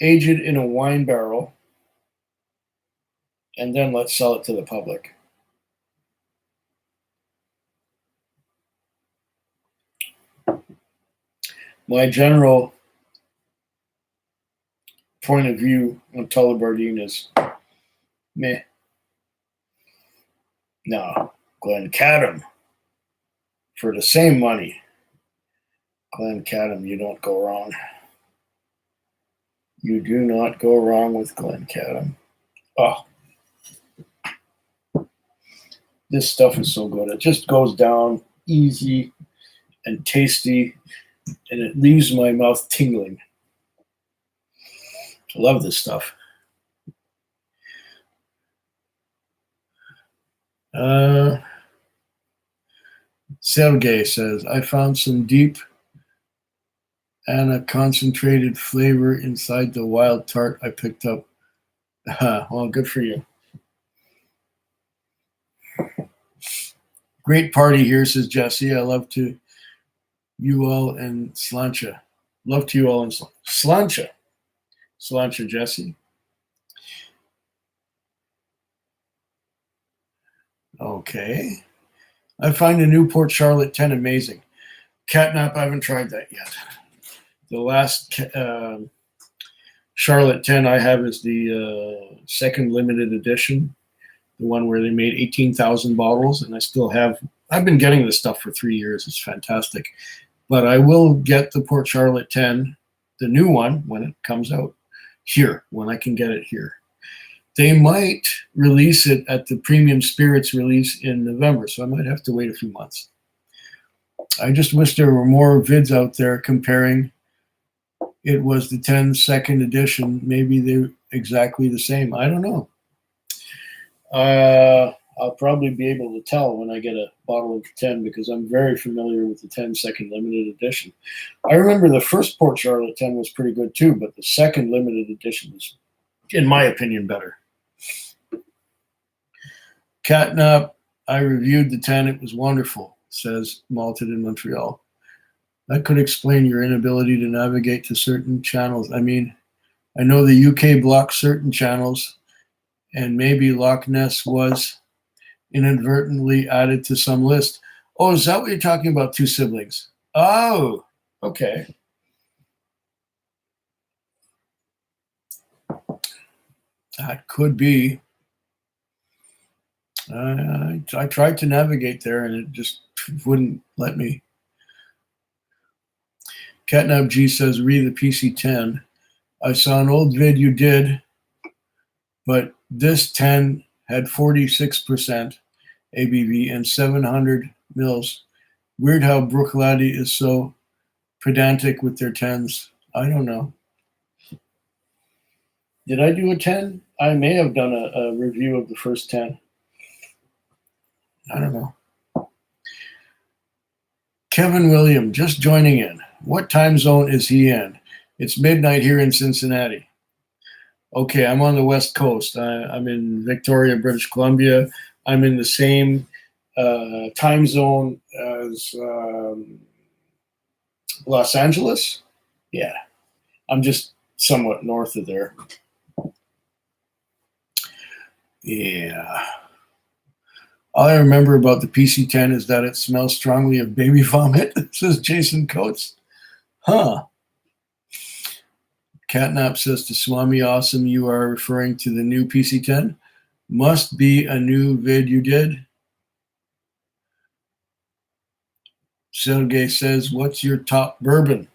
age it in a wine barrel, and then let's sell it to the public. My general point of view on Tullibardine is meh. No, Glencadam, for the same money, Glencadam, you don't go wrong. You do not go wrong with Glencadam. Oh, this stuff is so good. It just goes down easy and tasty, and it leaves my mouth tingling. I love this stuff. Sergey says, I found some deep and a concentrated flavor inside the wild tart I picked up. Well, good for you. Great party here, says Jesse. I love to you all in Slancha. Love to you all in Slancha. Slancha, Jesse. Okay. I find the new Port Charlotte 10 amazing. Catnap, I haven't tried that yet. The last Charlotte 10 I have is the second limited edition, the one where they made 18,000 bottles, and I still have. I've been getting this stuff for 3 years. It's fantastic. But I will get the Port Charlotte 10, the new one, when it comes out here, when I can get it here. They might release it at the Premium Spirits release in November, so I might have to wait a few months. I just wish there were more vids out there comparing. It was the 10 second edition. Maybe they're exactly the same. I don't know. I'll probably be able to tell when I get a bottle of 10 because I'm very familiar with the 10 second limited edition. I remember the first Port Charlotte 10 was pretty good too, but the second limited edition was, in my opinion, better. Catnap, I reviewed the 10. It was wonderful, says Malted in Montreal. That could explain your inability to navigate to certain channels. I mean, I know the UK blocks certain channels, and maybe Loch Ness was inadvertently added to some list. Oh, is that what you're talking about, Two Siblings? Oh, okay. That could be. I tried to navigate there, and it just wouldn't let me. Catnap G says, read the PC10. I saw an old vid you did, but this 10 had 46% ABV and 700 mils. Weird how Bruichladdich is so pedantic with their 10s. I don't know. Did I do a 10? I may have done a review of the first 10. I don't know. Kevin William, just joining in. What time zone is he in? It's midnight here in Cincinnati. Okay, I'm on the West Coast. I'm in Victoria, British Columbia. I'm in the same time zone as Los Angeles. Yeah, I'm just somewhat north of there. Yeah. All I remember about the PC10 is that it smells strongly of baby vomit, says Jason Coates. Huh. Catnap says to Swami Awesome, you are referring to the new PC10? Must be a new vid you did. Sergey says, what's your top bourbon?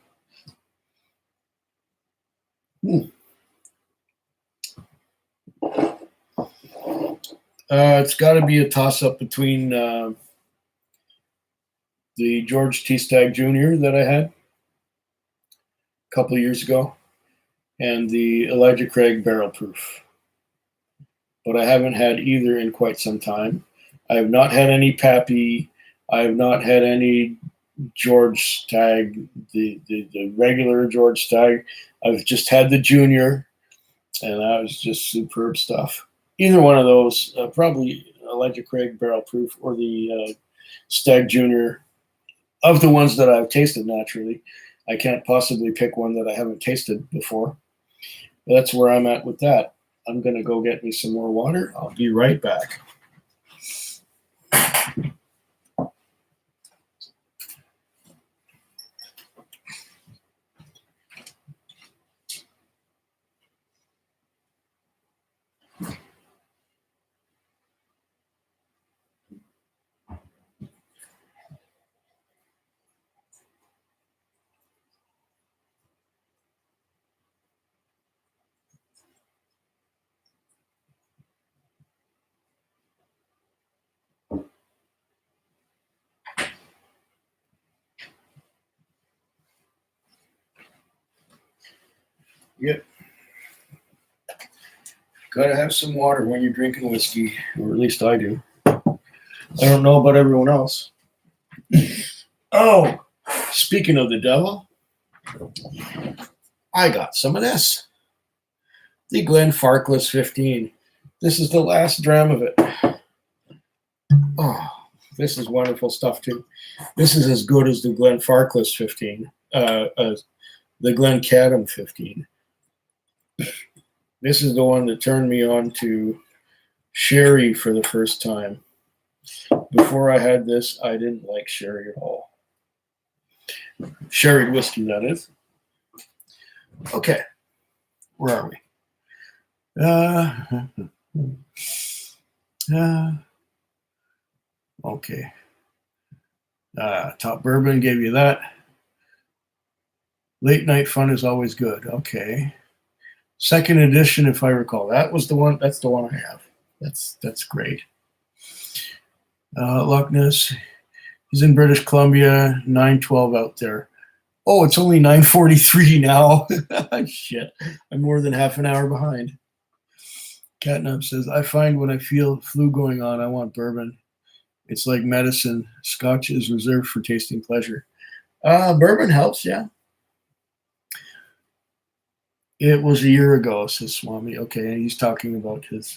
It's got to be a toss-up between the George T. Stagg Jr. that I had a couple of years ago and the Elijah Craig Barrel Proof. But I haven't had either in quite some time. I have not had any Pappy. I have not had any George Stagg, the regular George Stagg. I've just had the Junior, and that was just superb stuff. Either one of those, probably Elijah Craig Barrel Proof or the Stagg Junior. Of the ones that I've tasted, naturally, I can't possibly pick one that I haven't tasted before. But that's where I'm at with that. I'm going to go get me some more water. I'll be right back. Yep. Gotta have some water when you're drinking whiskey, or at least I do. I don't know about everyone else. Oh, speaking of the devil, I got some of this. The Glenfarclas 15. This is the last dram of it. Oh, this is wonderful stuff too. This is as good as the Glenfarclas 15, the Glencadam 15. This is the one that turned me on to sherry for the first time. Before I had this, I didn't like sherry at all. Sherry whiskey, that is. Okay, where are we? Okay. Top bourbon gave you that. Late night fun is always good. Okay. Second edition, if I recall. That was the one. That's the one I have. That's great. Loch Ness. He's in British Columbia. 9:12 out there. Oh, it's only 9:43 now. Shit. I'm more than half an hour behind. Catnap says, I find when I feel flu going on, I want bourbon. It's like medicine. Scotch is reserved for tasting pleasure. Bourbon helps, yeah. It was a year ago, says Swami. Okay, he's talking about his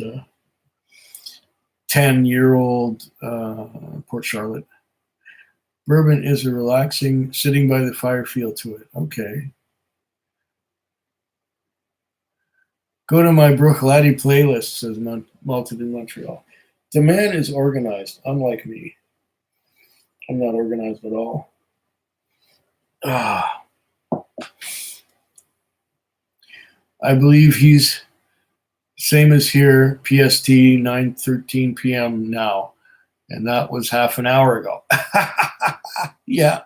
10-year-old Port Charlotte. Bourbon is a relaxing, sitting by the fire feel to it. Okay. Go to my Bruichladdich playlist, says Malted in Montreal. The man is organized, unlike me. I'm not organized at all. I believe he's same as here, PST, 9:13 p.m. now. And that was half an hour ago. Yeah,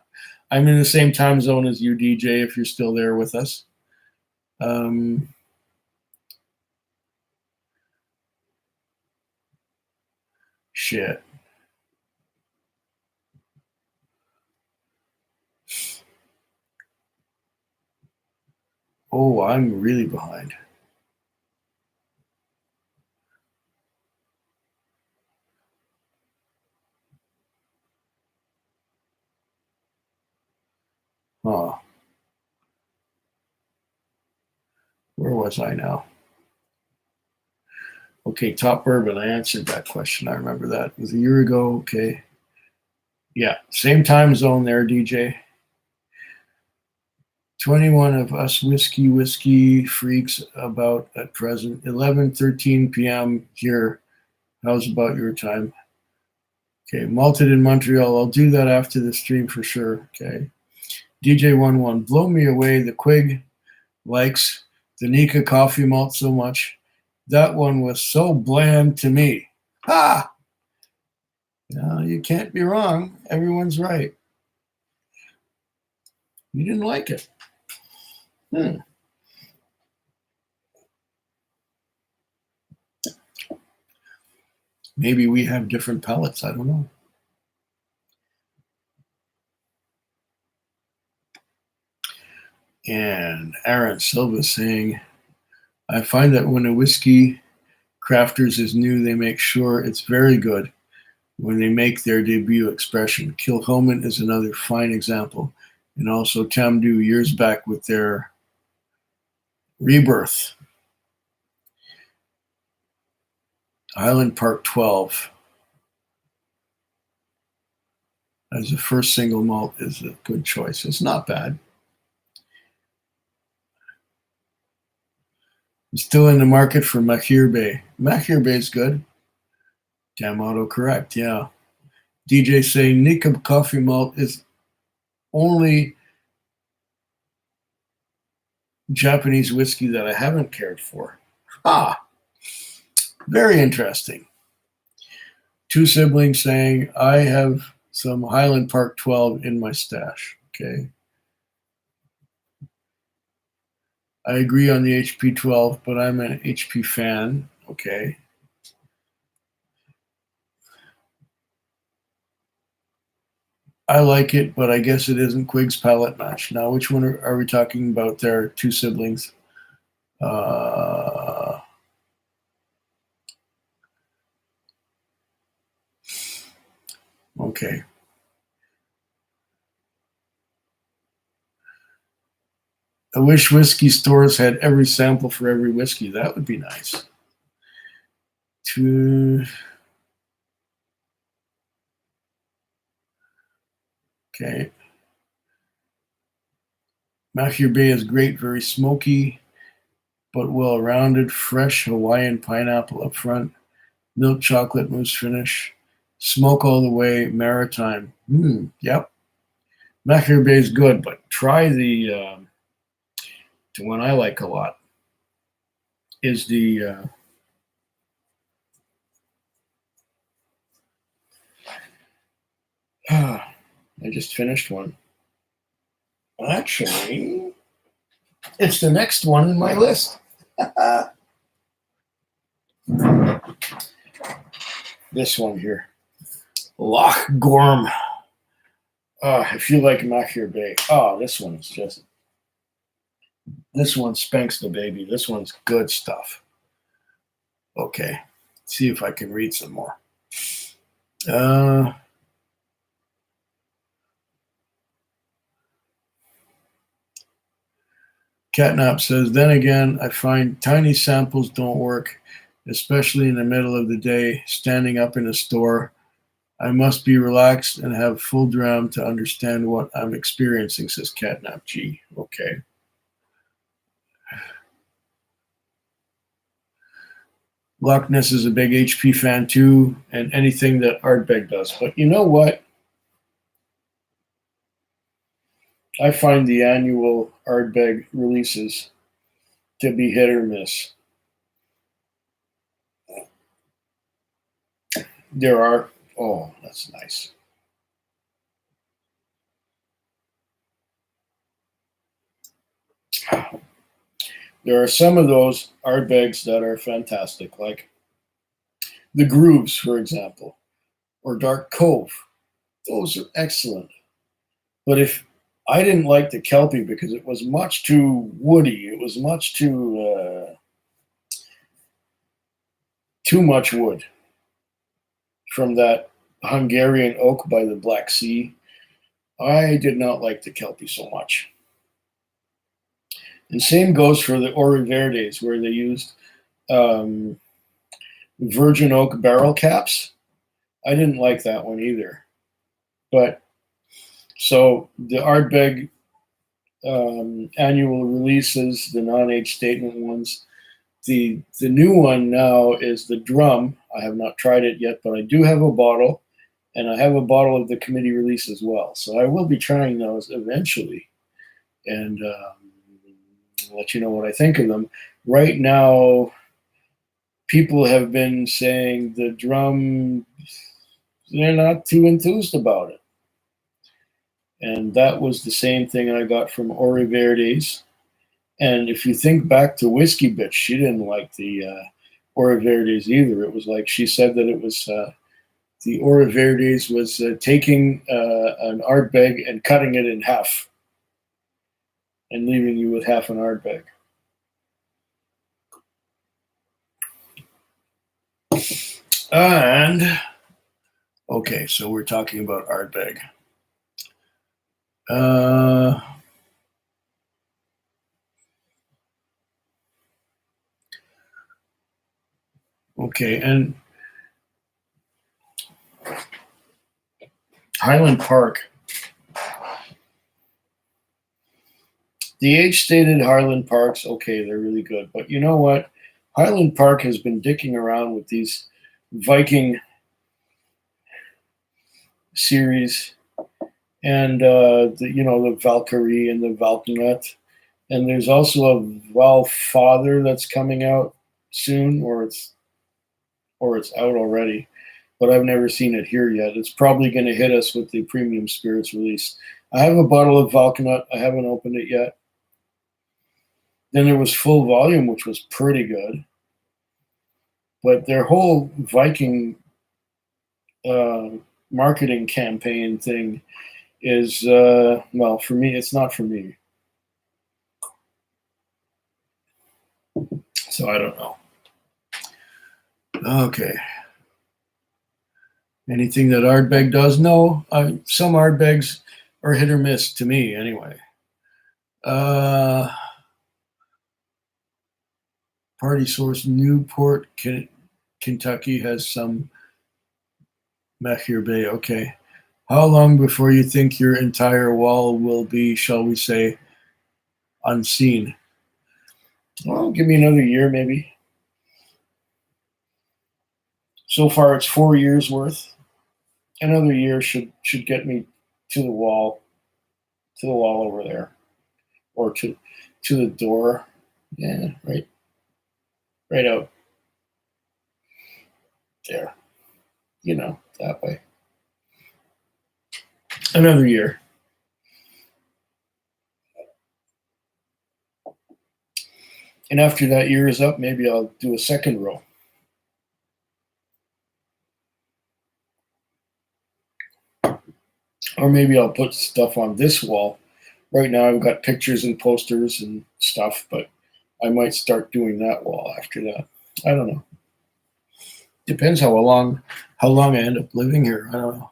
I'm in the same time zone as you, DJ, if you're still there with us. Shit. Oh, I'm really behind. Huh. Where was I now? Okay, top bourbon. I answered that question. I remember that. It was a year ago. Okay. Yeah, same time zone there, DJ. 21 of us whiskey freaks about at present. 11:13 p.m. here. How's about your time? Okay, Malted in Montreal. I'll do that after the stream for sure. Okay. DJ11, blow me away. The Quig likes the Nika coffee malt so much. That one was so bland to me. Ha! No, you can't be wrong. Everyone's right. You didn't like it. Maybe we have different palates. I don't know. And Aaron Silva saying, I find that when a whiskey crafters is new, they make sure it's very good when they make their debut expression. Kilchoman is another fine example. And also Tamdhu years back with their rebirth. Highland Park 12 as the first single malt is a good choice. It's not bad. I'm still in the market for Mahir Bay. Mahir Bay is good. Damn auto-correct, yeah. DJ saying Nikab coffee malt is only Japanese whiskey that I haven't cared for. Very interesting. Two siblings saying, I have some Highland Park 12 in my stash. Okay. I agree on the HP 12, but I'm an HP fan. Okay. I like it, but I guess it isn't Quig's palate match. Now, which one are we talking about there? Two siblings. Okay. I wish whiskey stores had every sample for every whiskey. That would be nice. Okay. Mahir Bay is great, very smoky, but well-rounded, fresh Hawaiian pineapple up front, milk chocolate mousse finish, smoke all the way, maritime. Yep. Mahir Bay is good, but try the one I like a lot is the I just finished one. Actually, it's the next one in my list. This one here. Loch Gorm. If you like Mahir Bay. This one spanks the baby. This one's good stuff. Okay. See if I can read some more. Catnap says, then again, I find tiny samples don't work, especially in the middle of the day, standing up in a store. I must be relaxed and have full dram to understand what I'm experiencing, says Catnap G. Okay. Loch Ness is a big HP fan too, and anything that Ardbeg does. But you know what? I find the annual Ardbeg releases to be hit or miss. There are, that's nice. There are some of those Ardbegs that are fantastic, like the Grooves, for example, or Dark Cove. Those are excellent. But if I didn't like the Kelpie because it was much too woody, it was much too much wood from that Hungarian oak by the Black Sea. I did not like the Kelpie so much. And same goes for the Ori Verdes, where they used virgin oak barrel caps. I didn't like that one either. But so the Ardbeg annual releases, the non-age statement ones. The new one now is the Drum. I have not tried it yet, but I do have a bottle, and I have a bottle of the committee release as well. So I will be trying those eventually, and let you know what I think of them. Right now, people have been saying the Drum, they're not too enthused about it. And that was the same thing I got from Ori Verdes. And if you think back to Whiskey Bitch, she didn't like the Ori Verdes either. It was like she said that it was the Ori Verdes was taking an Ardbeg and cutting it in half and leaving you with half an Ardbeg. And okay, so we're talking about Ardbeg. Okay, and Highland Park. The age-stated Highland Parks, okay, they're really good. But you know what? Highland Park has been dicking around with these Viking series and the Valkyrie and the Valknut. And there's also a Valfather that's coming out soon, or it's out already, but I've never seen it here yet. It's probably going to hit us with the Premium Spirits release. I have a bottle of Valknut. I haven't opened it yet. Then there was Full Volume, which was pretty good. But their whole Viking marketing campaign thing is, well, for me, it's not for me. So I don't know. Okay. Anything that Ardbeg does? No. Some Ardbegs are hit or miss to me, anyway. Party Source Newport, Kentucky has some Mechir Bay. Okay. How long before you think your entire wall will be, shall we say, unseen? Well, give me another year, maybe. So far, it's 4 years worth. Another year should get me to the wall over there, or to the door. Yeah, right out there. That way. Another year. And after that year is up, maybe I'll do a second row. Or maybe I'll put stuff on this wall. Right now I've got pictures and posters and stuff, but I might start doing that wall after that. I don't know. Depends how long I end up living here. I don't know.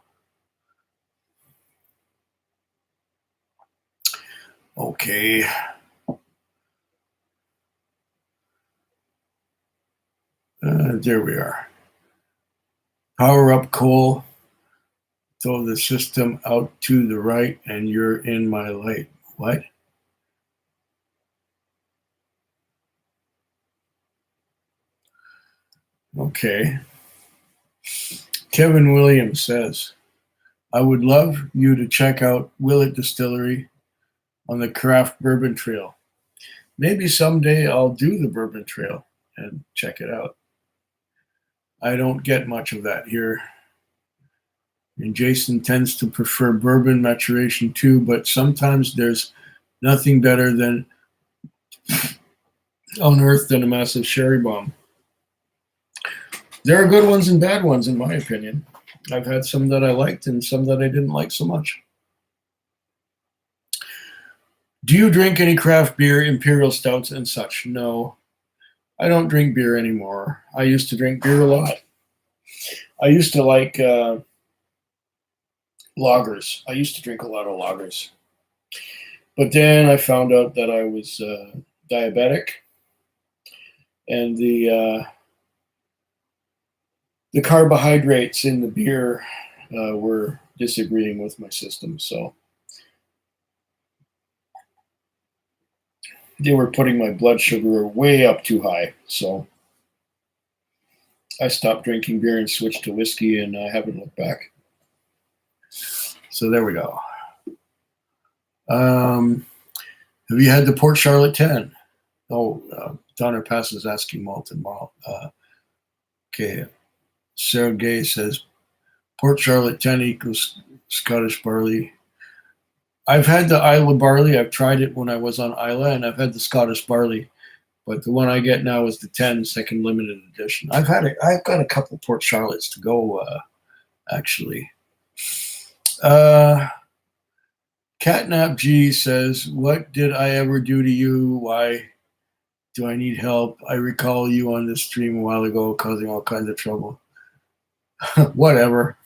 Okay. There we are. Power up coal. Throw the system out to the right and you're in my light. What? Okay. Kevin Williams says, I would love you to check out Willett Distillery on the Craft Bourbon Trail. Maybe someday I'll do the Bourbon Trail and check it out. I don't get much of that here. And Jason tends to prefer bourbon maturation too, but sometimes there's nothing better than on earth than a massive sherry bomb. There are good ones and bad ones, in my opinion. I've had some that I liked and some that I didn't like so much. Do you drink any craft beer, imperial stouts, and such? No, I don't drink beer anymore. I used to drink beer a lot. I used to like lagers. I used to drink a lot of lagers. But then I found out that I was diabetic, and the carbohydrates in the beer were disagreeing with my system. So they were putting my blood sugar way up too high. So I stopped drinking beer and switched to whiskey, and I haven't looked back. So there we go. Have you had the Port Charlotte 10? Oh, Donner Pass is asking Malton Malt. Okay. Sarah Gay says Port Charlotte 10 equals Scottish barley. I've had the Isla barley. I've tried it when I was on Isla, and I've had the Scottish barley. But the one I get now is the 10 second limited edition. I've got a couple Port Charlottes to go, actually. Uh, Catnap G says, "What did I ever do to you? Why do I need help? I recall you on this stream a while ago causing all kinds of trouble." Whatever.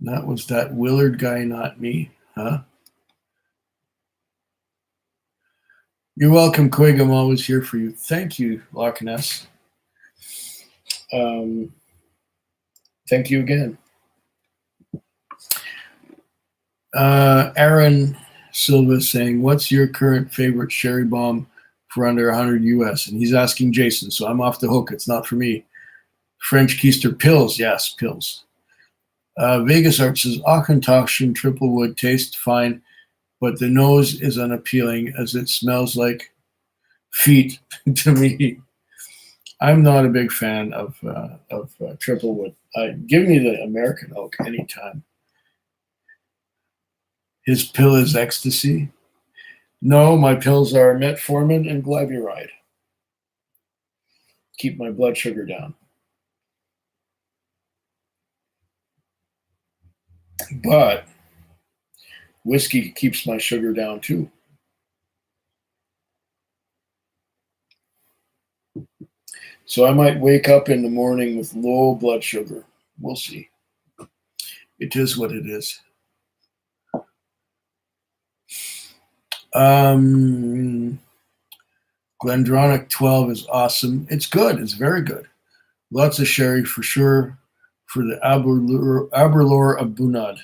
That was that Willard guy, not me, huh? You're welcome, Quig. I'm always here for you. Thank you, Loch Ness. Thank you again. Aaron Silva saying, "What's your current favorite sherry bomb for under 100 US?" And he's asking Jason, so I'm off the hook. It's not for me. French Keister Pills. Yes, Pills. Vegas Art says, "Auchentoshan triple wood tastes fine, but the nose is unappealing as it smells like feet to me." I'm not a big fan of triple wood. Give me the American oak anytime. His pill is ecstasy. No, my pills are metformin and glyburide. Keep my blood sugar down. But whiskey keeps my sugar down too. So I might wake up in the morning with low blood sugar. We'll see. It is what it is. Glendronach 12 is awesome. It's good. It's very good. Lots of sherry for sure for the Aberlour of Bunad.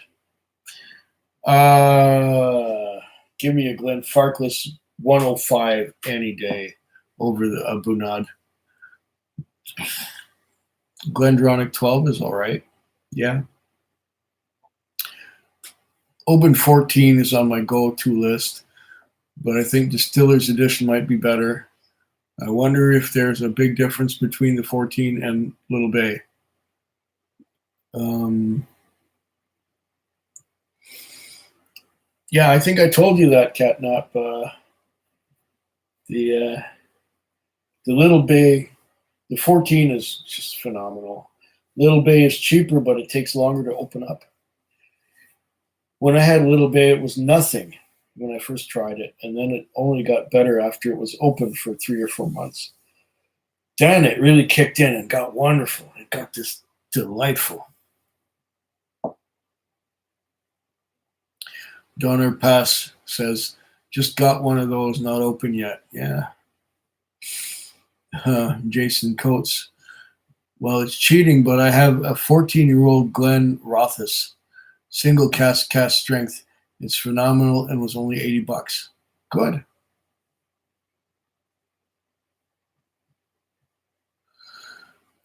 Give me a Glenfarclas 105 any day over the Bunad. Glendronach 12 is all right. Yeah. Oban 14 is on my go-to list, but I think Distiller's Edition might be better. I wonder if there's a big difference between the 14 and Little Bay. Yeah, I think I told you that, Catnap. The Little Bay, the 14 is just phenomenal. Little Bay is cheaper, but it takes longer to open up. When I had Little Bay, it was nothing when I first tried it, and then it only got better after it was open for 3 or 4 months. Then it really kicked in and got wonderful. It got just delightful. Donner Pass says, "Just got one of those, not open yet." Yeah. Jason Coates, "Well, it's cheating, but I have a 14-year-old Glen Rothus, single cast strength. It's phenomenal and was only $80. Good."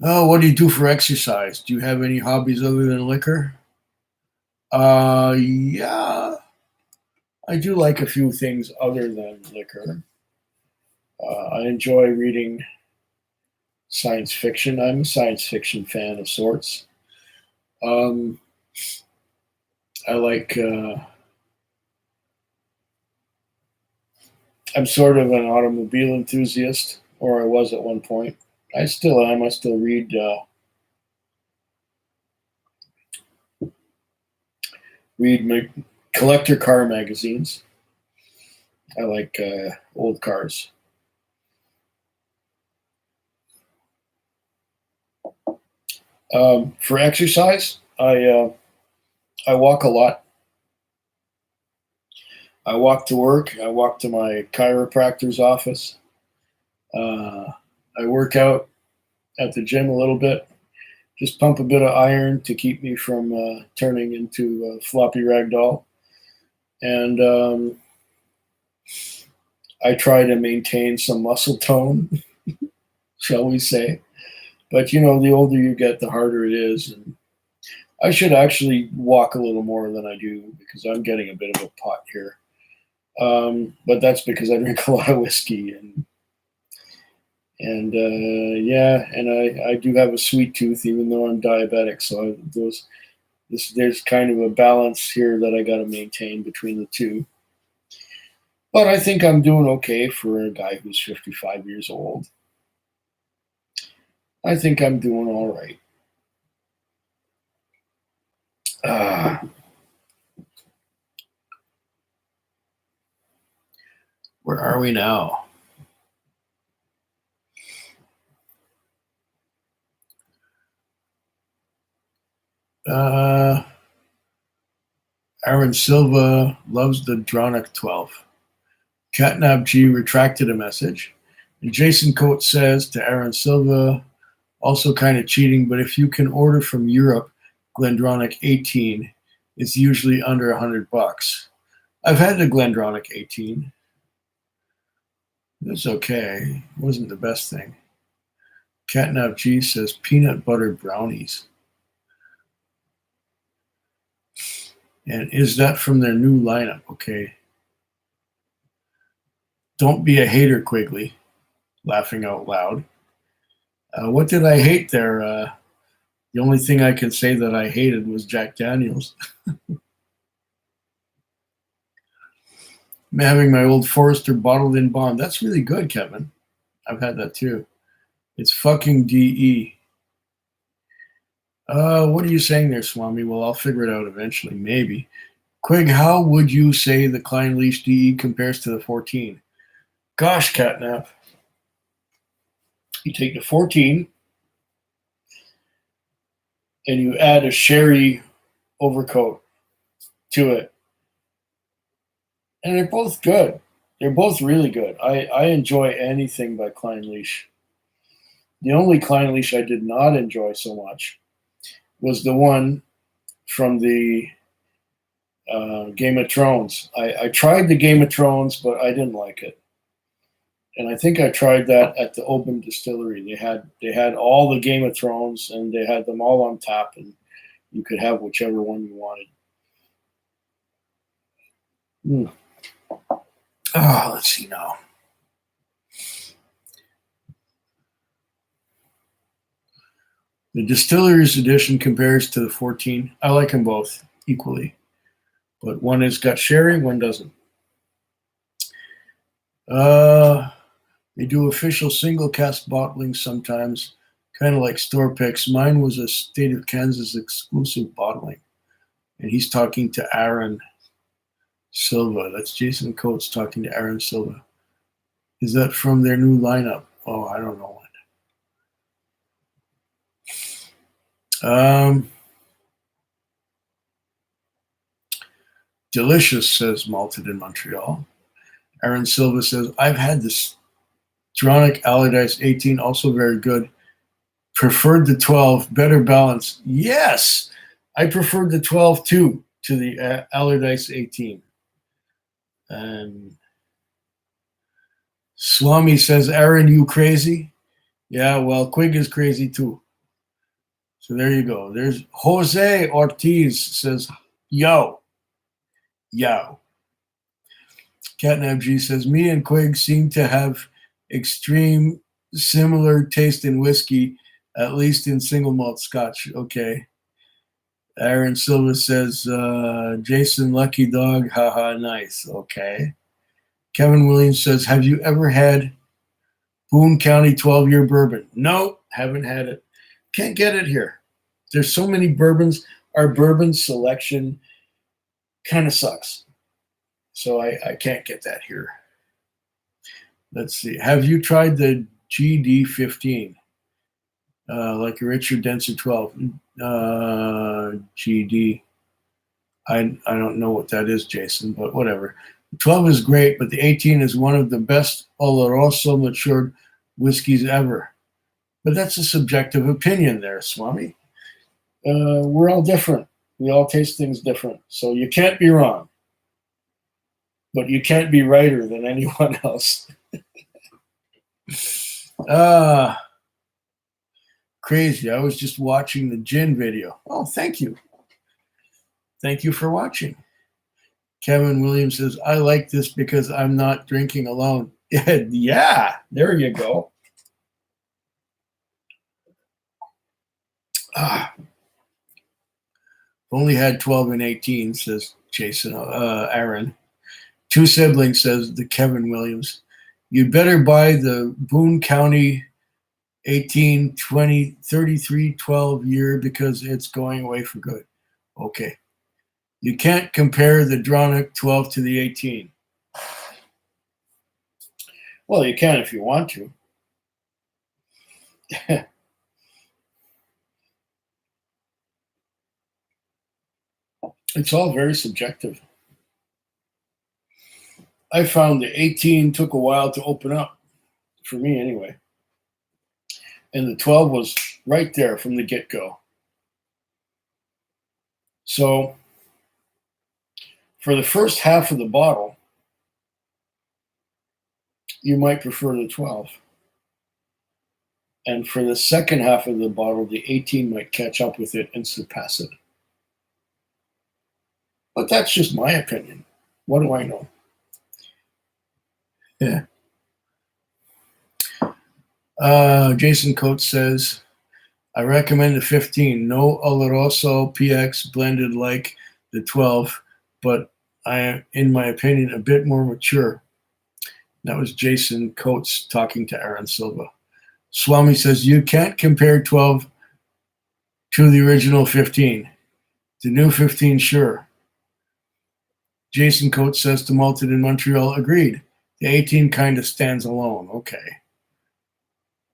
Oh, what do you do for exercise? Do you have any hobbies other than liquor? Yeah, I do like a few things other than liquor. I enjoy reading science fiction. I'm a science fiction fan of sorts. I like. I'm sort of an automobile enthusiast, or I was at one point. I still am. I still read collector car magazines. I like old cars. For exercise, I walk a lot. I walk to work. I walk to my chiropractor's office. I work out at the gym a little bit. Just pump a bit of iron to keep me from turning into a floppy ragdoll. And I try to maintain some muscle tone, shall we say. But, you know, the older you get, the harder it is. And I should actually walk a little more than I do because I'm getting a bit of a pot here. But that's because I drink a lot of whiskey. And yeah, and I do have a sweet tooth, even though I'm diabetic. So There's kind of a balance here that I got to maintain between the two. But I think I'm doing okay for a guy who's 55 years old. I think I'm doing all right. Where are we now? Aaron Silva loves the Dronic 12. Catnap G retracted a message. And Jason Coates says to Aaron Silva, also kind of cheating, but if you can order from Europe, Glendronach 18, it's usually under $100. I've had the Glendronach 18. It's okay. It wasn't the best thing. Catnap G says peanut butter brownies. And is that from their new lineup? Okay. Don't be a hater, Quigley. Laughing out loud. What did I hate there? The only thing I can say that I hated was Jack Daniels. I'm having my old Forester bottled in bond. That's really good, Kevin. I've had that too. It's fucking DE. What are you saying there, Swami? Well, I'll figure it out eventually, maybe. Quig, how would you say the Klein Leash DE compares to the 14? Gosh, Catnap. You take the 14 and you add a sherry overcoat to it. And they're both good. They're both really good. I enjoy anything by Klein Leash. The only Klein Leash I did not enjoy so much was the one from the Game of Thrones. I tried the Game of Thrones, but I didn't like it. And I think I tried that at the Open Distillery. They had all the Game of Thrones, and they had them all on tap, and you could have whichever one you wanted. Let's see now. The Distillery's edition compares to the 14. I like them both equally, but one has got sherry, one doesn't. They do official single cask bottling sometimes, kind of like store picks. Mine was a State of Kansas exclusive bottling, and he's talking to Aaron Silva. That's Jason Coates talking to Aaron Silva. Is that from their new lineup? Oh, I don't know. Delicious, says Malted in Montreal. Aaron Silva says, I've had this Dronic Allardyce 18, also very good. Preferred the 12, better balance. Yes, I preferred the 12 too to the Allardyce 18. And Swami says, Aaron, you crazy? Yeah, well, Quig is crazy too. So there you go. There's Jose Ortiz says, yo. Catnap G says, me and Quig seem to have extreme similar taste in whiskey, at least in single malt scotch. Okay. Aaron Silva says, Jason Lucky Dog, haha, nice. Okay. Kevin Williams says, have you ever had Boone County 12-year bourbon? No, haven't had it. Can't get it here. There's so many bourbons. Our bourbon selection kind of sucks. So I can't get that here. Let's see. Have you tried the GD15? Like a Richard Denson 12. GD. I don't know what that is, Jason, but whatever. The 12 is great, but the 18 is one of the best Oloroso matured whiskeys ever. But that's a subjective opinion there, Swami. We're all different. We all taste things different. So you can't be wrong. But you can't be righter than anyone else. Crazy. I was just watching the gin video. Oh, thank you. Thank you for watching. Kevin Williams says, I like this because I'm not drinking alone. Yeah, there you go. Only had 12 and 18, says Jason. Aaron. Two siblings, says the Kevin Williams. You better buy the Boone County 18, 20, 33, 12 year because it's going away for good. Okay. You can't compare the Dronic 12 to the 18. Well, you can if you want to. It's all very subjective. I found the 18 took a while to open up, for me anyway. And the 12 was right there from the get-go. So for the first half of the bottle, you might prefer the 12. And for the second half of the bottle, the 18 might catch up with it and surpass it. But that's just my opinion. What do I know? Yeah. Jason Coates says, I recommend the 15. No Oloroso PX blended like the 12, but in my opinion, a bit more mature. That was Jason Coates talking to Aaron Silva. Swami says, you can't compare 12 to the original 15. The new 15, sure. Jason Coates says to Malted in Montreal, agreed. The 18 kind of stands alone. Okay.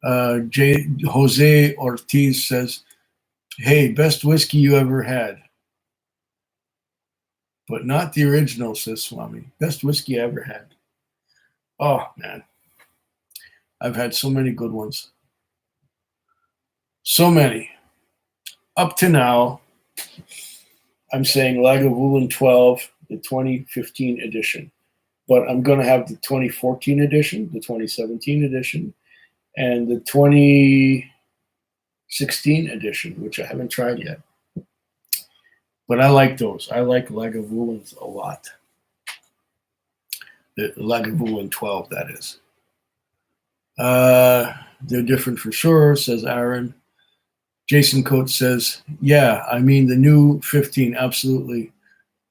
Jose Ortiz says, hey, best whiskey you ever had. But not the original, says Swami. Best whiskey I ever had. Oh, man. I've had so many good ones. So many. Up to now, I'm saying Lagavulin 12, the 2015 edition. But I'm going to have the 2014 edition, the 2017 edition, and the 2016 edition, which I haven't tried yet. But I like those. I like Lagavulins a lot. The Lagavulin 12, that is. They're different for sure, says Aaron. Jason Coates says, yeah, I mean the new 15, absolutely.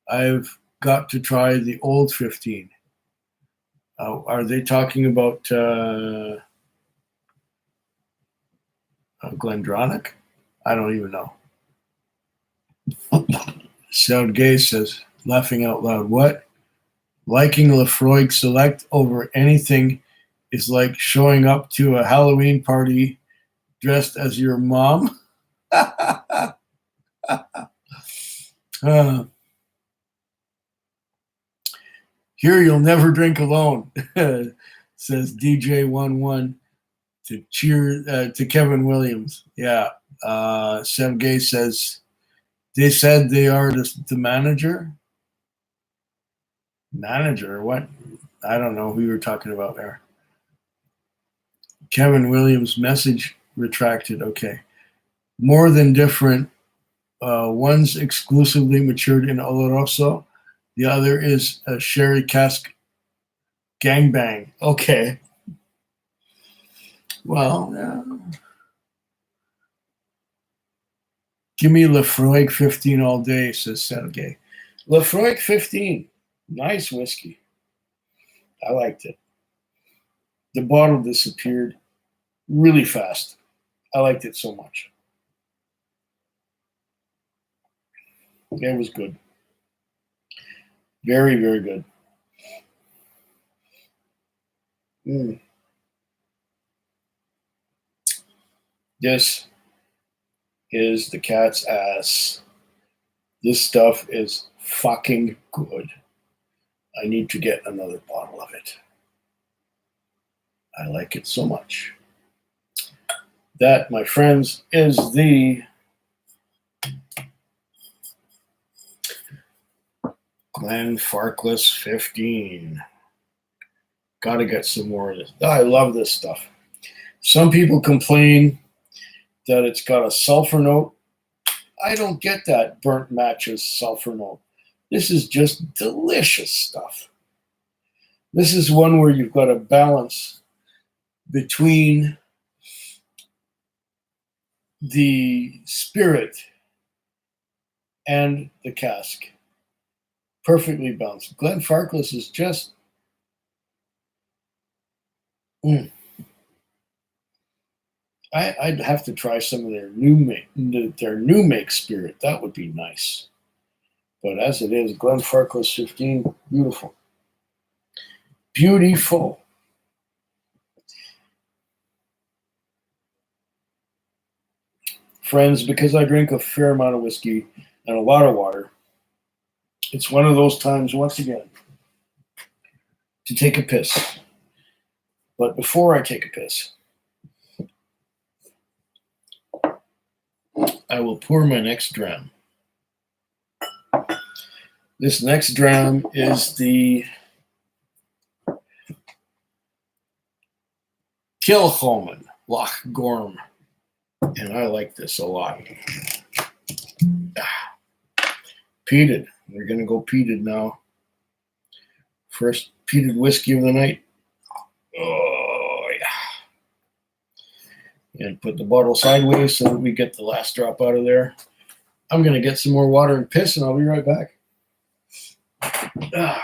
I've got to try the old 15. Are they talking about Glendronach? I don't even know. Sound Gay says, laughing out loud, what? Liking Lafroig Select over anything is like showing up to a Halloween party dressed as your mom. Here you'll never drink alone, says DJ11 to Kevin Williams. Yeah. Sam Gay says, they said they are the manager. Manager? What? I don't know who you were talking about there. Kevin Williams message retracted. Okay. More than different. One's exclusively matured in Oloroso. The other is a sherry cask gangbang. Okay. Well, give me Lafroig 15 all day, says Sergey. Lafroig 15. Nice whiskey. I liked it. The bottle disappeared really fast. I liked it so much. It was good. Very, very good. This is the cat's ass. This stuff is fucking good. I need to get another bottle of it. I like it so much. That, my friends, is the Glenfarclas 15. Got to get some more of this. I love this stuff. Some people complain that it's got a sulfur note. I don't get that burnt matches sulfur note. This is just delicious stuff. This is one where you've got a balance between the spirit and the cask. Perfectly balanced. Glenfarclas is just I'd have to try some of their new make spirit. That would be nice. But as it is, Glenfarclas 15, beautiful. Beautiful. Friends, because I drink a fair amount of whiskey and a lot of water, it's one of those times, once again, to take a piss. But before I take a piss, I will pour my next dram. This next dram is the Kilchoman Loch Gorm, and I like this a lot. Peated. We're going to go peated now. First peated whiskey of the night. Oh, yeah. And put the bottle sideways so that we get the last drop out of there. I'm going to get some more water and piss, and I'll be right back. Ah.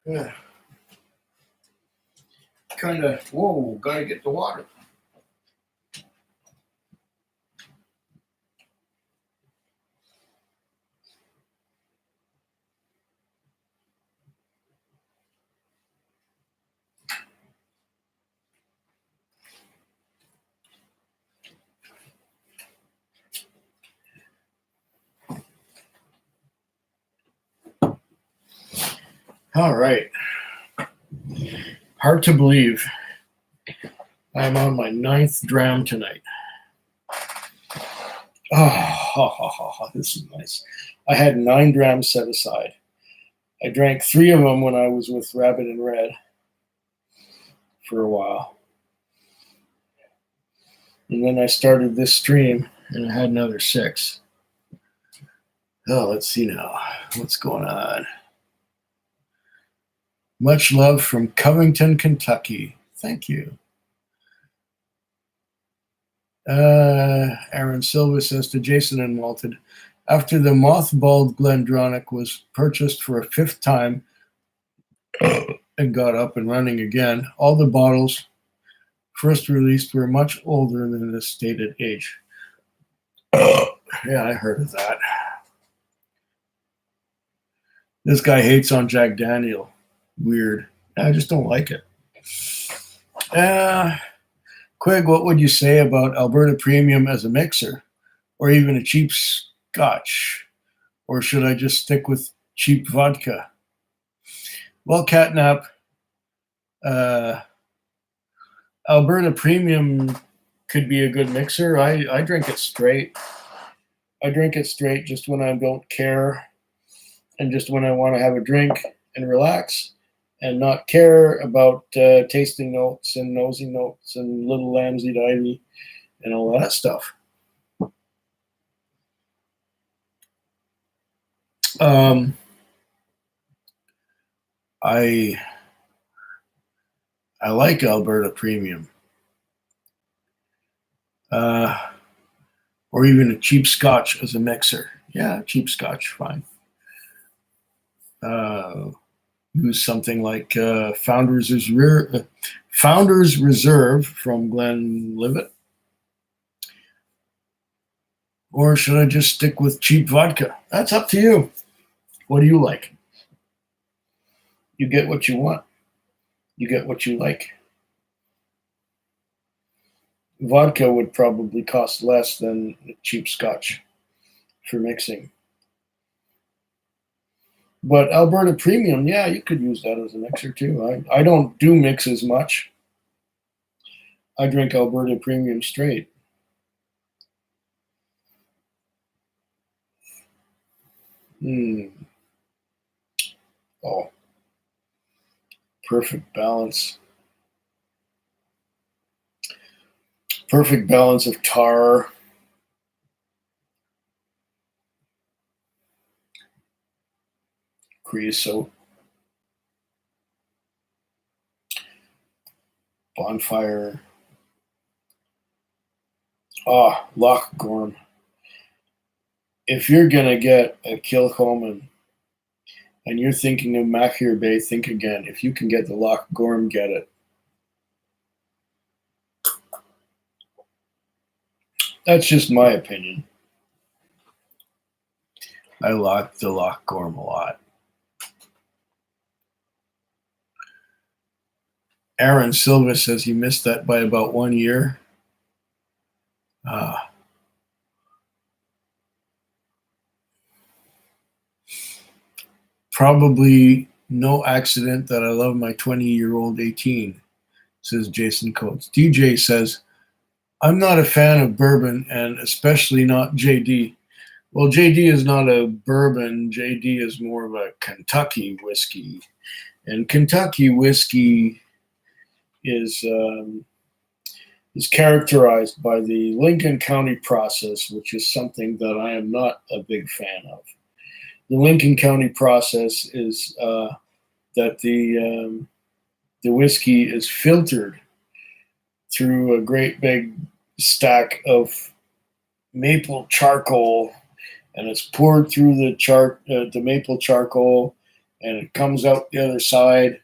Yeah. Kind of, whoa, gotta get the water. All right. Hard to believe I'm on my 9th dram tonight. Oh, this is nice. I had 9 drams set aside. I drank 3 of them when I was with Rabbit and Red for a while. And then I started this stream and I had another 6. Oh, let's see now. What's going on? Much love from Covington, Kentucky. Thank you. Aaron Silva says to Jason and Malted, after the mothballed Glendronach was purchased for a 5th time and got up and running again, all the bottles first released were much older than the stated age. Yeah, I heard of that. This guy hates on Jack Daniel. Weird. I just don't like it. Quick Quig, what would you say about Alberta Premium as a mixer, or even a cheap Scotch? Or should I just stick with cheap vodka? Well, Catnap, Alberta Premium could be a good mixer. I drink it straight. I drink it straight just when I don't care and just when I want to have a drink and relax and not care about tasting notes and nosy notes and little lambsy divey and all that stuff. I like Alberta Premium. Or even a cheap Scotch as a mixer. Yeah, cheap Scotch, fine. Use something like Founders Reserve from Glenlivet. Or should I just stick with cheap vodka? That's up to you. What do you like? You get what you want. You get what you like. Vodka would probably cost less than cheap Scotch for mixing. But Alberta Premium, yeah, you could use that as a mixer too. I don't do mixes much. I drink Alberta Premium straight. Oh, perfect balance. Perfect balance of tar. Creosote. Bonfire. Loch Gorm. If you're going to get a Kilchoman and you're thinking of Machir Bay, think again. If you can get the Loch Gorm, get it. That's just my opinion. I like the Loch Gorm a lot. Aaron Silva says he missed that by about 1 year. Probably no accident that I love my 20-year-old 18, says Jason Coates. DJ says, I'm not a fan of bourbon and especially not JD. Well, JD is not a bourbon. JD is more of a Kentucky whiskey. And Kentucky whiskey is characterized by the Lincoln County process, which is something that I am not a big fan of. The Lincoln County process is that the whiskey is filtered through a great big stack of maple charcoal, and it's poured through the maple charcoal, and it comes out the other side,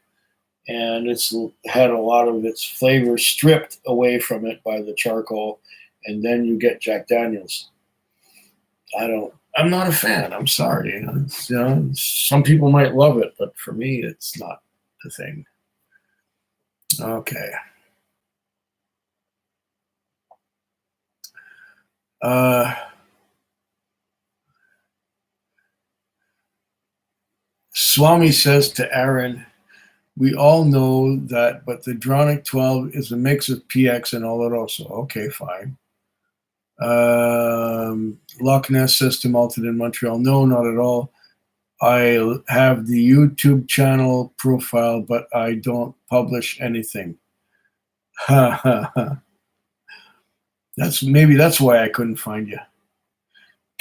and it's had a lot of its flavor stripped away from it by the charcoal, and then you get Jack Daniels. I'm not a fan. I'm sorry. Some people might love it, but for me, it's not the thing. Okay. Swami says to Aaron, we all know that, but the Dronic 12 is a mix of PX and Oloroso. Okay, fine. Loch Ness says to Malted in Montreal, no, not at all. I have the YouTube channel profile, but I don't publish anything. That's why I couldn't find you.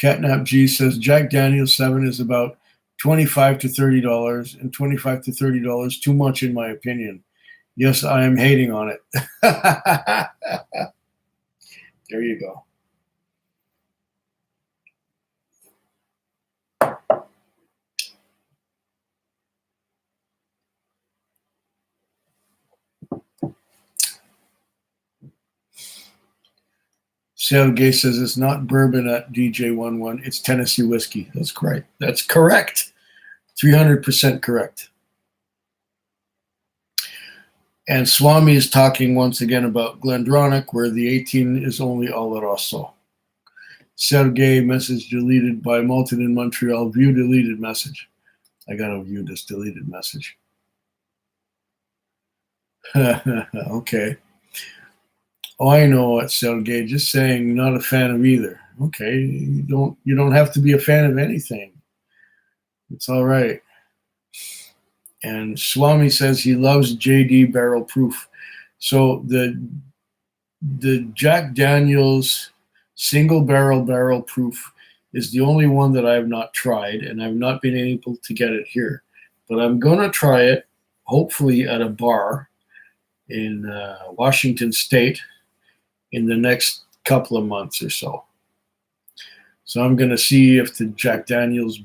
Catnap G says Jack Daniel's 7 is about $25 to $30, and $25 to $30 too much in my opinion. Yes, I am hating on it. There you go. Sale Gay says it's not bourbon at DJ11. It's Tennessee whiskey. That's correct. That's correct. 300% correct. And Swami is talking once again about Glendronach, where the 18 is only Oloroso. Sergey message deleted by Malton in Montreal. View deleted message. I gotta view this deleted message. Okay. Oh, I know what, Sergey. Just saying, not a fan of either. Okay, you don't have to be a fan of anything. It's all right. And Swami says he loves JD Barrel Proof. So the Jack Daniels single barrel proof is the only one that I have not tried, and I've not been able to get it here. But I'm gonna try it, hopefully at a bar in Washington State in the next couple of months or so. So I'm gonna see if the Jack Daniels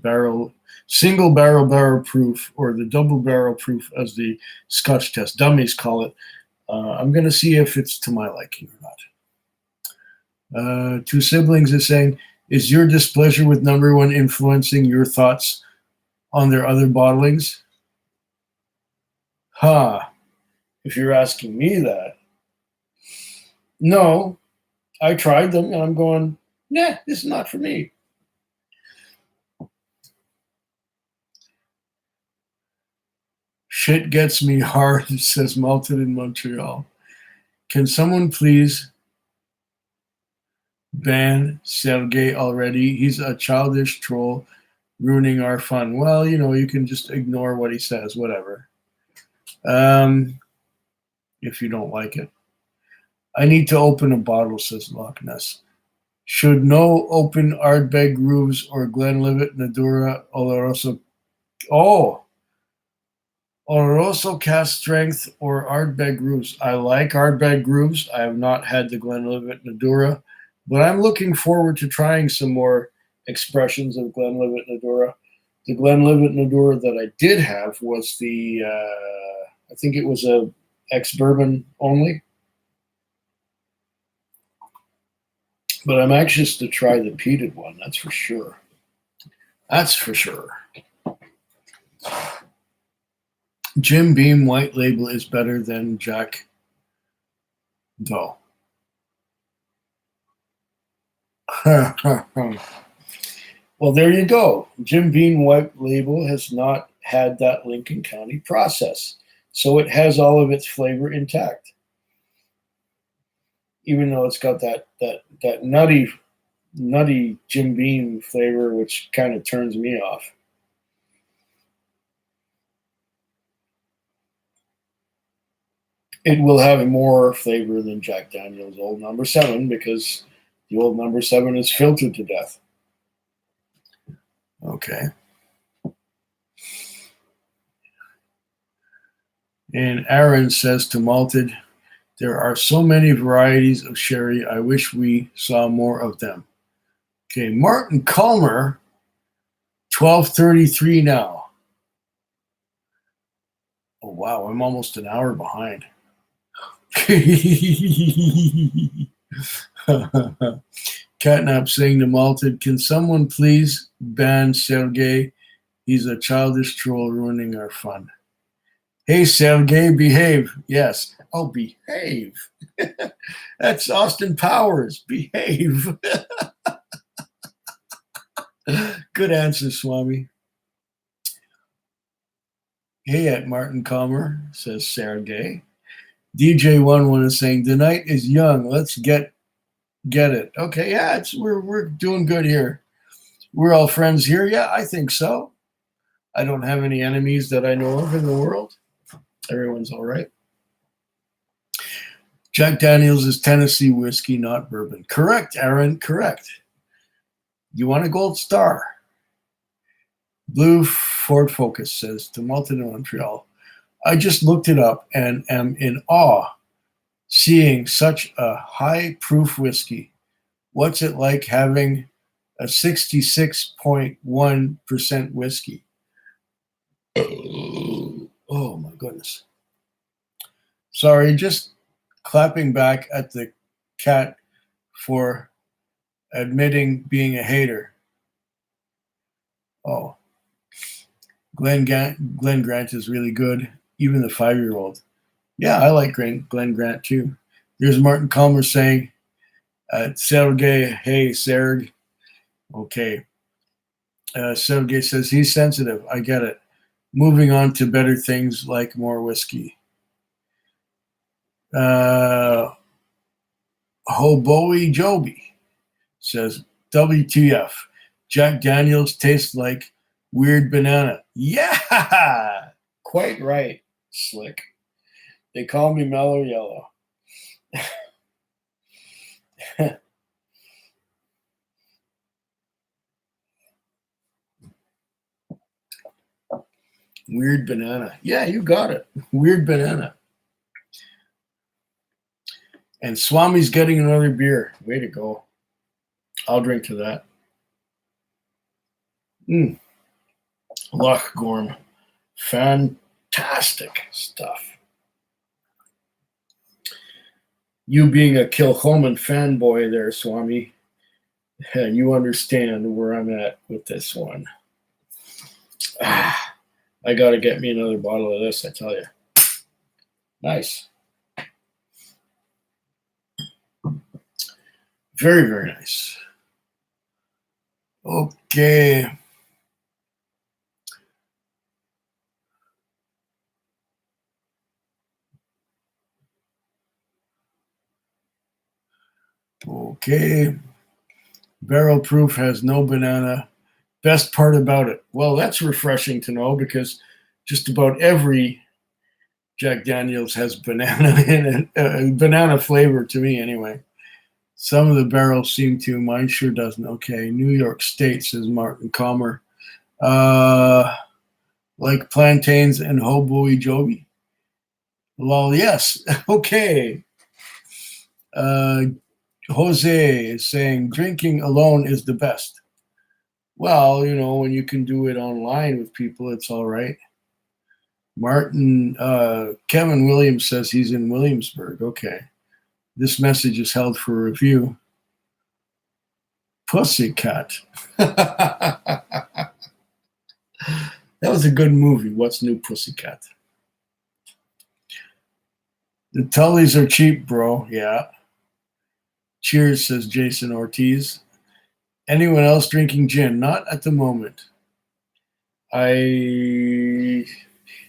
single barrel proof, or the double barrel proof as the Scotch test dummies call it, I'm going to see if it's to my liking or not. Two Siblings is saying, is your displeasure with number one influencing your thoughts on their other bottlings? If you're asking me that. No, I tried them and I'm going, nah, this is not for me. Shit gets me hard, says Malton in Montreal. Can someone please ban Sergey already? He's a childish troll ruining our fun. Well, you can just ignore what he says, whatever. If you don't like it. I need to open a bottle, says Loch Ness. Should no open Ardbeg Grooves or Glenlivet, Nadura, Oloroso. Oh! Oloroso Cast Strength or Ardbeg Grooves. I like Ardbeg Grooves. I have not had the Glenlivet Nadura, but I'm looking forward to trying some more expressions of Glenlivet Nadura. The Glenlivet Nadura that I did have was the, I think it was a ex-bourbon only. But I'm anxious to try the peated one, that's for sure. That's for sure. Jim Beam White Label is better than Jack Doe. Well, there you go. Jim Beam White Label has not had that Lincoln County process, so it has all of its flavor intact, even though it's got that nutty Jim Beam flavor, which kind of turns me off. It will have more flavor than Jack Daniel's Old Number 7 because the Old Number 7 is filtered to death. Okay. And Aaron says to Malted, there are so many varieties of sherry. I wish we saw more of them. Okay, Martin Calmer, 12:33 now. Oh, wow, I'm almost an hour behind. Catnap saying to Malted, can someone please ban Sergey? He's a childish troll ruining our fun. Hey, Sergey, behave. Yes, I'll behave. That's Austin Powers. Behave. Good answer, Swami. Hey, at Martin Calmer, says Sergey. DJ11 is saying, the night is young. Let's get it. Okay, yeah, we're doing good here. We're all friends here. Yeah, I think so. I don't have any enemies that I know of in the world. Everyone's all right. Jack Daniels is Tennessee whiskey, not bourbon. Correct, Aaron, correct. You want a gold star? Blue Ford Focus says to Malton in Montreal, I just looked it up and am in awe seeing such a high proof whiskey. What's it like having a 66.1% whiskey? Oh my goodness. Sorry, just clapping back at the cat for admitting being a hater. Oh, Glenn Grant is really good. Even the 5-year-old. Yeah, I like Glenn Grant too. There's Martin Calmer saying, Sergey, hey, Serg. Okay. Sergey says, he's sensitive. I get it. Moving on to better things like more whiskey. Hoboy Joby says, WTF. Jack Daniels tastes like weird banana. Yeah! Quite right, Slick. They call me Mellow Yellow. Weird banana. Yeah, you got it. Weird banana. And Swami's getting another beer. Way to go. I'll drink to that. Loch Gorm. Fantastic stuff. You being a Kilchoman fanboy there, Swami, and you understand where I'm at with this one. I got to get me another bottle of this, I tell you. Nice. Very, very nice. Okay. Okay. Barrel proof has no banana. Best part about it. Well, that's refreshing to know because just about every Jack Daniels has banana in it, banana flavor to me anyway. Some of the barrels seem to. Mine sure doesn't. Okay. New York State, says Martin Calmer. Like plantains and Hoboy Joby? Well, yes. Okay. Jose is saying drinking alone is the best. Well, when you can do it online with people, it's all right. Kevin Williams says he's in Williamsburg. Okay. This message is held for review. Pussycat. That was a good movie. What's New, Pussycat? The Tullys are cheap, bro. Yeah. Cheers, says Jason Ortiz. Anyone else drinking gin? Not at the moment. I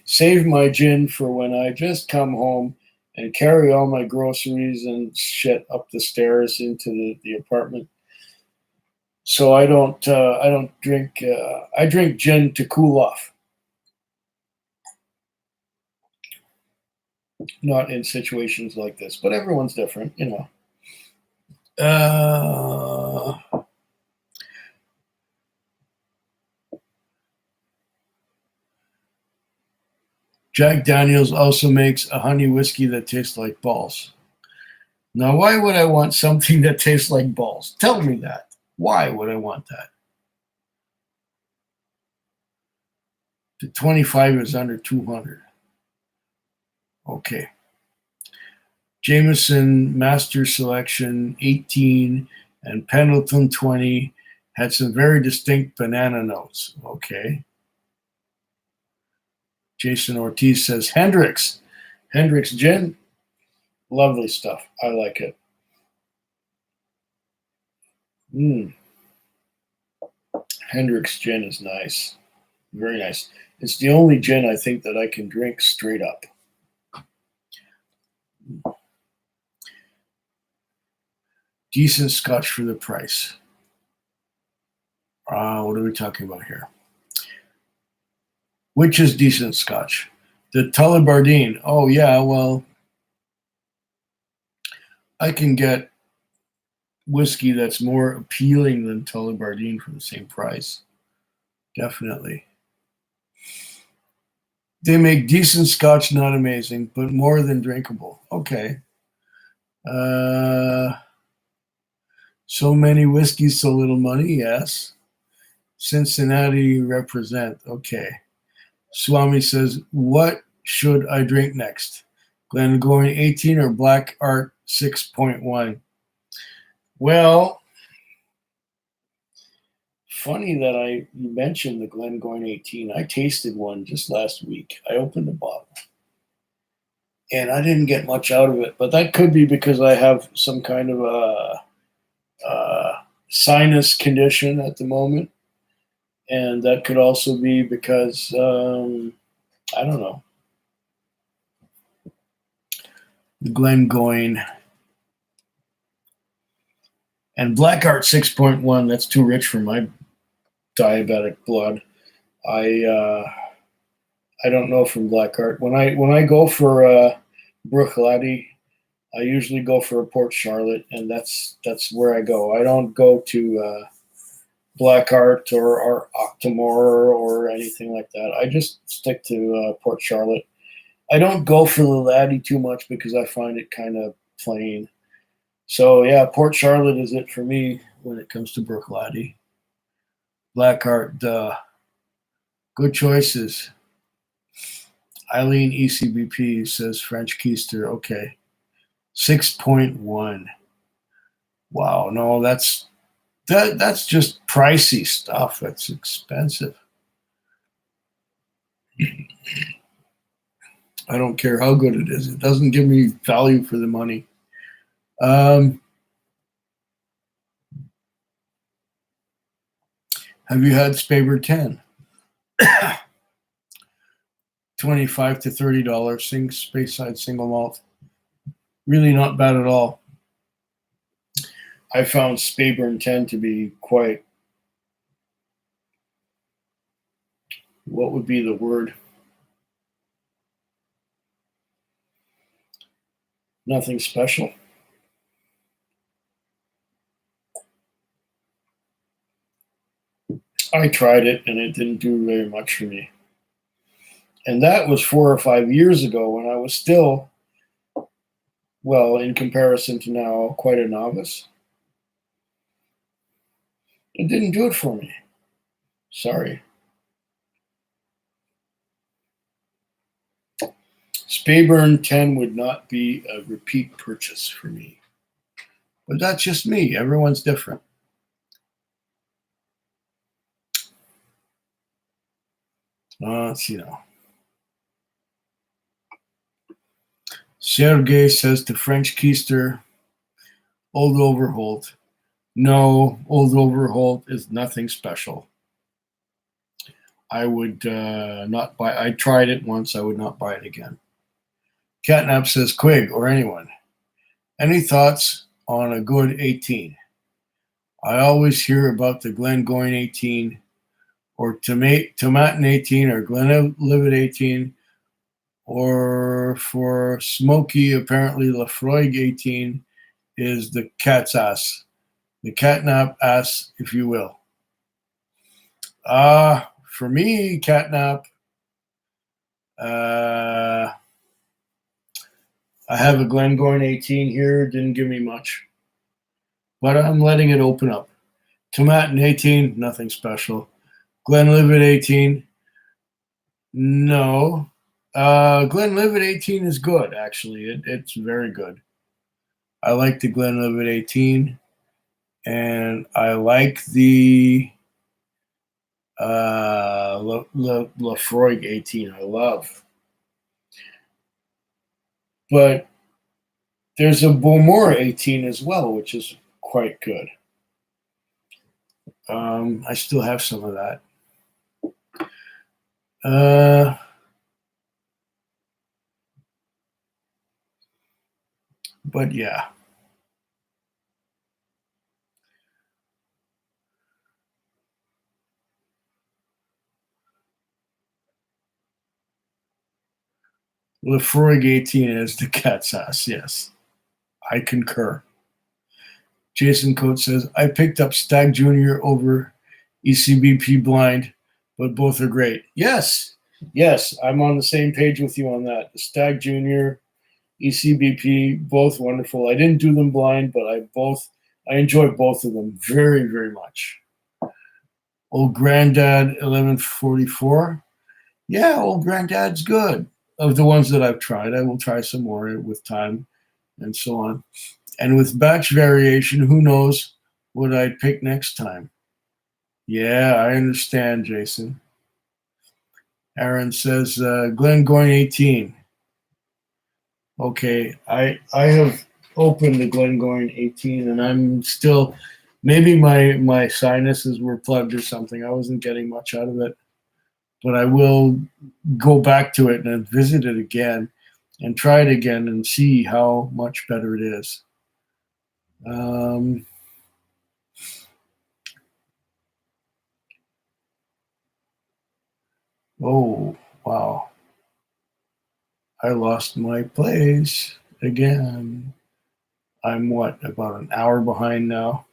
save my gin for when I just come home and carry all my groceries and shit up the stairs into the apartment. So I don't drink. I drink gin to cool off, not in situations like this. But everyone's different, Jack Daniels also makes a honey whiskey that tastes like balls. Now, why would I want something that tastes like balls? Tell me that. Why would I want that? The 25 is under 200. Okay. Jameson Master Selection 18 and Pendleton 20 had some very distinct banana notes. Okay. Jason Ortiz says Hendrix gin. Lovely stuff. I like it. Hendrix gin is nice. Very nice. It's the only gin I think that I can drink straight up. Decent scotch for the price. What are we talking about here? Which is decent scotch? The Tullibardine. Oh, yeah, well, I can get whiskey that's more appealing than Tullibardine for the same price. Definitely. They make decent scotch, not amazing, but more than drinkable. Okay. So many whiskeys, so little money. Yes. Cincinnati represent. Okay. Swami says, what should I drink next? Glengoyne 18 or Black Art 6.1? Well, funny that you mentioned the Glengoyne 18. I tasted one just last week. I opened a bottle. and I didn't get much out of it. But that could be because I have some kind of a sinus condition at the moment, and that could also be because I don't know. The Glengoyne and Black Art 6.1. That's too rich for my diabetic blood. I don't know from Black Art. When I go for Bruichladdich, I usually go for a Port Charlotte, and that's where I go. I don't go to Black Art or Octomore or anything like that. I just stick to Port Charlotte. I don't go for the Laddie too much because I find it kind of plain. So yeah, Port Charlotte is it for me when it comes to Bruichladdich. Black Art, good choices. Eileen ECBP says French Keister. Okay, 6.1. Wow, no, that's just pricey stuff. That's expensive. I don't care how good it is. It doesn't give me value for the money. Have you had Spaber 10? $25 to $30 space side single malt. Really not bad at all. I found Speyburn 10 to be quite, what would be the word? Nothing special. I tried it and it didn't do very much for me. And that was 4 or 5 years ago when I was still, well, in comparison to now, quite a novice. It didn't do it for me. Sorry. Speyburn 10 would not be a repeat purchase for me. But that's just me. Everyone's different. Let's see now. Sergey says to French Keister, Old Overholt. No, Old Overholt is nothing special. I would not buy. I tried it once. I would not buy it again. Catnap says Quig or anyone. Any thoughts on a good 18? I always hear about the Glengoyne 18 or Tomatin 18 or Glenlivet 18, or for Smoky, apparently Lafroig 18 is the cat's ass, the catnap ass, if you will. For me, catnap, I have a Glengoyne 18 here, didn't give me much, but I'm letting it open up. Tomatin 18, nothing special. Glenlivet 18, no. Glenlivet 18 is good, actually. It's very good. I like the Glenlivet 18, and I like the Lafroig 18. I love. But there's a Bowmore 18 as well, which is quite good. I still have some of that. But yeah. Lafroig 18 is the cat's ass, yes. I concur. Jason Coates says, I picked up Stag Junior over ECBP Blind, but both are great. Yes, I'm on the same page with you on that. Stag Junior, ECBP, both wonderful. I didn't do them blind, but I enjoyed both of them very, very much. Old Granddad 1144. Yeah, Old Granddad's good. Of the ones that I've tried, I will try some more with time and so on. And with batch variation, who knows what I'd pick next time. Yeah, I understand, Jason. Aaron says, Glengoyne 18. Okay, I have opened the Glengoyne 18, and I'm still, maybe my sinuses were plugged or something. I wasn't getting much out of it, but I will go back to it and visit it again and try it again and see how much better it is. Oh, wow. I lost my place again. I'm what, about an hour behind now?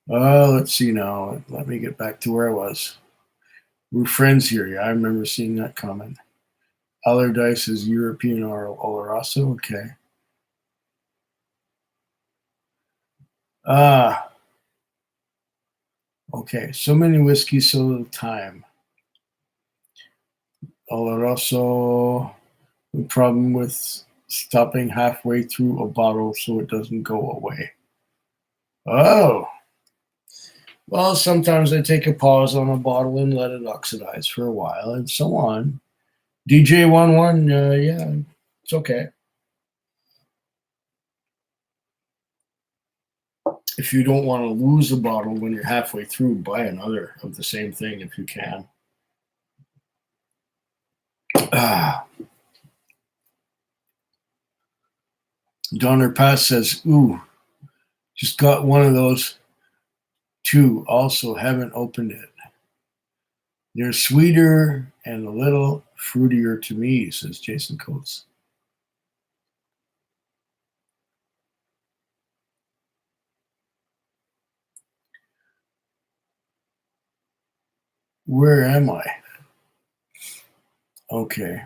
Let's see now. Let me get back to where I was. We're friends here. Yeah, I remember seeing that comment. Allardyce is European or Oloroso? Okay. Ah, okay. So many whiskeys, so little time. Oloroso, the problem with stopping halfway through a bottle so it doesn't go away. Oh, well, sometimes I take a pause on a bottle and let it oxidize for a while and so on. DJ11, yeah, it's okay. If you don't want to lose a bottle when you're halfway through, buy another of the same thing if you can. Ah, Donner Pass says, ooh, just got one of those too. Also, haven't opened it. They're sweeter and a little fruitier to me, says Jason Coates. Where am I? Okay.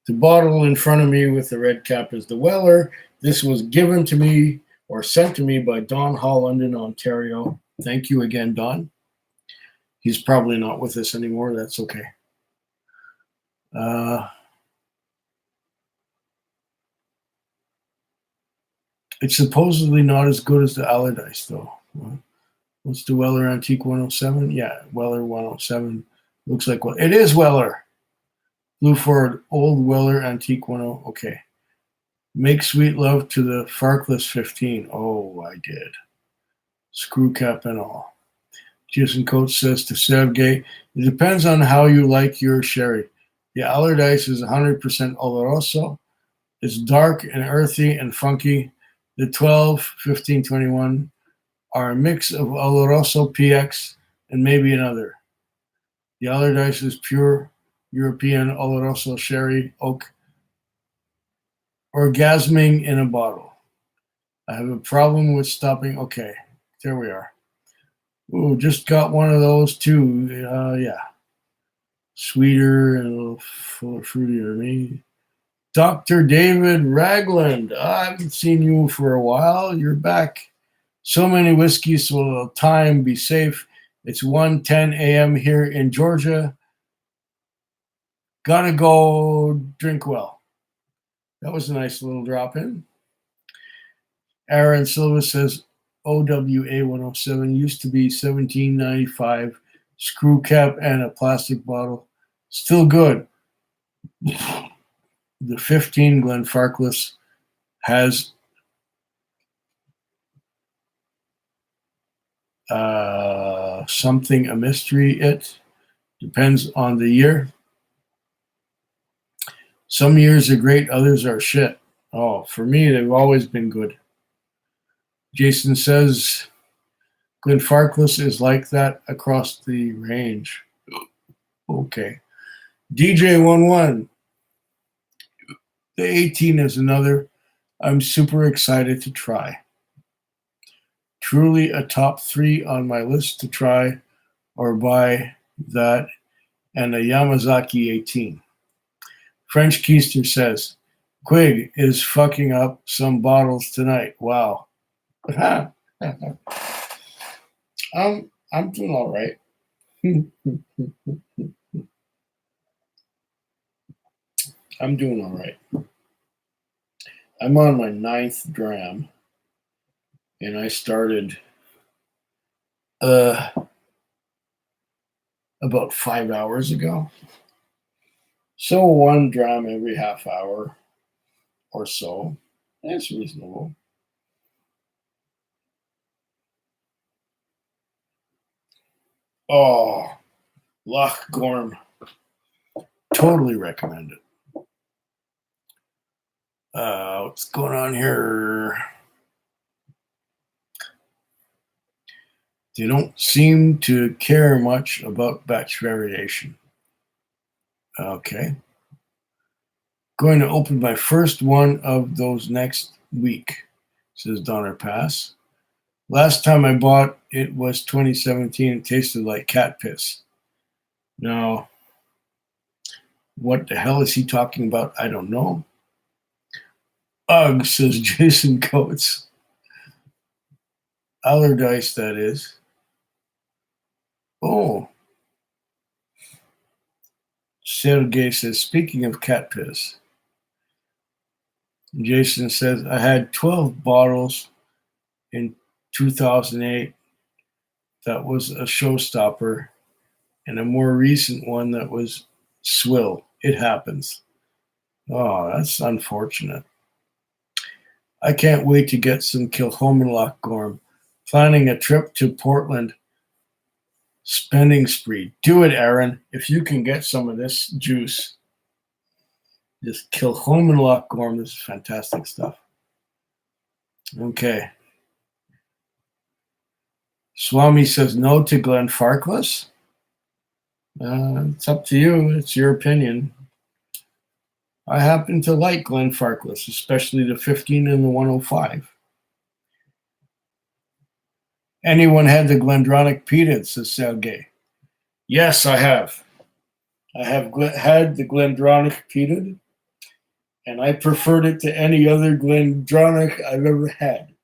The bottle in front of me with the red cap is the Weller. This was given to me or sent to me by Don Holland in Ontario. Thank you again, Don. He's probably not with us anymore. That's okay. It's supposedly not as good as the Allardyce, though. What's the Weller Antique 107? Yeah, Weller 107. Looks like what it is. Weller. Blue Ford, old Weller Antique 10. Okay. Make sweet love to the Farkless 15. Oh, I did. Screw cap and all. Jason Coates says to Sergey, it depends on how you like your sherry. The Allardyce is 100% Oloroso. It's dark and earthy and funky. The 12, 15, 21 are a mix of Oloroso PX and maybe another. The Allardyce is pure European Oloroso sherry oak, orgasming in a bottle. I have a problem with stopping. Okay, there we are. Ooh, just got one of those too. Yeah. Sweeter and a little fuller fruitier to me. Dr. David Ragland. I haven't seen you for a while. You're back. So many whiskeys, so little time. Be safe. It's 1:10 a.m. here in Georgia. Gotta go drink well. That was a nice little drop in. Aaron Silva says OWA 107 used to be $17.95, screw cap and a plastic bottle. Still good. The 15 Glenfarclas has something, a mystery. It depends on the year. Some years are great, others are shit. Oh, for me, they've always been good. Jason says Glenfarclas is like that across the range. Okay. DJ11. The 18 is another I'm super excited to try. Truly a top 3 on my list to try or buy that and a Yamazaki 18. French Keister says, Quig is fucking up some bottles tonight. Wow. I'm doing all right. I'm doing all right. I'm on my 9th dram, and I started uh, about 5 hours ago. So 1 dram every half hour or so. That's reasonable. Oh, Loch Gorm. Totally recommend it. What's going on here? They don't seem to care much about batch variation. Okay. Going to open my first one of those next week, says Donner Pass. Last time I bought it was 2017. It tasted like cat piss. Now, what the hell is he talking about? I don't know. Ugh, says Jason Coates. Allardyce, that is. Oh. Sergey says, speaking of cat piss, Jason says, I had 12 bottles in 2008. That was a showstopper. And a more recent one that was swill. It happens. Oh, that's unfortunate. I can't wait to get some Kilchoman Gorm. Planning a trip to Portland. Spending spree. Do it, Aaron. If you can get some of this juice. This Kilchoman Gorm. This is fantastic stuff. Okay. Swami says no to Glenfarclas. It's up to you. It's your opinion. I happen to like Glenfarclas, especially the 15 and the 105. Anyone had the Glendronach peated, says Sergey. Yes, I have. I have had the Glendronach peated, and I preferred it to any other Glendronach I've ever had.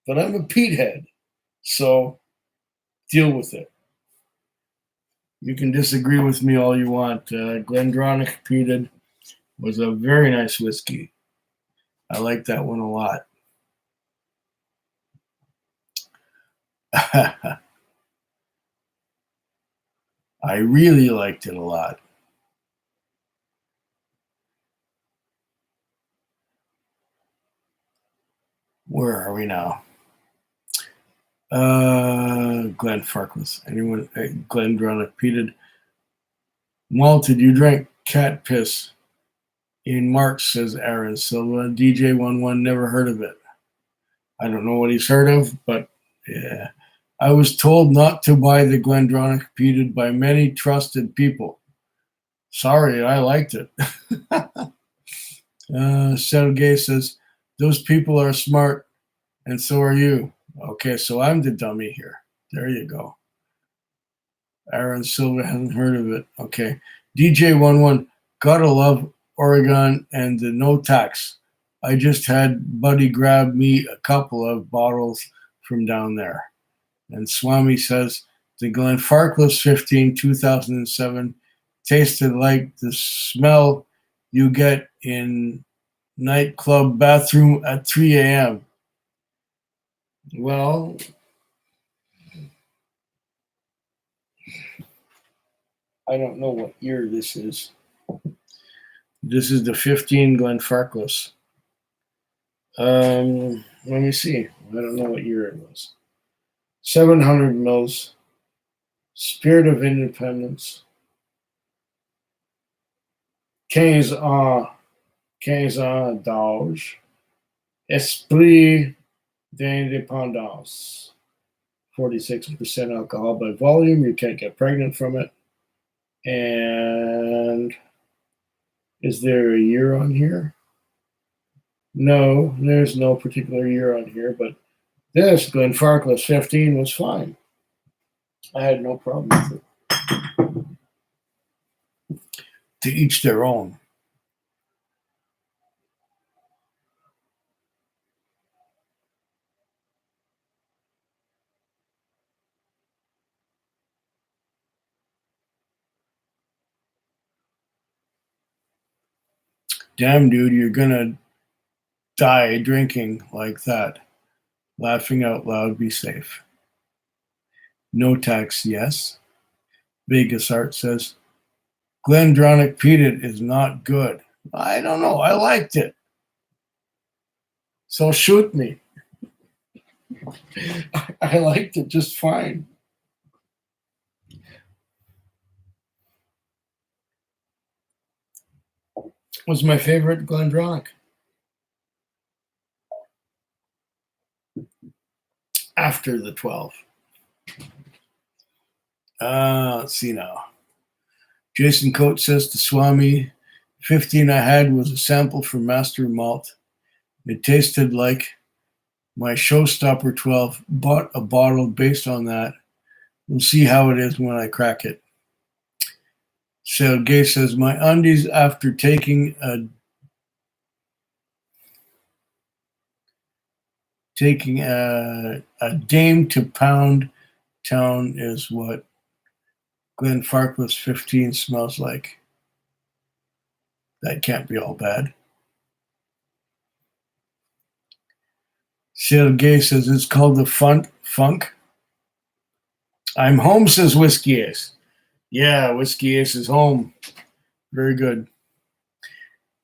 But I'm a peat head, so deal with it. You can disagree with me all you want. Glendronach peated was a very nice whiskey. I like that one a lot. I really liked it a lot. Where are we now? Glenfarclas. Anyone? Glendronach peated. Malted, you drank cat piss in March, says Aaron Silva. DJ11 never heard of it. I don't know what he's heard of, but yeah. I was told not to buy the Glendronach peated by many trusted people. Sorry, I liked it. Sergey says, those people are smart, and so are you. Okay, so I'm the dummy here. There you go. Aaron Silva hasn't heard of it. Okay. DJ11, gotta love Oregon and the no tax. I just had Buddy grab me a couple of bottles from down there. And Swami says, the Glenfarclas 15 2007 tasted like the smell you get in nightclub bathroom at 3 a.m. Well, I don't know what year this is. This is the 15 Glenfarclas. Let me see. I don't know what year it was. 700 mils. Spirit of Independence. 15 ans d'âge. Esprit d'indépendance. 46% alcohol by volume. You can't get pregnant from it. And is there a year on here? No, there's no particular year on here, but this Glenfarclas 15 was fine. I had no problem with it. To each their own. Damn, dude, you're gonna die drinking like that. Laughing out loud, be safe. No tax, yes. Vegas Art says, Glendronach peated is not good. I don't know. I liked it. So shoot me. I liked it just fine. Was my favorite Glendronach. After the 12. Let's see now. Jason Coates says to Swami, 15 I had was a sample from Master Malt. It tasted like my Showstopper 12. Bought a bottle based on that. We'll see how it is when I crack it. Sergey says, my undies after taking a dame to Pound Town is what Glenfarclas 15 smells like. That can't be all bad. Sergey says it's called the Funk. I'm home, says Whiskey Ace. Yeah, Whiskey Ace is home. Very good.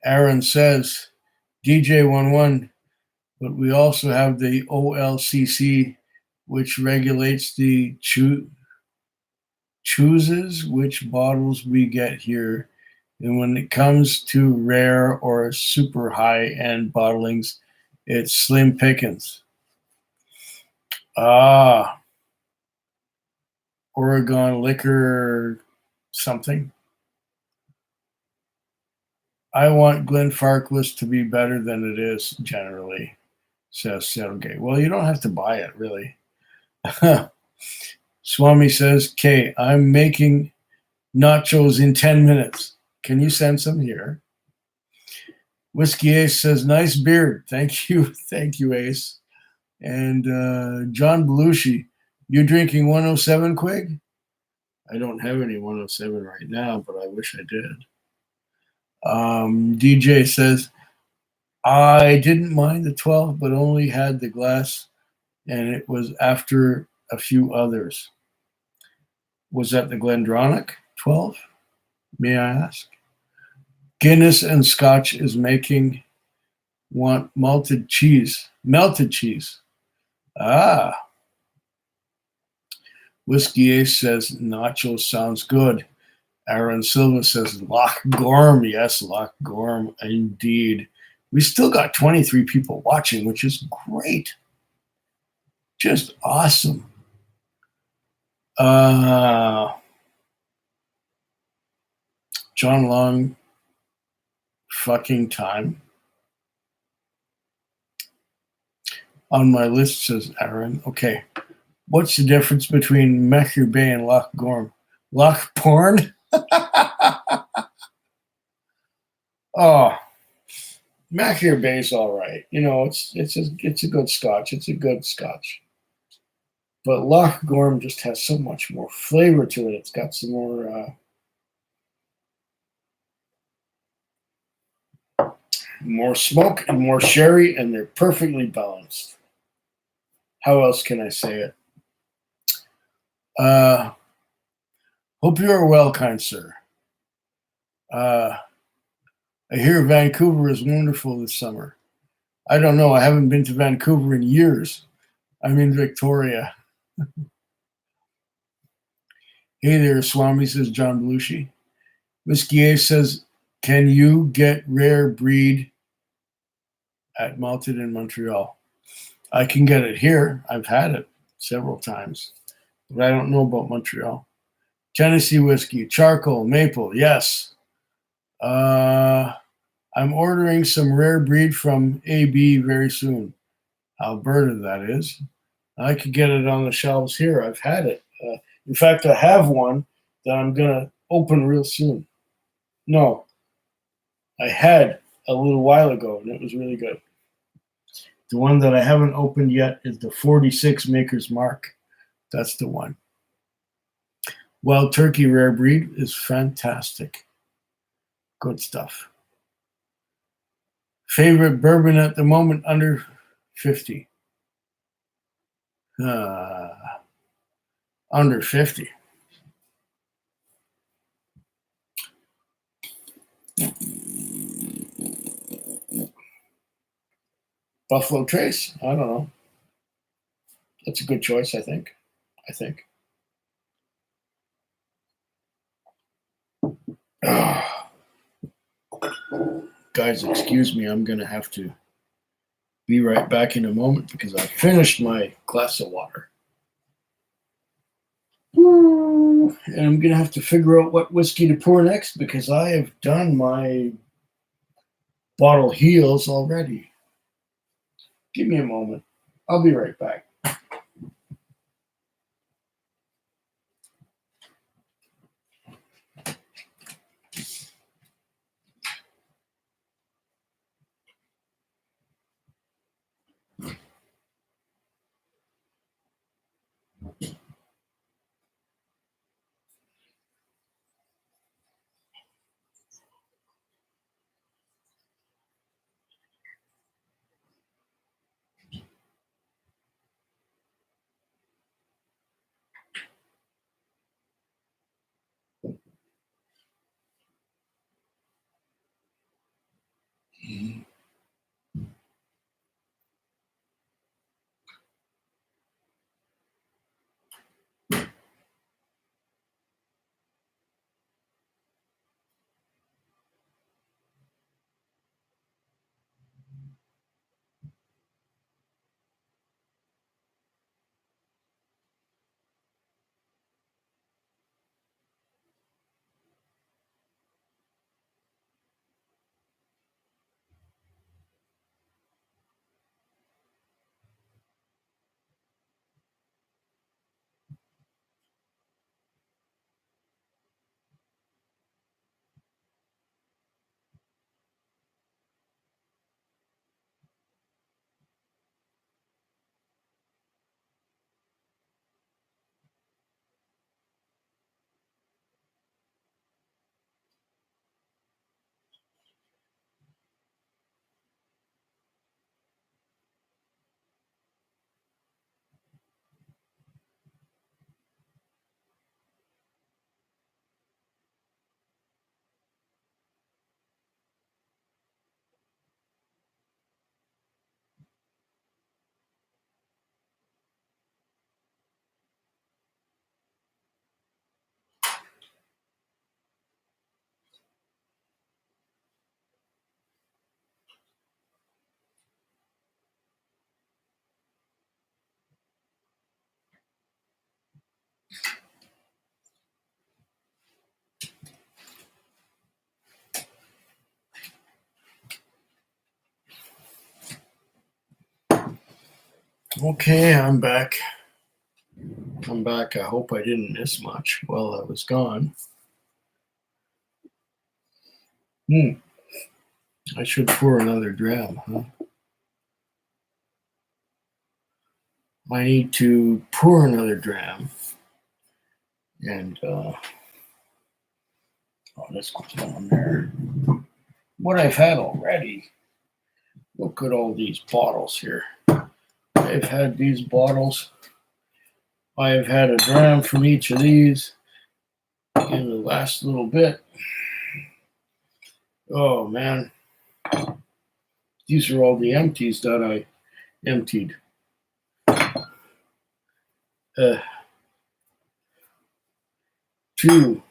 Aaron says DJ11, but we also have the OLCC, which regulates the chooses which bottles we get here. And when it comes to rare or super high-end bottlings, it's slim pickings. Oregon liquor something. I want Glenfarclas to be better than it is generally, says Sergey. Well, you don't have to buy it, really. Swami says, Kay, I'm making nachos in 10 minutes. Can you send some here? Whiskey Ace says, nice beard. Thank you. Thank you, Ace. And John Belushi, you drinking 107, Quig? I don't have any 107 right now, but I wish I did. DJ says, I didn't mind the 12, but only had the glass, and it was after a few others. Was that the Glendronach 12? May I ask? Guinness and Scotch is making want melted cheese. Whiskey Ace says nachos sounds good. Aaron Silva says Loch Gorm. Yes, Loch Gorm, indeed. We still got 23 people watching, which is great. Just awesome. John Long, fucking time. On my list, says Aaron. Okay. What's the difference between Mechir Bay and Loch Gorm? Loch Porn? Oh, Mechir Bay's all right. You know, it's a good Scotch. It's a good Scotch. But Loch Gorm just has so much more flavor to it. It's got some more smoke and more sherry, and they're perfectly balanced. How else can I say it? Hope you are well, kind sir. I hear Vancouver is wonderful this summer. I don't know. I haven't been to Vancouver in years. I'm in Victoria. Hey there, Swami, says John Belushi. Whiskey Ace says, can you get rare breed at Malted in Montreal? I can get it here. I've had it several times, but I don't know about Montreal. Tennessee whiskey, charcoal, maple, yes. I'm ordering some rare breed from AB very soon. Alberta, that is. I could get it on the shelves here. I've had it. In fact, I have one that I'm going to open real soon. No, I had a little while ago, and it was really good. The one that I haven't opened yet is the 46 Maker's Mark. That's the one. Wild Turkey Rare Breed is fantastic. Good stuff. Favorite bourbon at the moment under 50. Uh, Under 50. Buffalo Trace. I don't know. That's a good choice, I think. Ah, guys, excuse me. I'm going to have to be right back in a moment because I finished my glass of water. And I'm going to have to figure out what whiskey to pour next because I have done my bottle heels already. Give me a moment. I'll be right back. Okay, I'm back. I hope I didn't miss much while I was gone. I should pour another dram, huh? I need to pour another dram. And, this goes on there. What I've had already. Look at all these bottles here. I've had these bottles. I have had a dram from each of these in the last little bit. Oh, man. These are all the empties that I emptied. 2,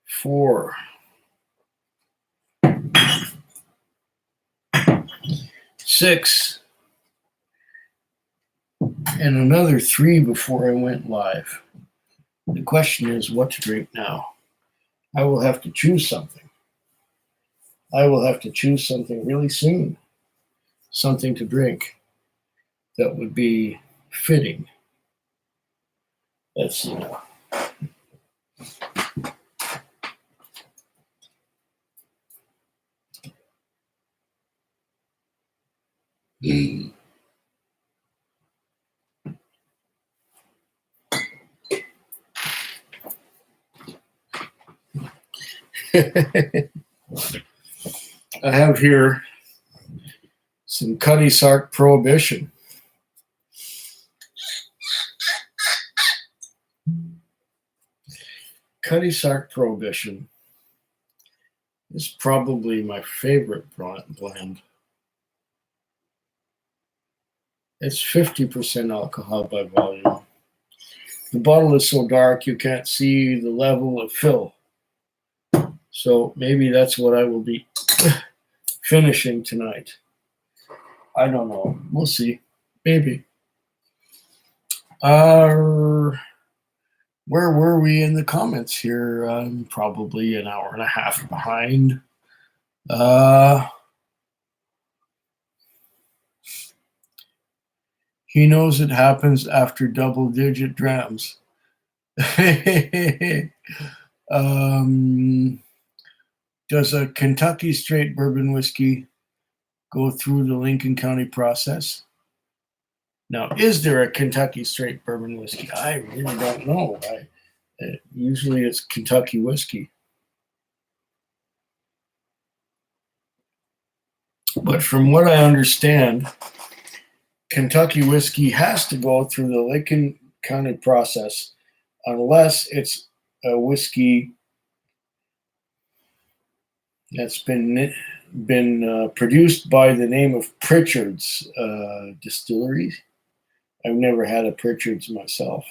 4, 6, and another 3 before I went live. The question is what to drink now. I will have to choose something. I will have to choose something really soon. Something to drink that would be fitting. Let's see now. I have here some Cutty Sark Prohibition. Cutty Sark Prohibition is probably my favorite blend. It's 50% alcohol by volume. The bottle is so dark you can't see the level of fill. So maybe that's what I will be finishing tonight. I don't know. We'll see. Maybe. Where were we in the comments here? Probably an hour and a half behind. He knows it happens after double-digit drams. Does a Kentucky straight bourbon whiskey go through the Lincoln County process? Now, is there a Kentucky straight bourbon whiskey? I really don't know. Usually it's Kentucky whiskey. But from what I understand, Kentucky whiskey has to go through the Lincoln County process unless it's a whiskey that's been produced by the name of Pritchard's Distillery. I've never had a Pritchard's myself.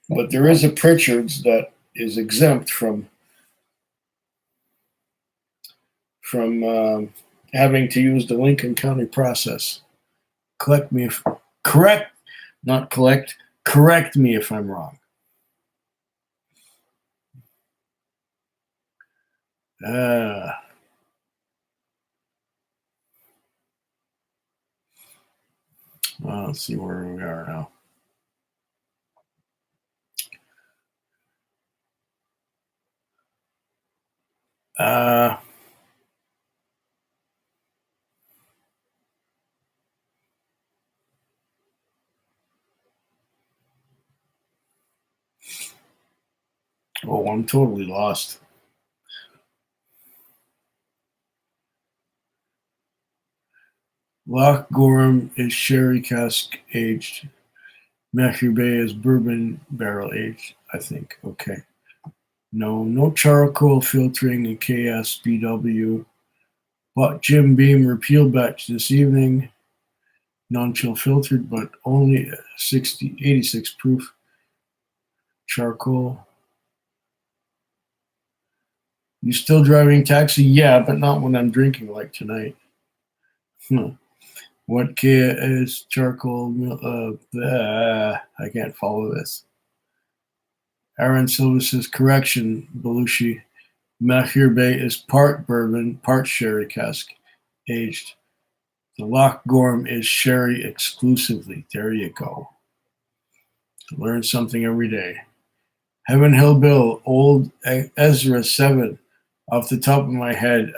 But there is a Pritchard's that is exempt from having to use the Lincoln County process. Correct me if I'm wrong. Well, let's see where we are now. Oh, I'm totally lost. Loch Gorham is sherry cask aged. Matthew Bay is bourbon barrel aged, I think. Okay. No charcoal filtering in KSBW. But Jim Beam repeal batch this evening. Non-chill filtered, but only 86 proof. Charcoal. You still driving taxi? Yeah, but not when I'm drinking like tonight. What is charcoal? I can't follow this. Aaron Silva says, correction, Belushi. Mahir Bay is part bourbon, part sherry cask aged. The Loch Gorham is sherry exclusively. There you go. Learn something every day. Heaven Hill Bill, old Ezra 7, off the top of my head.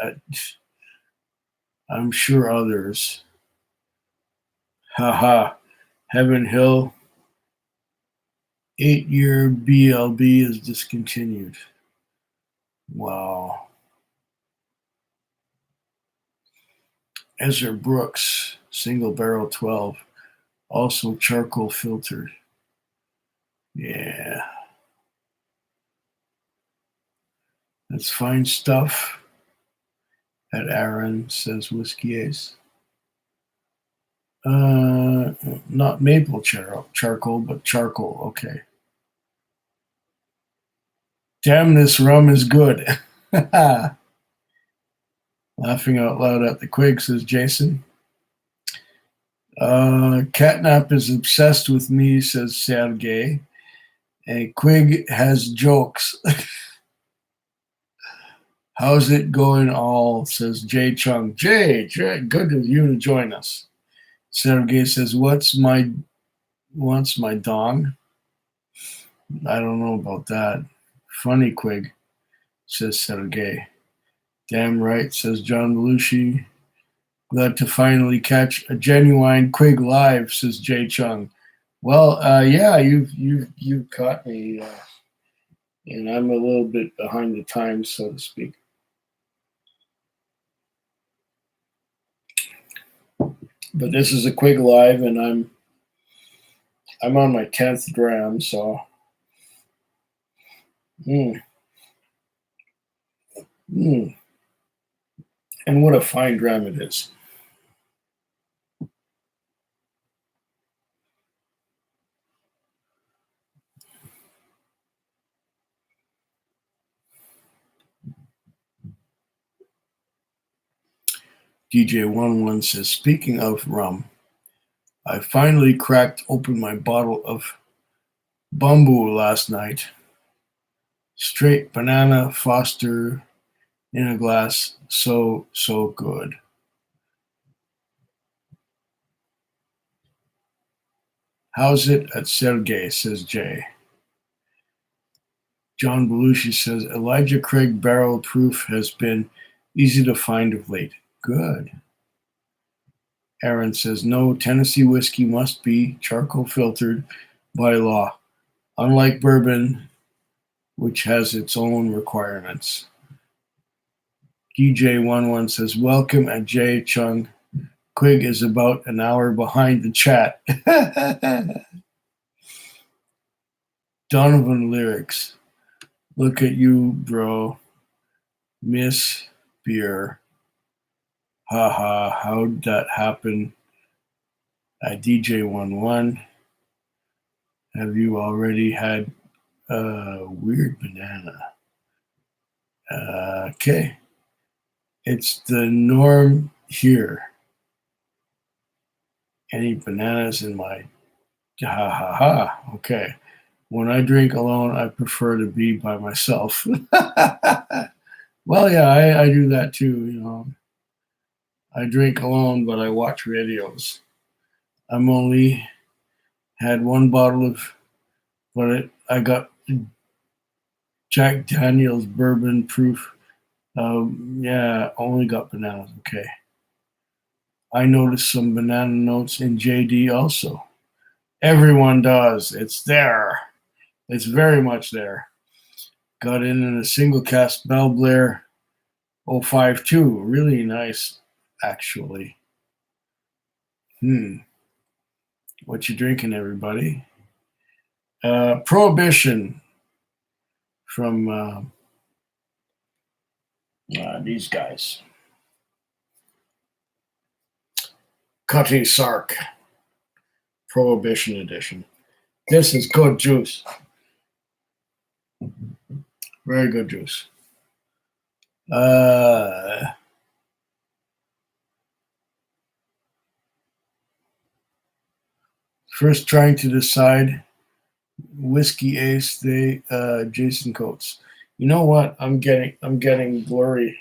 I'm sure others. Haha. Heaven Hill. 8-year BLB is discontinued. Wow. Ezra Brooks, single barrel 12, also charcoal filtered. Yeah. That's fine stuff. At Aaron says Whiskey Ace. Not maple charcoal, but charcoal. Okay. Damn, this rum is good. Laughing out loud at the Quig, says Jason. Catnap is obsessed with me, says Sergey. And Quig has jokes. How's it going all, says Jay Chung. Jay, good of you to join us. Sergey says, what's my dong? I don't know about that. Funny Quig, says Sergey. Damn right, says John Belushi. Glad to finally catch a genuine Quig live, says Jay Chung. Well, yeah, you caught me and I'm a little bit behind the times, so to speak. But this is a Quig Live, and I'm on my 10th dram, so and what a fine dram it is. DJ11 says, speaking of rum, I finally cracked open my bottle of Bumbu last night. Straight banana Foster in a glass. So good. How's it at Sergey, says Jay. John Belushi says, Elijah Craig barrel proof has been easy to find of late. Good. Aaron says, no, Tennessee whiskey must be charcoal filtered by law, unlike bourbon, which has its own requirements. DJ11 says, welcome at Jay Chung. Quig is about an hour behind the chat. Donovan Lyrics. Look at you, bro. Miss beer. Haha, how'd that happen? DJ11. Have you already had a weird banana? Okay. It's the norm here. Any bananas in my Okay. When I drink alone, I prefer to be by myself. Well, yeah, I do that too, you know. I drink alone, but I watch videos. I'm only had one bottle of, I got Jack Daniel's bourbon proof. Yeah, only got bananas. Okay. I noticed some banana notes in JD also. Everyone does. It's there. It's very much there. Got in a single cast Bell Blair 052. Really nice, actually. What you drinking, everybody? Prohibition from these guys. Cutty Sark. Prohibition edition. This is good juice. Very good juice. First trying to decide Whiskey Ace, Jason Coates. You know what? I'm getting blurry.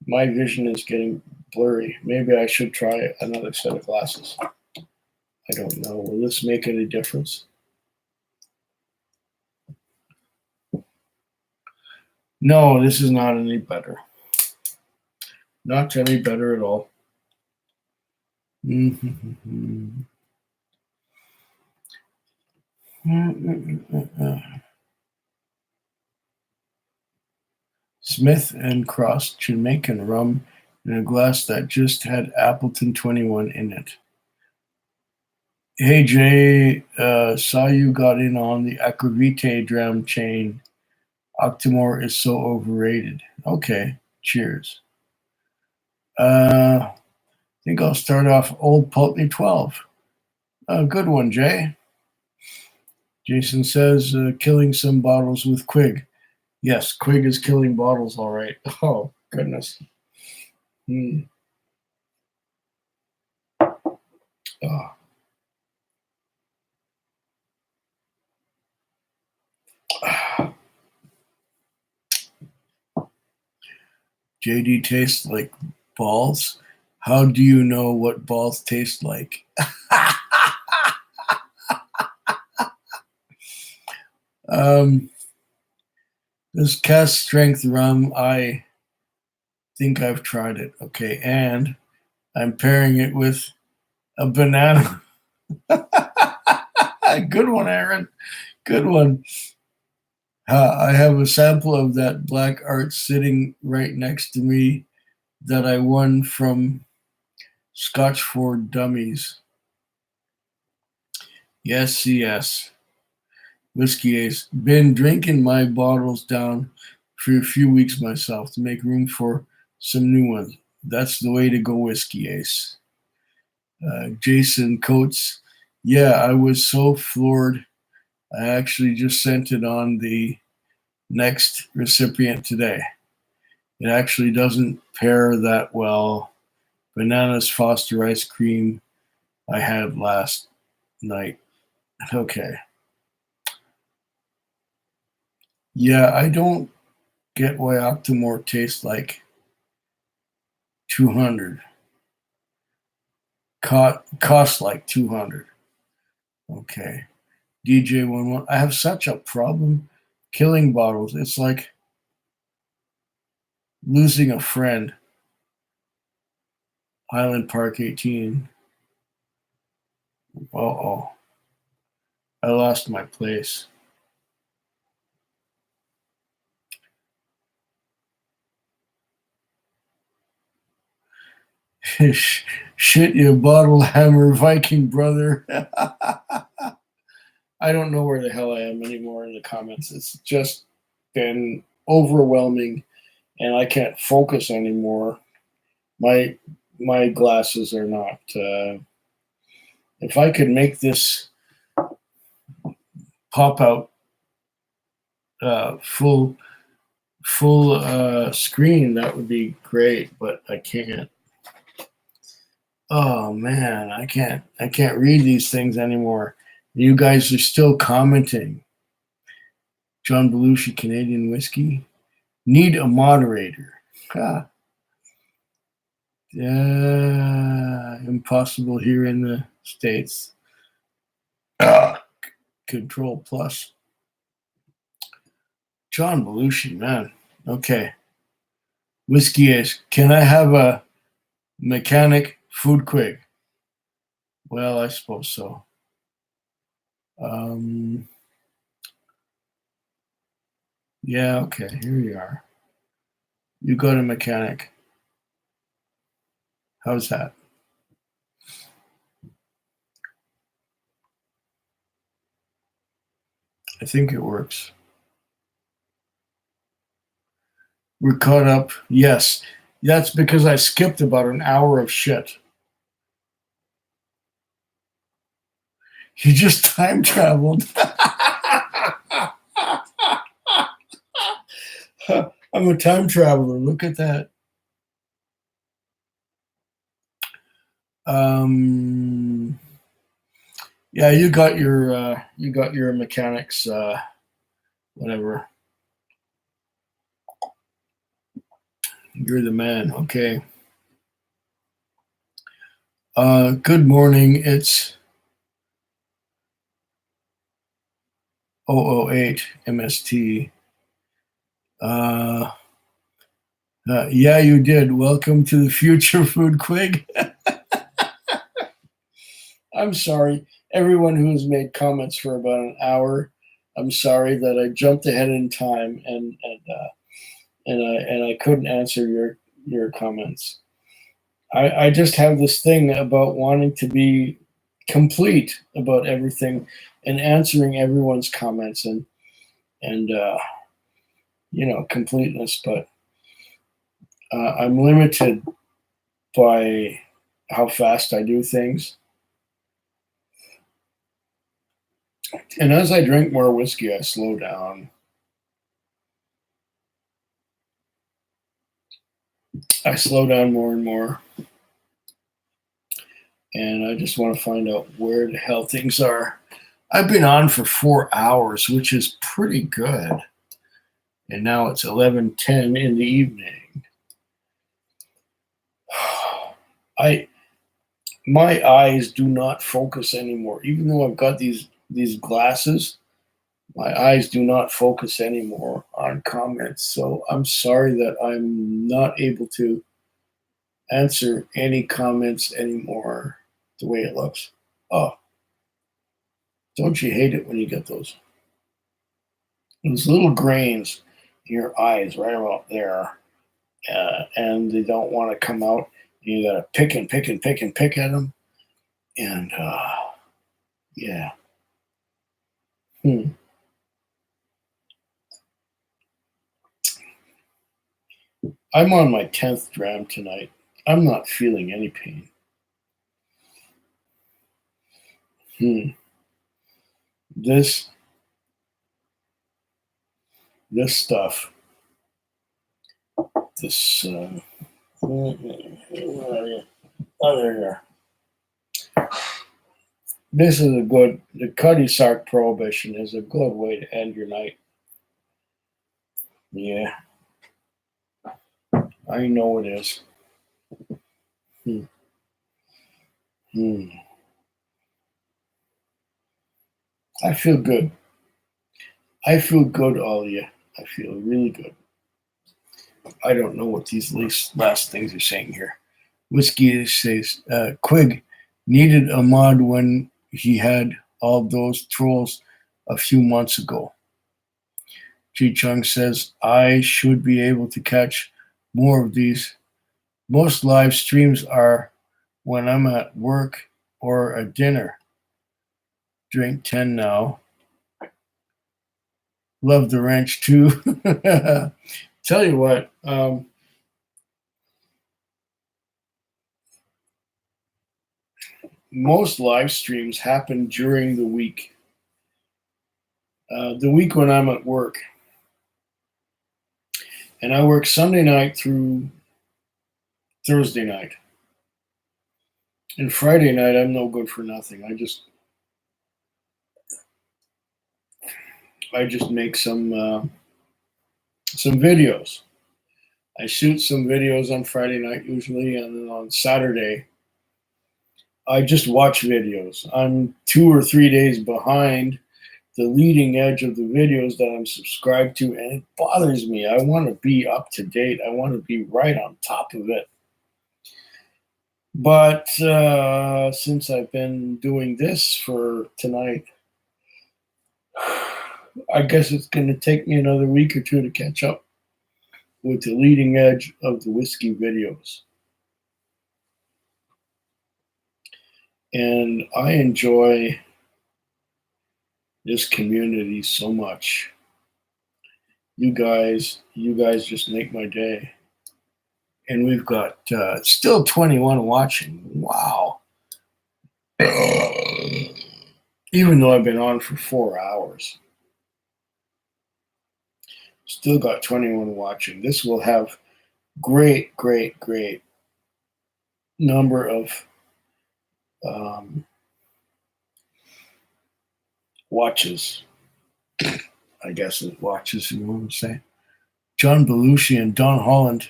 My vision is getting blurry. Maybe I should try another set of glasses. I don't know. Will this make any difference? No, this is not any better. Not any better at all. Smith and Cross Jamaican rum in a glass that just had Appleton 21 in it. Hey Jay, saw you got in on the Aquavite dram chain. Octomore is so overrated. Okay, cheers. I think I'll start off Old Pulteney 12. Good one, Jay. Jason says, killing some bottles with Quig. Yes, Quig is killing bottles, all right. Oh, goodness. Oh. JD tastes like balls. How do you know what balls taste like? This cast strength rum, I think I've tried it. Okay, and I'm pairing it with a banana. Good one, Aaron. Good one. I have a sample of that black art sitting right next to me that I won from Scotch for Dummies. Yes, yes. Whiskey Ace. Been drinking my bottles down for a few weeks myself to make room for some new ones. That's the way to go, Whiskey Ace. Jason Coates. Yeah, I was so floored. I actually just sent it on the next recipient today. It actually doesn't pair that well. Bananas Foster ice cream I had last night. Okay. Yeah, I don't get why Octomore tastes like 200. Cost like 200. Okay. DJ11. I have such a problem killing bottles. It's like losing a friend. Highland Park 18. Uh-oh. I lost my place. Shit, you bottle hammer Viking brother. I don't know where the hell I am anymore in the comments. It's just been overwhelming and I can't focus anymore. My glasses are not. If I could make this pop out full screen, that would be great, but I can't. Oh man, I can't read these things anymore. You guys are still commenting. John Belushi, Canadian whiskey. Need a moderator. Ah. Impossible here in the States. Control plus. John Belushi, man. Okay. Whiskey is. Can I have a mechanic food quick? Well, I suppose so. Yeah, okay. Here you are. You go to mechanic. How's that? I think it works. We're caught up. Yes. That's because I skipped about an hour of shit. You just time traveled. I'm a time traveler. Look at that. Yeah, you got your mechanics whatever. You're the man. Okay. Good morning. It's 008 MST. Yeah, you did. Welcome to the future, Food Quig. I'm sorry, everyone who has made comments for about an hour. I'm sorry that I jumped ahead in time and I couldn't answer your comments. I just have this thing about wanting to be complete about everything and answering everyone's comments and completeness, but I'm limited by how fast I do things. And as I drink more whiskey, I slow down. I slow down more and more. And I just want to find out where the hell things are. I've been on for 4 hours, which is pretty good. And now it's 11:10 in the evening. My eyes do not focus anymore. Even though I've got these glasses, my eyes do not focus anymore on comments. So I'm sorry that I'm not able to answer any comments anymore the way it looks. Oh, don't you hate it when you get those? those little grains in your eyes right about there, and they don't want to come out. You got to pick and pick and pick and pick at them, and yeah. Hmm. I'm on my 10th dram tonight. I'm not feeling any pain. Hmm. This this stuff, this where are you? Oh, there you are. This is a good. The Cuddy Sark Prohibition is a good way to end your night. Yeah, I know it is. Hmm. Hmm. I feel good. I feel good, all of you. I feel really good. I don't know what these last things are saying here. Whiskey says Quig needed a mod when he had all those trolls a few months ago. Chi Chung says I should be able to catch more of these. Most live streams are when I'm at work or at dinner. Drink 10 now. Love the ranch too. Tell you what, most live streams happen during the week. The week when I'm at work. And I work Sunday night through Thursday night. And Friday night, I'm no good for nothing. I just make some videos. I shoot some videos on Friday night usually, and then on Saturday, I just watch videos. I'm 2 or 3 days behind the leading edge of the videos that I'm subscribed to, and it bothers me. I want to be up to date. I want to be right on top of it. But since I've been doing this for tonight, I guess it's going to take me another week or two to catch up with the leading edge of the whiskey videos. And I enjoy this community so much. You guys just make my day. And we've got still 21 watching. Wow. Even though I've been on for 4 hours, still got 21 watching. This will have great number of um, watches. I guess it watches, you want to say. John Belushi and Don Holland.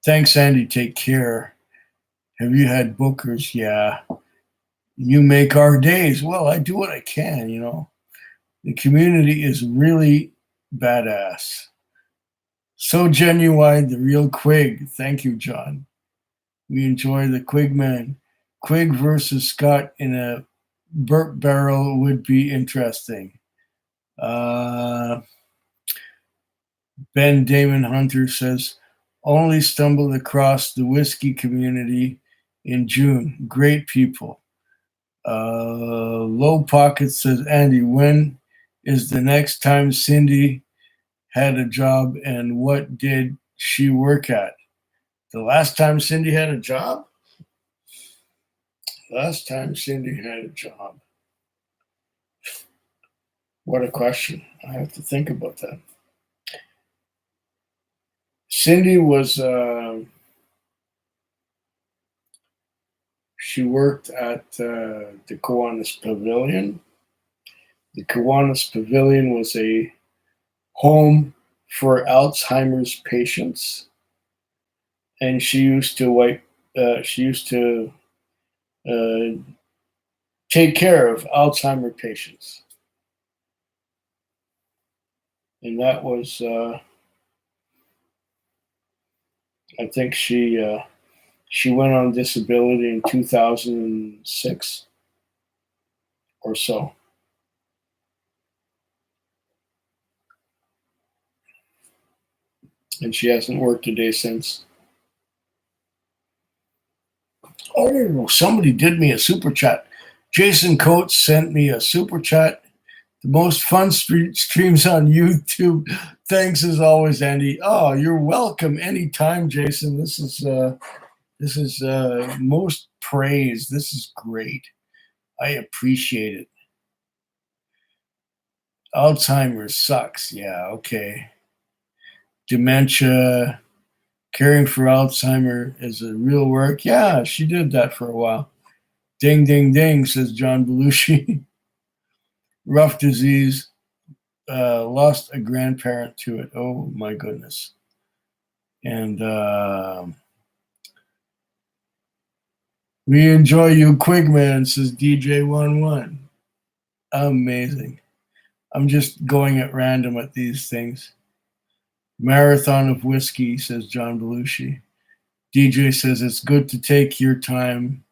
Thanks, Andy. Take care. Have you had bookers? Yeah. You make our days. Well, I do what I can, you know. The community is really badass. So genuine, the real Quig. Thank you, John. We enjoy the Quig man. Quig versus Scott in a burp barrel would be interesting. Ben Damon Hunter says, only stumbled across the whiskey community in June. Great people. Low Pocket says, Andy, when is the next time Cindy had a job and what did she work at? The last time Cindy had a job? Last time Cindy had a job. What a question. I have to think about that. Cindy was, she worked at the Kiwanis Pavilion. The Kiwanis Pavilion was a home for Alzheimer's patients, and she used to uh, take care of Alzheimer patients, and that was, I think she went on disability in 2006 or so. and she hasn't worked a day since. Oh, somebody did me a super chat. Jason Coates sent me a super chat. The most fun streams on YouTube. Thanks as always, Andy. Oh, you're welcome anytime, Jason. This is most praise. This is great. I appreciate it. Alzheimer's sucks. Yeah, okay. Dementia, caring for Alzheimer is a real work. Yeah, she did that for a while. Ding, ding, ding, says John Belushi. Rough disease. Lost a grandparent to it. Oh, my goodness. And we enjoy you, Quigman, says DJ11. Amazing. I'm just going at random at these things. Marathon of whiskey, says John Belushi. DJ says it's good to take your time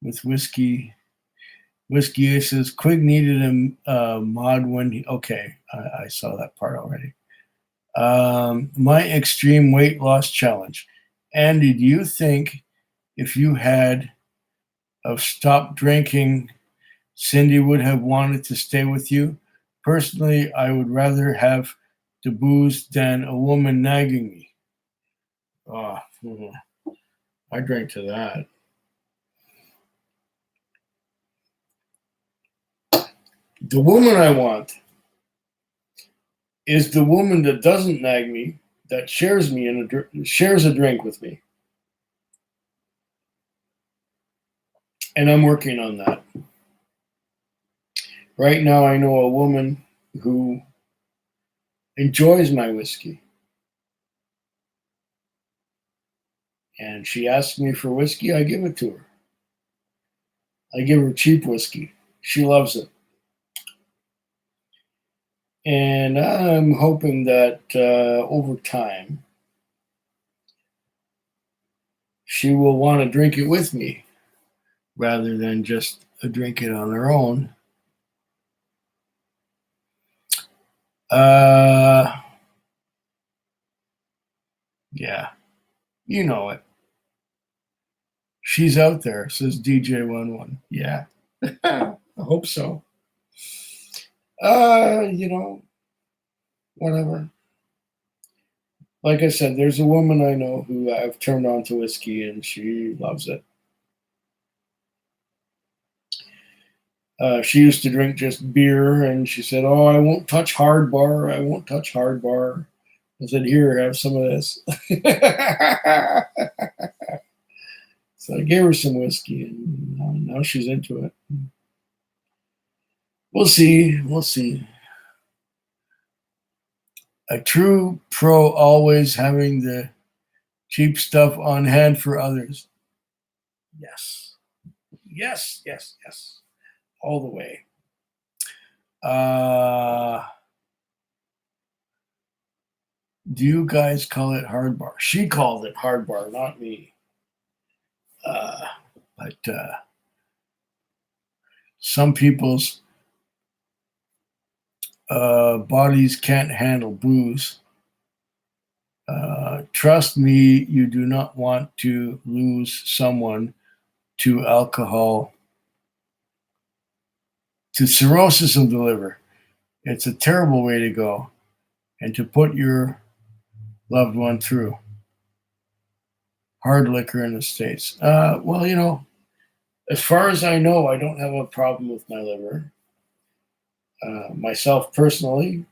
with whiskey. Whiskey Ace says Quig needed a mod when he. Okay, I saw that part already. My extreme weight loss challenge. Andy, do you think if you had stopped drinking, Cindy would have wanted to stay with you? Personally, I would rather have the booze than a woman nagging me. Oh, I drank to that. The woman I want is the woman that doesn't nag me, that shares a drink with me. And I'm working on that. Right now, I know a woman who enjoys my whiskey. And she asks me for whiskey, I give it to her. I give her cheap whiskey. She loves it. And I'm hoping that over time, she will want to drink it with me rather than just drink it on her own. Yeah, you know it. She's out there, says DJ11. Yeah, I hope so. Whatever. Like I said, there's a woman I know who I've turned on to whiskey, and she loves it. She used to drink just beer, and she said, "Oh, I won't touch hard bar. I won't touch hard bar." I said, "Here, have some of this." So I gave her some whiskey, and now she's into it. We'll see. We'll see. A true pro always having the cheap stuff on hand for others. Yes. Yes, yes, yes. All the way. Do you guys call it hard bar? She called it hard bar, not me. But some people's bodies can't handle booze. Trust me, you do not want to lose someone to alcohol, to cirrhosis of the liver. It's a terrible way to go, and to put your loved one through. Hard liquor in the States. Well, as far as I know, I don't have a problem with my liver. Myself personally,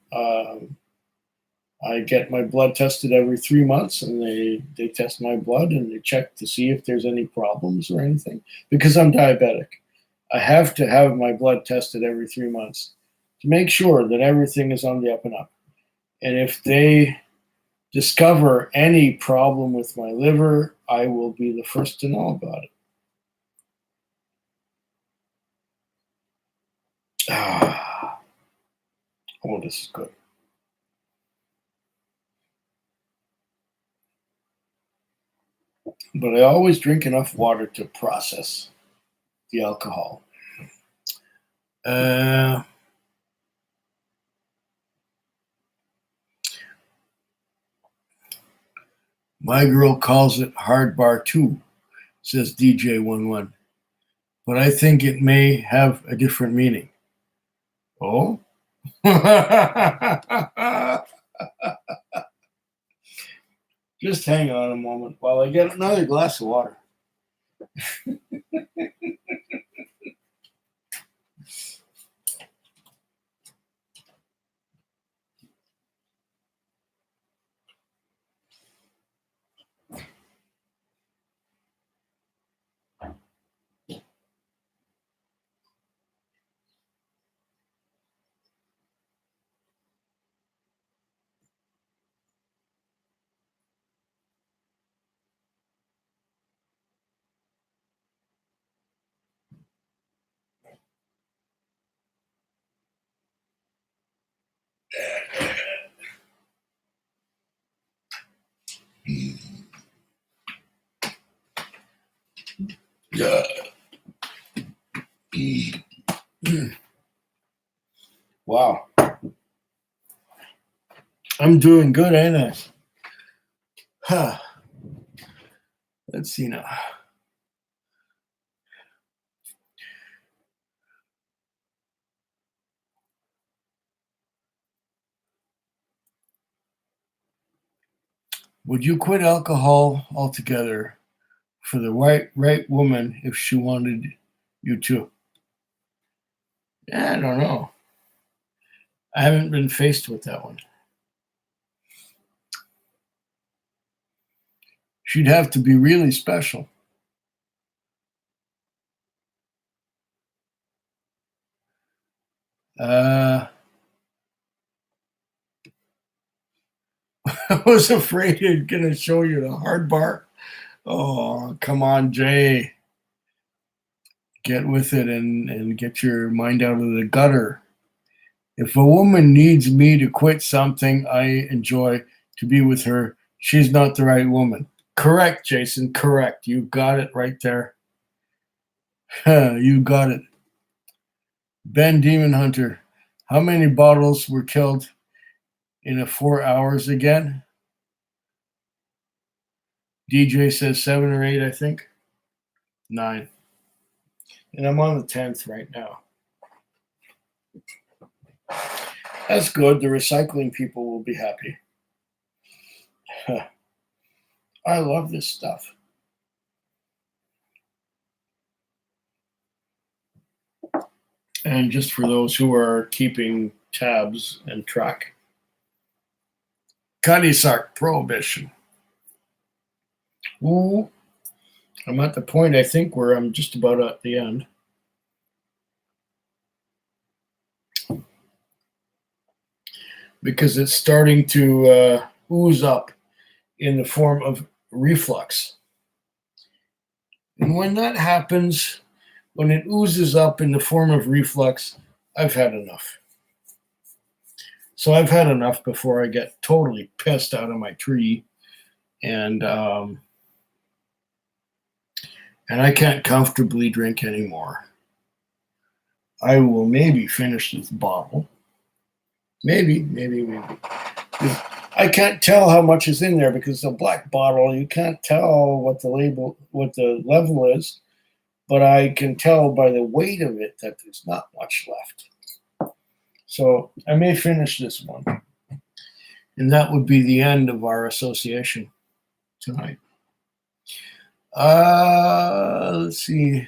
I get my blood tested every 3 months, and they test my blood and they check to see if there's any problems or anything. Because I'm diabetic, I have to have my blood tested every 3 months to make sure that everything is on the up and up. And if they discover any problem with my liver, I will be the first to know about it. Oh, this is good. But I always drink enough water to process the alcohol. My girl calls it hard bar too, says DJ11. But I think it may have a different meaning. Oh? Just hang on a moment while I get another glass of water. Wow. I'm doing good, ain't I? Huh. Let's see now. Would you quit alcohol altogether for the right woman if she wanted you to? Yeah, I don't know. I haven't been faced with that one. She'd have to be really special. I was afraid it's gonna show you the hard bar. Oh, come on, Jay. Get with it and get your mind out of the gutter. If a woman needs me to quit something I enjoy to be with her, she's not the right woman. Correct, Jason. Correct. You got it right there. You got it. Ben Demon Hunter. How many bottles were killed in a 4 hours again? DJ says 7 or 8, I think. 9. And I'm on the 10th right now. That's good. The recycling people will be happy. I love this stuff. And just for those who are keeping tabs and track, Cutty Sark Prohibition. Ooh, I'm at the point, I think, where I'm just about at the end. Because it's starting to ooze up in the form of reflux. And when that happens, when it oozes up in the form of reflux, I've had enough. So I've had enough before I get totally pissed out of my tree, and I can't comfortably drink anymore. I will maybe finish this bottle. Maybe. I can't tell how much is in there because the black bottle, you can't tell what the level is, but I can tell by the weight of it that there's not much left. So I may finish this one. And that would be the end of our association tonight. Let's see.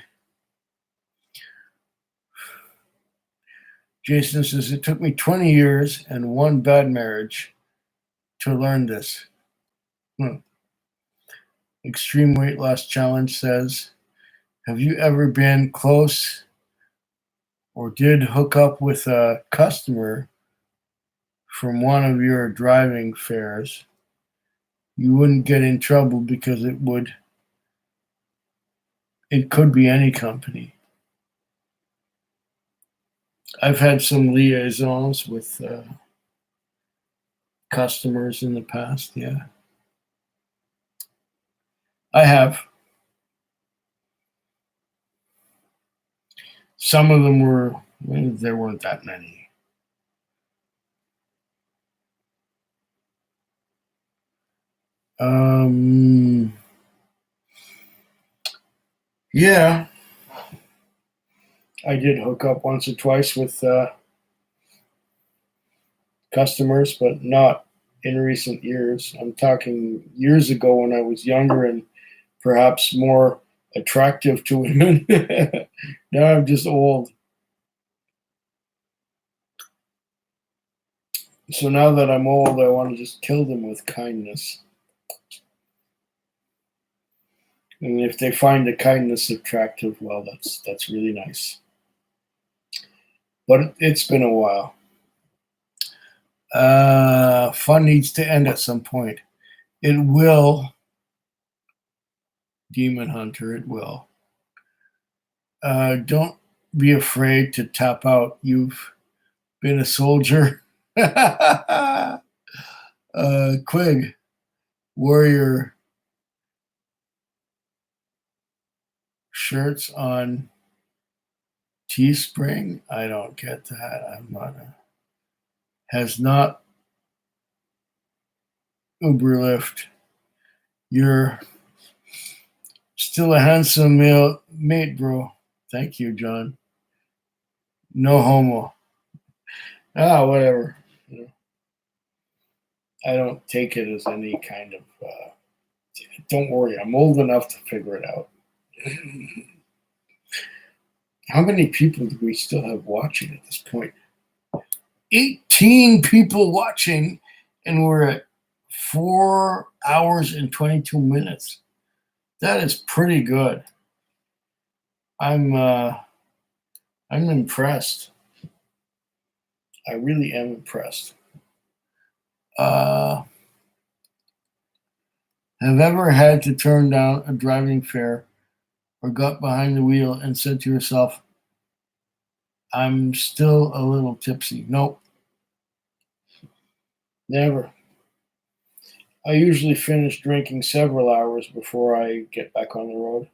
Jason says, it took me 20 years and one bad marriage to learn this. Extreme Weight Loss Challenge says, have you ever been close or did hook up with a customer from one of your driving fairs? You wouldn't get in trouble because it could be any company. I've had some liaisons with customers in the past, yeah. I have. Some of them there weren't that many. Yeah, I did hook up once or twice with customers, but not in recent years. I'm talking years ago when I was younger and perhaps more attractive to women. Now I'm just old. So now that I'm old, I want to just kill them with kindness. And if they find the kindness attractive, well, that's really nice. But it's been a while. Fun needs to end at some point. It will, Demon Hunter. It will. Don't be afraid to tap out. You've been a soldier. Quig, warrior shirts on Teespring. I don't get that. I'm not. Has not Uberlift. You're still a handsome male mate, bro. Thank you, John. No homo. Whatever. You know, I don't take it as any kind of. Don't worry, I'm old enough to figure it out. How many people do we still have watching at this point? 18 people watching, and we're at 4 hours and 22 minutes. That is pretty good. I'm impressed. I really am impressed. Have ever had to turn down a driving fare or got behind the wheel and said to yourself, I'm still a little tipsy? Nope, never. I usually finish drinking several hours before I get back on the road.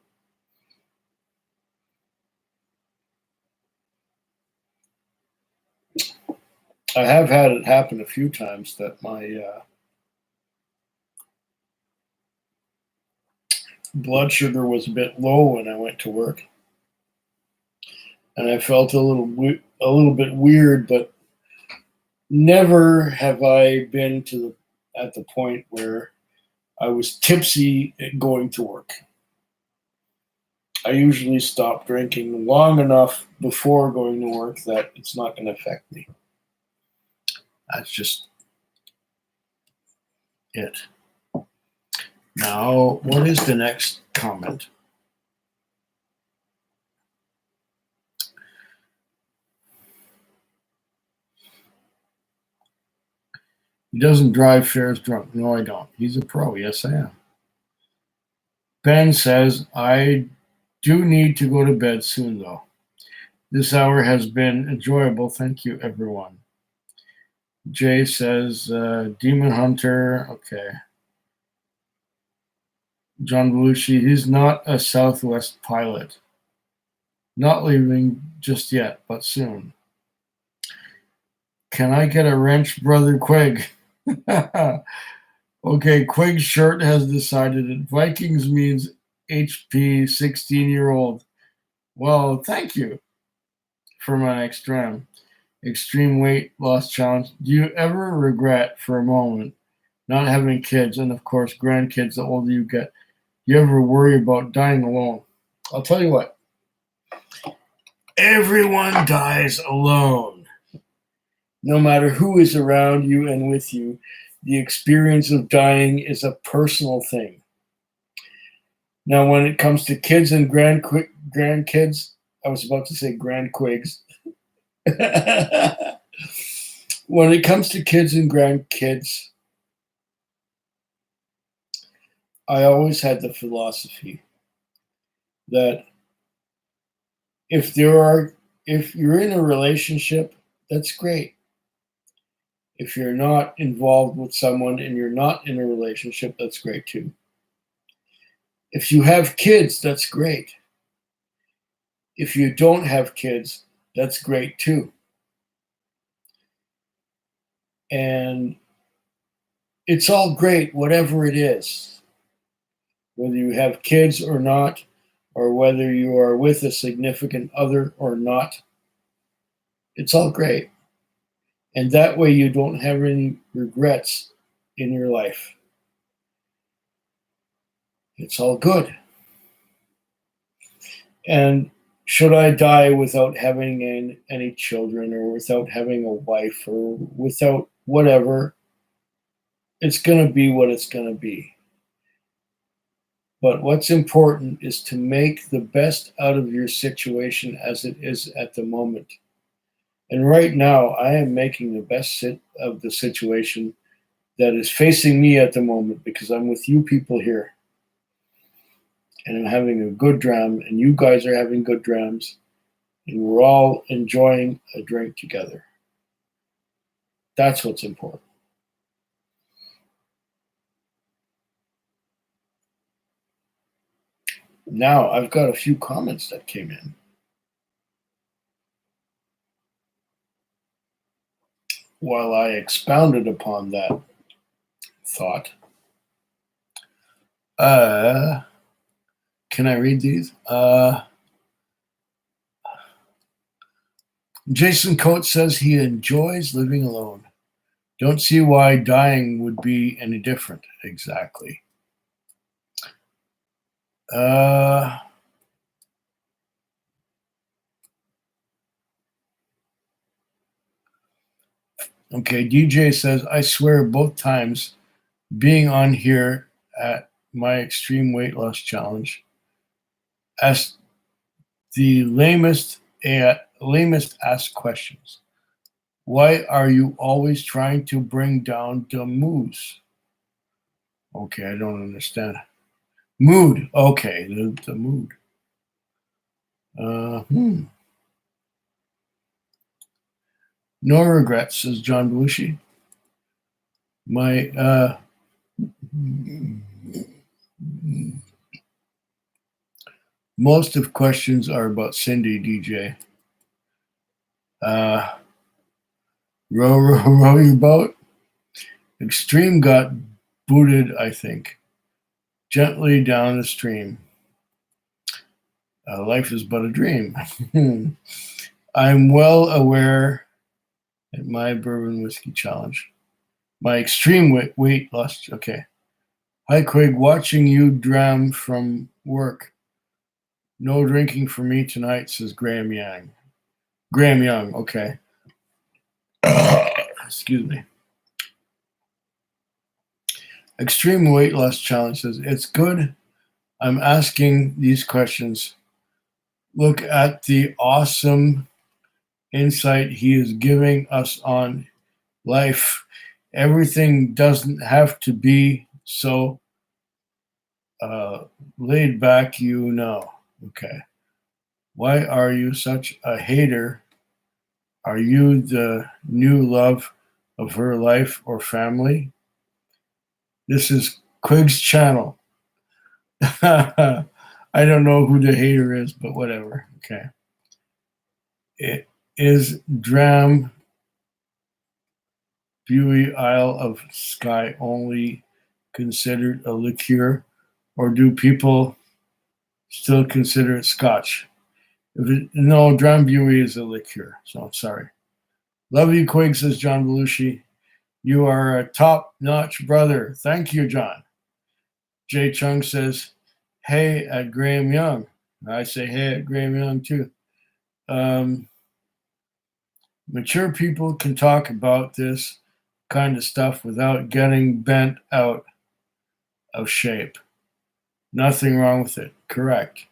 I have had it happen a few times that my blood sugar was a bit low when I went to work, and I felt a little bit weird. But never have I been at the point where I was tipsy going to work. I usually stop drinking long enough before going to work that it's not going to affect me. That's just it. Now, what is the next comment? He doesn't drive fares drunk. No, I don't. He's a pro. Yes, I am. Ben says, I do need to go to bed soon, though. This hour has been enjoyable. Thank you, everyone. Jay says, Demon Hunter. Okay. John Belushi, he's not a Southwest pilot. Not leaving just yet, but soon. Can I get a wrench, Brother Quig? Okay, Quig's shirt has decided that Vikings means HP 16-year-old. Well, thank you for my extreme weight loss challenge. Do you ever regret for a moment not having kids and, of course, grandkids the older you get? Do you ever worry about dying alone? I'll tell you what. Everyone dies alone. No matter who is around you and with you, the experience of dying is a personal thing. Now, when it comes to kids and grandkids, I was about to say grandquigs. When it comes to kids and grandkids, I always had the philosophy that if you're in a relationship, that's great. If you're not involved with someone and you're not in a relationship, that's great too. If you have kids, that's great. If you don't have kids, that's great too. And it's all great, whatever it is, whether you have kids or not, or whether you are with a significant other or not. It's all great. And that way you don't have any regrets in your life. It's all good. And should I die without having any children or without having a wife or without whatever, it's going to be what it's going to be. But what's important is to make the best out of your situation as it is at the moment. And right now, I am making the best of the situation that is facing me at the moment because I'm with you people here. And I'm having a good dram, and you guys are having good drams, and we're all enjoying a drink together. That's what's important. Now, I've got a few comments that came in. While I expounded upon that thought, can I read these? Jason Coates says he enjoys living alone. Don't see why dying would be any different. Exactly. Okay, DJ says, I swear both times being on here at my extreme weight loss challenge asked the lamest asked questions. Why are you always trying to bring down the moose? Okay, I don't understand. Mood. Okay, the mood. No regrets, says John Belushi. Most of questions are about Cindy, DJ. Row your boat. Extreme got booted, I think. Gently down the stream. Life is but a dream. I'm well aware at my bourbon whiskey challenge. My extreme weight loss. Okay. Hi, Quig. Watching you dram from work. No drinking for me tonight, says Graham Young. Graham Young. Okay. Excuse me. Extreme weight loss challenge says it's good. I'm asking these questions. Look at the awesome insight he is giving us on life. Everything doesn't have to be so laid back, you know. Okay. Why are you such a hater? Are you the new love of her life or family? This is Quig's channel. I don't know who the hater is, but whatever. Okay. It is Dram Buey Isle of Skye only considered a liqueur, or do people still consider it Scotch? No, Dram Buey is a liqueur, so I'm sorry. Love you, Quig, says John Belushi. You are a top-notch brother. Thank you, John. Jay Chung says, hey at Graham Young. I say hey at Graham Young, too. Mature people can talk about this kind of stuff without getting bent out of shape. Nothing wrong with it. Correct.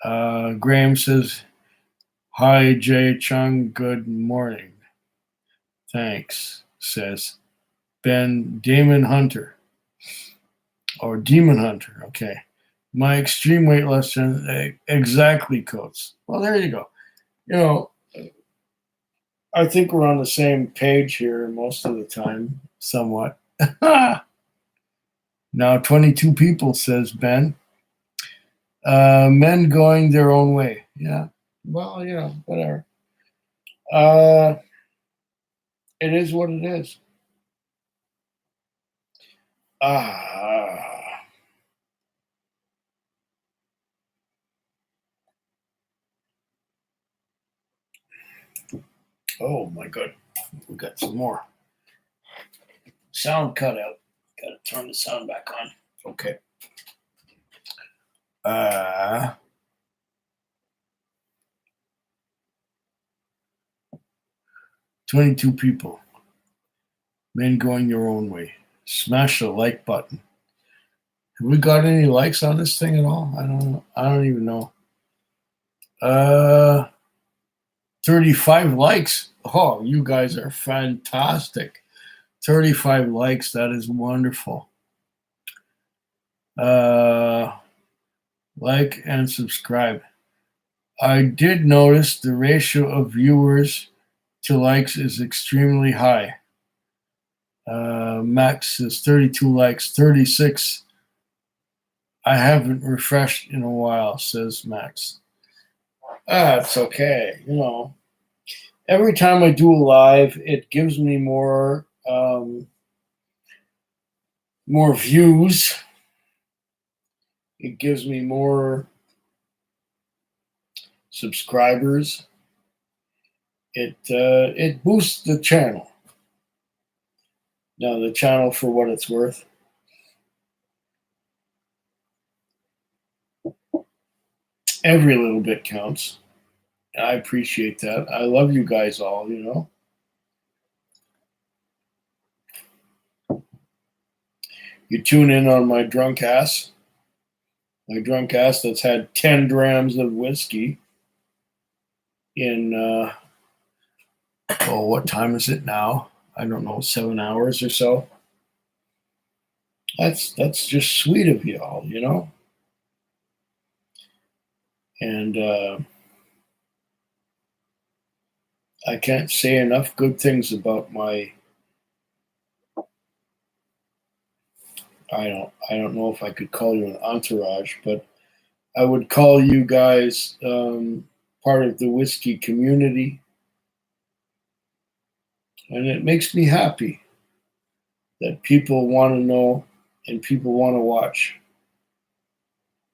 Graham says, hi, Jay Chung. Good morning. Thanks, says Ben Damon Hunter. Or Demon Hunter. Okay. My extreme weight loss challenge. Exactly, Coates. Well, there you go. You know, I think we're on the same page here most of the time, somewhat. Now 22 people, says Ben. Men going their own way. Yeah. Well, whatever. It is what it is. Ah. Oh my God. We got some more. Sound cut out. Gotta turn the sound back on. Okay. 22 people. Men going your own way. Smash the like button. Have we got any likes on this thing at all? I don't know. I don't even know. 35 likes. Oh, you guys are fantastic. 35 likes. That is wonderful. Like and subscribe. I did notice the ratio of viewers to likes is extremely high. Max says 32 likes, 36. I haven't refreshed in a while, says Max. It's okay. You know, every time I do a live, it gives me more views. It gives me more subscribers. It boosts the channel. Now the channel, for what it's worth, every little bit counts. I appreciate that. I love you guys all. You know. You tune in on my drunk ass. My drunk ass that's had 10 drams of whiskey in, what time is it now? I don't know, 7 hours or so. That's just sweet of y'all, you know? And I can't say enough good things about my, I don't know if I could call you an entourage, but I would call you guys part of the whiskey community. And it makes me happy that people want to know and people want to watch.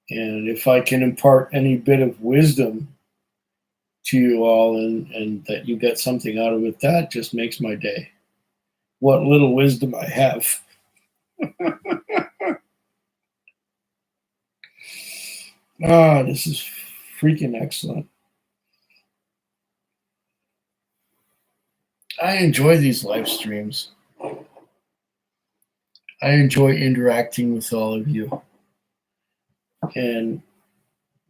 And if I can impart any bit of wisdom to you all and that you get something out of it, that just makes my day. What little wisdom I have. This is freaking excellent. I enjoy these live streams. I enjoy interacting with all of you. And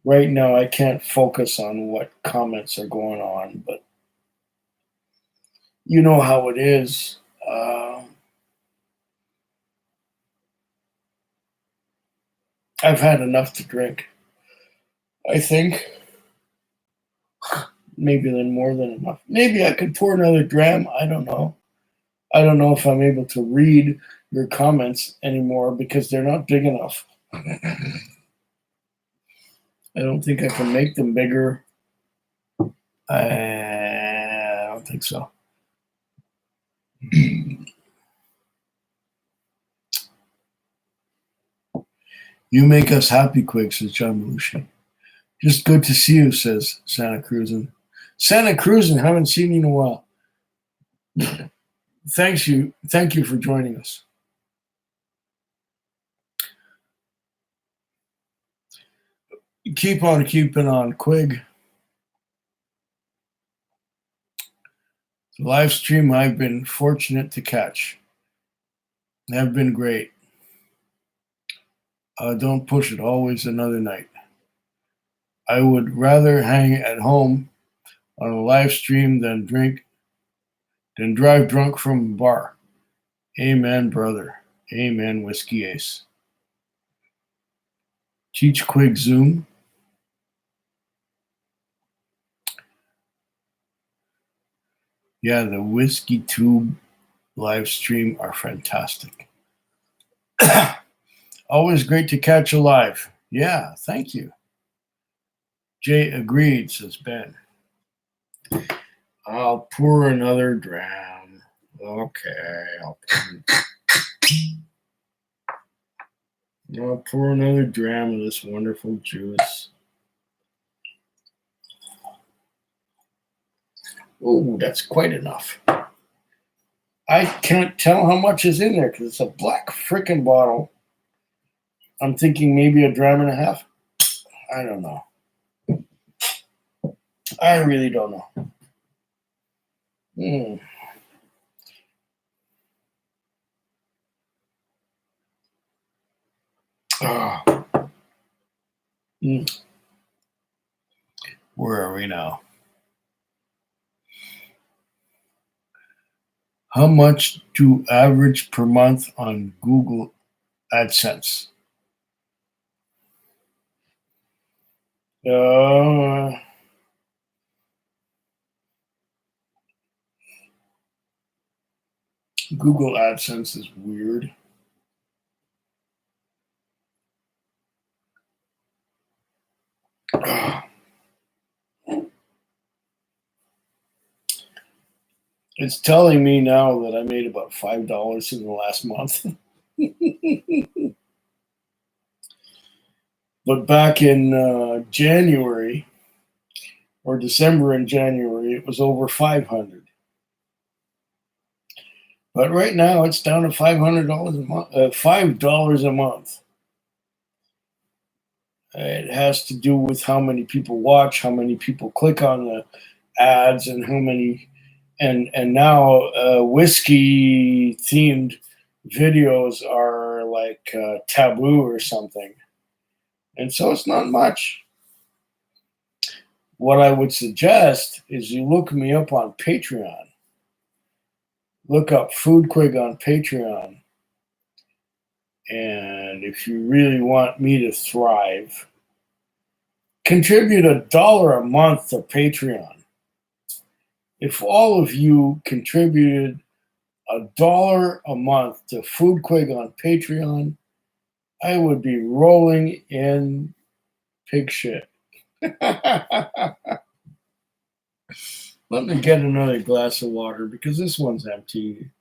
right now, I can't focus on what comments are going on, but you know how it is. I've had enough to drink. I think maybe then more than enough. Maybe I could pour another dram. I don't know. I don't know if I'm able to read your comments anymore because they're not big enough. I don't think I can make them bigger. I don't think so. You make us happy, Quig, says John Belushi. Just good to see you, says Santa Cruzin. Santa Cruzin, haven't seen you in a while. Thank you for joining us. Keep on keeping on, Quig. The live stream I've been fortunate to catch. Have been great. Don't push it. Always another night. I would rather hang at home on a live stream than drive drunk from a bar. Amen, brother. Amen, Whiskey Ace. Teach Quig Zoom. Yeah, the Whiskey Tube live stream are fantastic. Always great to catch you live. Yeah, thank you. Jay agreed, says Ben. I'll pour another dram. Okay, I'll pour. I'll pour another dram of this wonderful juice. Oh, that's quite enough. I can't tell how much is in there because it's a black frickin' bottle. I'm thinking maybe a dram and a half. I don't know. I really don't know. Mm. Ah. Mm. Where are we now? How much do average per month on Google AdSense? Uh, Google AdSense is weird. Ah. It's telling me now that I made about $5 in the last month. But back in January or December and January, it was over 500. But right now, it's down to $500 a month. $5 a month. It has to do with how many people watch, how many people click on the ads, and how many. And now whiskey themed videos are like taboo or something, and so it's not much. What I would suggest is you look me up on Patreon. Look up Foodquig on Patreon. And if you really want me to thrive, contribute $1 a month to Patreon. If all of you contributed $1 a month to Foodquig on Patreon, I would be rolling in pig shit. Let me get another glass of water because this one's empty.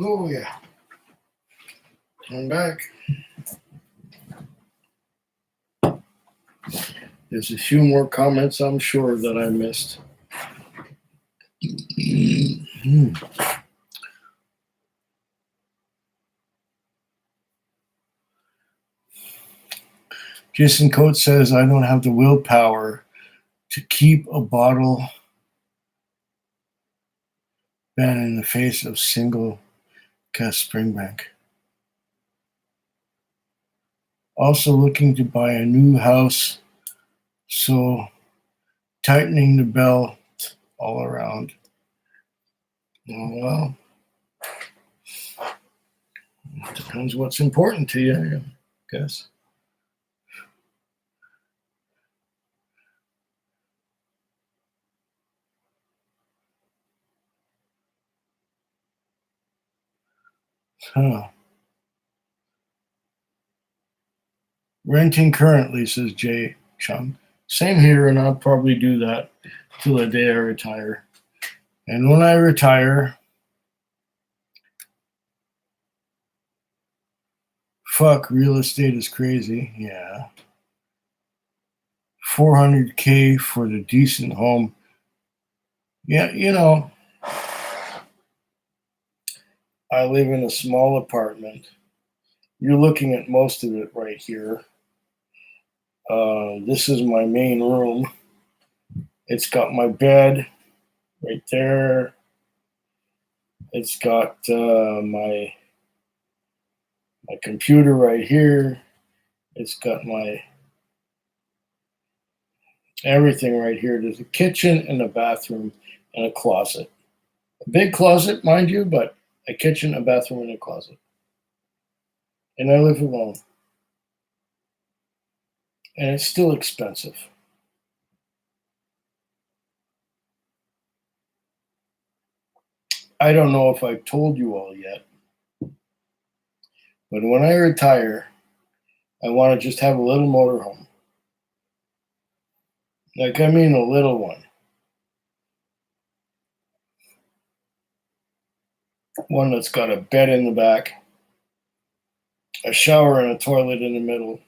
Oh, yeah. I'm back. There's a few more comments, I'm sure, that I missed. Jason Coates says, I don't have the willpower to keep a bottle ban in the face of single cast Springbank. Also looking to buy a new house, so tightening the belt all around. Oh, well, depends what's important to you, I guess. Huh. Renting currently, says Jay Chung. Same here, and I'll probably do that till the day I retire. And when I retire, fuck, real estate is crazy. Yeah. 400K for the decent home. Yeah, I live in a small apartment. You're looking at most of it right here. This is my main room. It's got my bed right there. It's got my computer right here. It's got my everything right here. There's a kitchen and a bathroom and a closet. A big closet, mind you, but a kitchen, a bathroom, and a closet. And I live alone. And it's still expensive. I don't know if I've told you all yet, but when I retire, I want to just have a little motorhome. Like, I mean, a little one. One that's got a bed in the back, a shower and a toilet in the middle,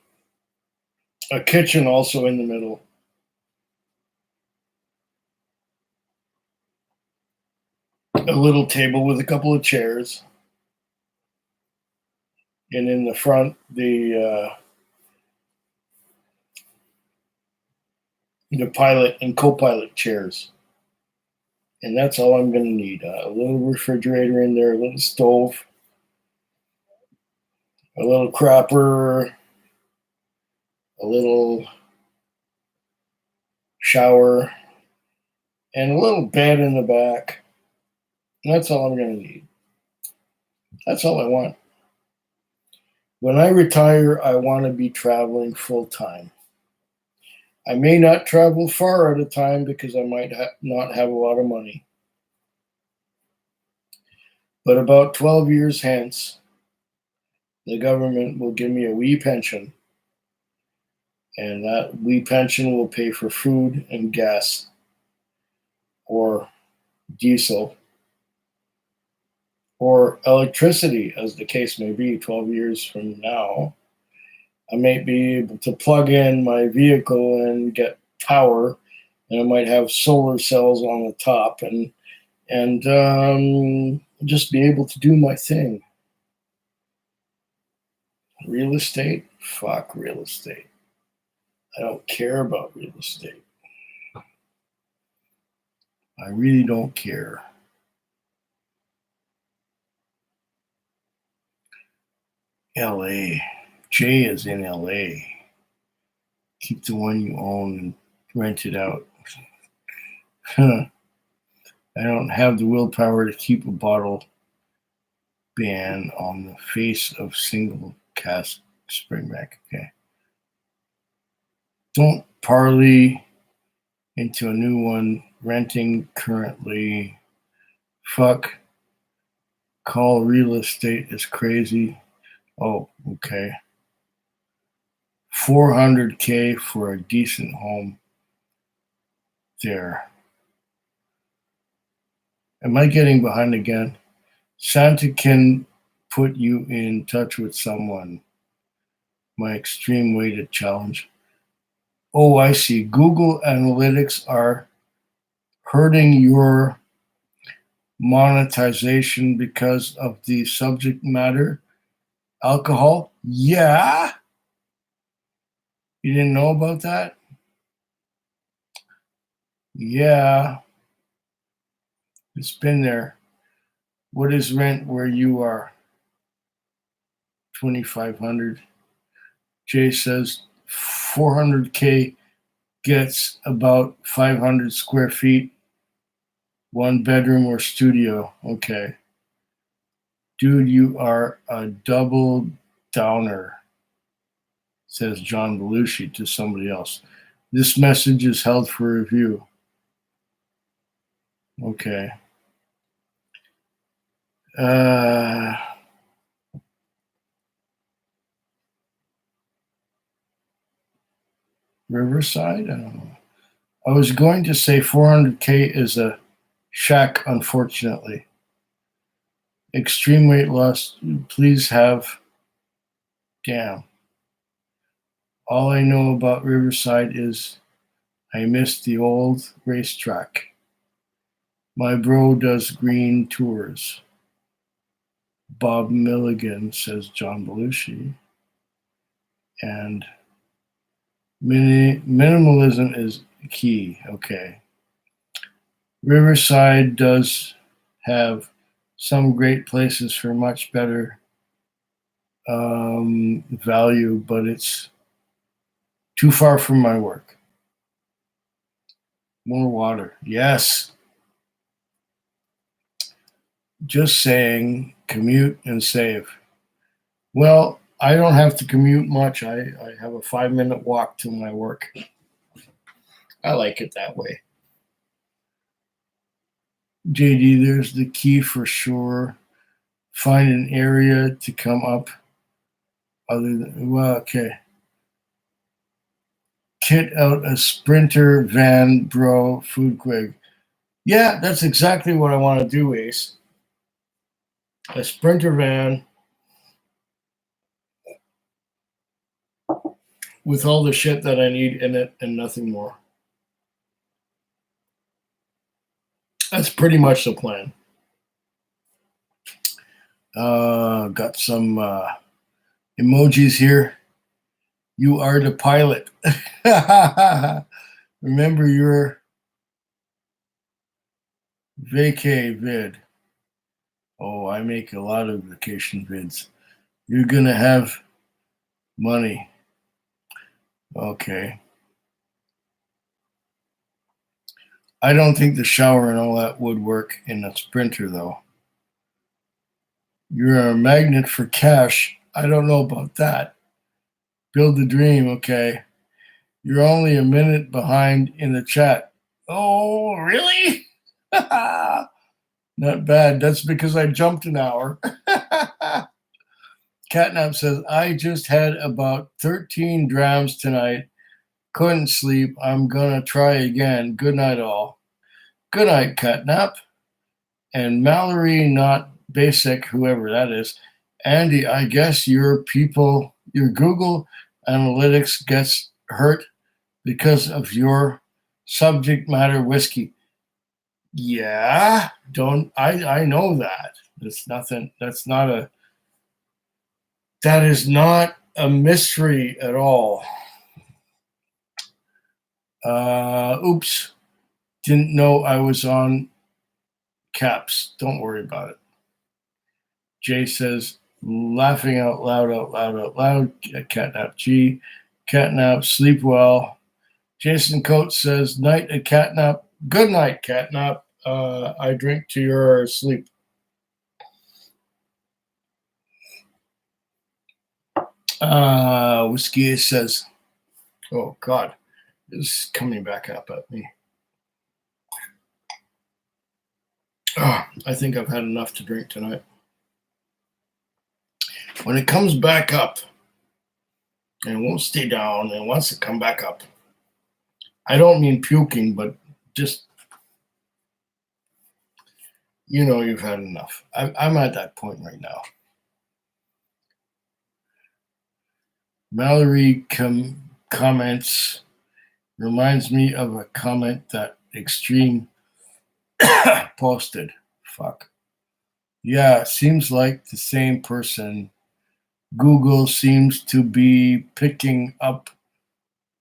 a kitchen also in the middle, a little table with a couple of chairs, and in the front, the pilot and co-pilot chairs. And that's all I'm going to need. A little refrigerator in there, a little stove, a little crapper, a little shower, and a little bed in the back. And that's all I'm going to need. That's all I want. When I retire, I want to be traveling full time. I may not travel far at a time because I might not have a lot of money. But about 12 years hence, the government will give me a wee pension. And that wee pension will pay for food and gas or diesel or electricity, as the case may be. 12 years from now, I might be able to plug in my vehicle and get power, and I might have solar cells on the top and just be able to do my thing. Real estate? Fuck real estate. I don't care about real estate. I really don't care. LA. Jay is in LA. Keep the one you own and rent it out. I don't have the willpower to keep a bottle ban on the face of single cast Springbank. Okay. Don't parley into a new one. Renting currently. Fuck. Call real estate is crazy. Oh, okay. 400K for a decent home there. Am I getting behind again? Santa can put you in touch with someone. My extreme weighted challenge. Oh, I see. Google Analytics are hurting your monetization because of the subject matter. Alcohol? Yeah. You didn't know about that? Yeah. It's been there. What is rent where you are? 2,500. Jay says 400K gets about 500 square feet, one bedroom or studio. Okay. Dude, you are a double downer, says John Belushi to somebody else. This message is held for review. Okay. Riverside? I don't know. I was going to say 400K is a shack, unfortunately. Extreme weight loss, please have. Damn. All I know about Riverside is I miss the old racetrack. My bro does green tours. Bob Milligan, says John Belushi. And minimalism is key. Okay. Riverside does have some great places for much better value, but it's too far from my work. More water. Yes. Just saying, commute and save. Well, I don't have to commute much. I have a 5-minute walk to my work. I like it that way. JD, there's the key for sure. Find an area to come up. Other than, well, okay. Kit out a Sprinter van, bro, food quig. Yeah, that's exactly what I want to do, Ace. A Sprinter van with all the shit that I need in it and nothing more. That's pretty much the plan. Got some emojis here. You are the pilot. Remember your vacay vid. Oh, I make a lot of vacation vids. You're gonna have money. Okay. I don't think the shower and all that would work in a Sprinter, though. You're a magnet for cash. I don't know about that. Build the dream, okay. You're only a minute behind in the chat. Oh, really? Not bad. That's because I jumped an hour. Catnap says, I just had about 13 drams tonight. Couldn't sleep. I'm going to try again. Good night, all. Good night, Catnap. And Mallory, not basic, whoever that is. Andy, I guess your Google Analytics gets hurt because of your subject matter whiskey. Yeah, I know that. That is not a mystery at all. Oops. Didn't know I was on caps. Don't worry about it. Jay says, laughing out loud. Catnap G. Catnap, sleep well. Jason Coates says, night at Catnap. Good night, Catnap. I drink to your sleep. Whiskey says, oh, God, this is coming back up at me. I think I've had enough to drink tonight. When it comes back up, and it won't stay down, and wants to come back up, I don't mean puking, but just you know you've had enough. I'm at that point right now. Mallory comments, reminds me of a comment that Extreme posted. Fuck. Yeah, seems like the same person. Google seems to be picking up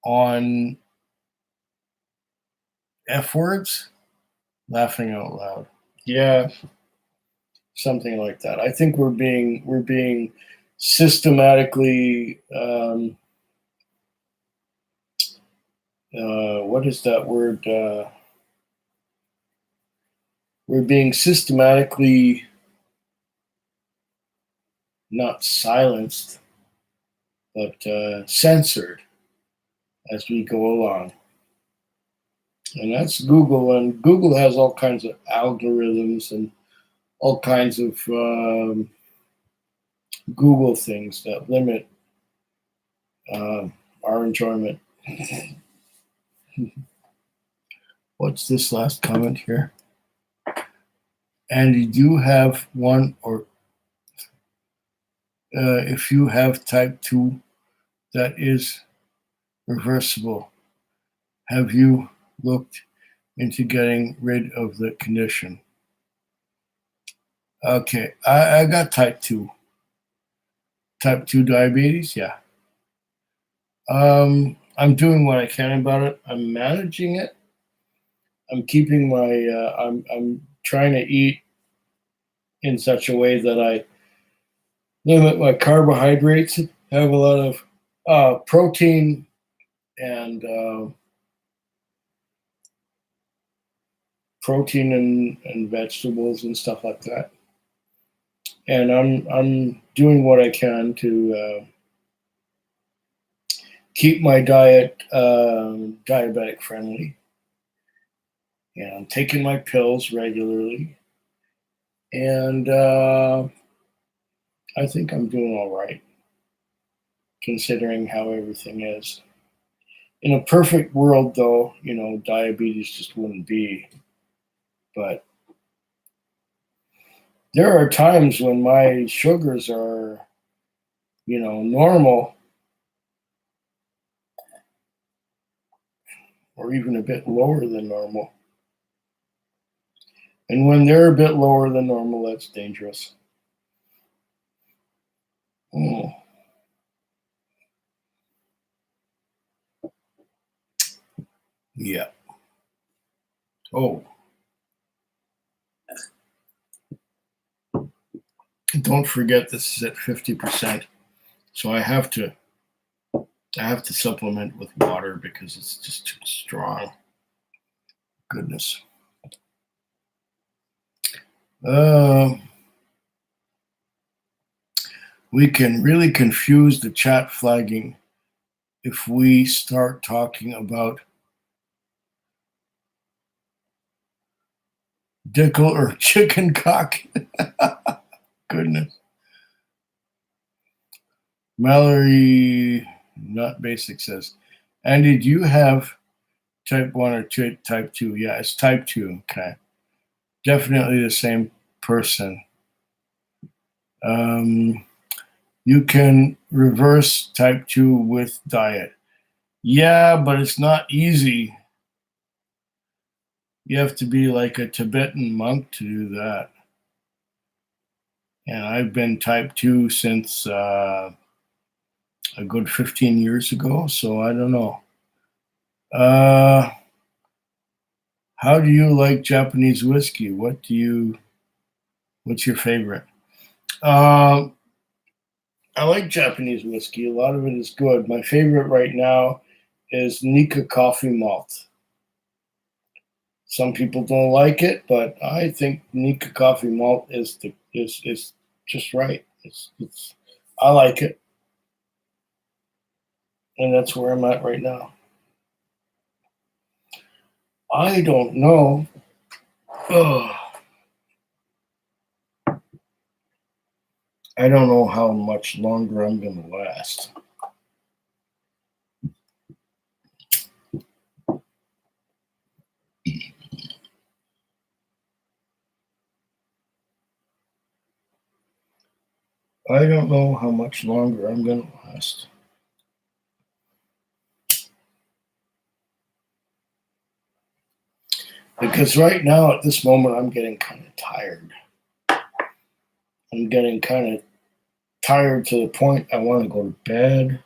on F words. Laughing out loud. Yeah, something like that. I think we're being systematically what is that word? We're being systematically not silenced, but censored as we go along. And that's Google, and Google has all kinds of algorithms and all kinds of Google things that limit our enjoyment. What's this last comment here? And you do have one, or if you have type 2 that is reversible, have you looked into getting rid of the condition? Okay, I got type 2. Type 2 diabetes, yeah. I'm doing what I can about it. I'm managing it. I'm keeping my, I'm trying to eat in such a way that I limit my carbohydrates, have a lot of protein and vegetables and stuff like that. And I'm doing what I can to keep my diet diabetic friendly. And I'm taking my pills regularly. And I think I'm doing all right, considering how everything is. In a perfect world, though, you know, diabetes just wouldn't be. But there are times when my sugars are, you know, normal or even a bit lower than normal. And when they're a bit lower than normal, that's dangerous. Oh. Yeah. Oh. Don't forget this is at 50%. So I have to supplement with water because it's just too strong. Goodness. We can really confuse the chat flagging if we start talking about dickle or chicken cock. Goodness. Mallory, not basic, says, Andy, do you have type 1 or type 2? Yeah, it's type 2. Okay. Definitely the same person. You can reverse type 2 with diet. Yeah, but it's not easy. You have to be like a Tibetan monk to do that. And I've been type 2 since a good 15 years ago, so I don't know. How do you like Japanese whiskey? What's your favorite? I like Japanese whiskey. A lot of it is good. My favorite right now is Nika Coffee Malt. Some people don't like it, but I think Nika Coffee Malt is just right. I like it, and that's where I'm at right now. I don't know. Ugh. I don't know how much longer I'm going to last. I don't know how much longer I'm going to last. Because right now, at this moment, I'm getting kind of tired. I'm getting kind of tired to the point I want to go to bed.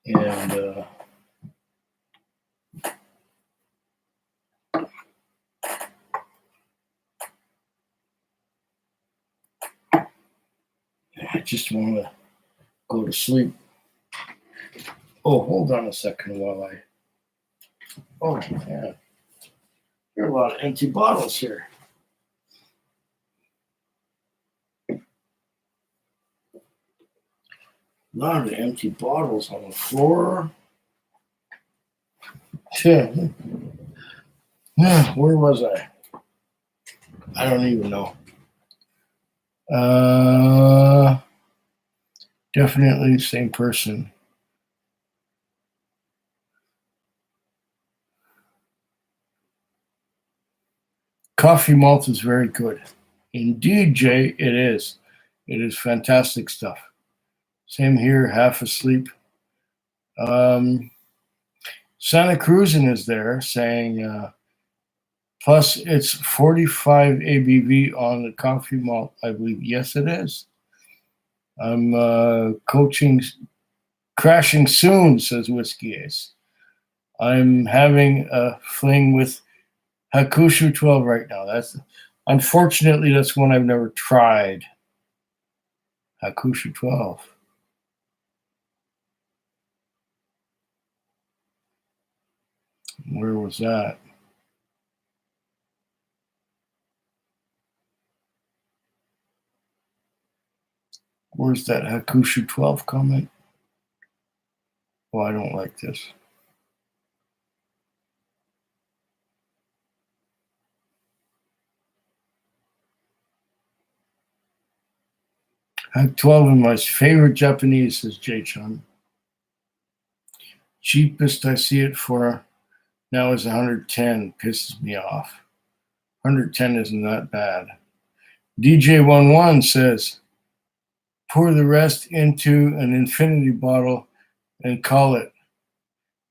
And I just want to go to sleep. Oh, hold on a second while I. Oh, yeah. There are a lot of empty bottles here. A lot of empty bottles on the floor. Yeah. Where was I? I don't even know. Definitely the same person. Coffee malt is very good. Indeed, Jay, it is. It is fantastic stuff. Same here, half asleep. Santa Cruzan is there saying, plus it's 45 ABV on the coffee malt, I believe. Yes, it is. I'm crashing soon, says Whiskey Ace. I'm having a fling with Hakushu 12 right now. Unfortunately, that's one I've never tried. Hakushu 12. Where was that? Where's that Hakushu 12 comment? Oh, I don't like this. Hak 12 is my favorite Japanese, says Jay-chan. Cheapest I see it for now is 110. Pisses me off. 110 isn't that bad. DJ11 says, pour the rest into an infinity bottle and call it.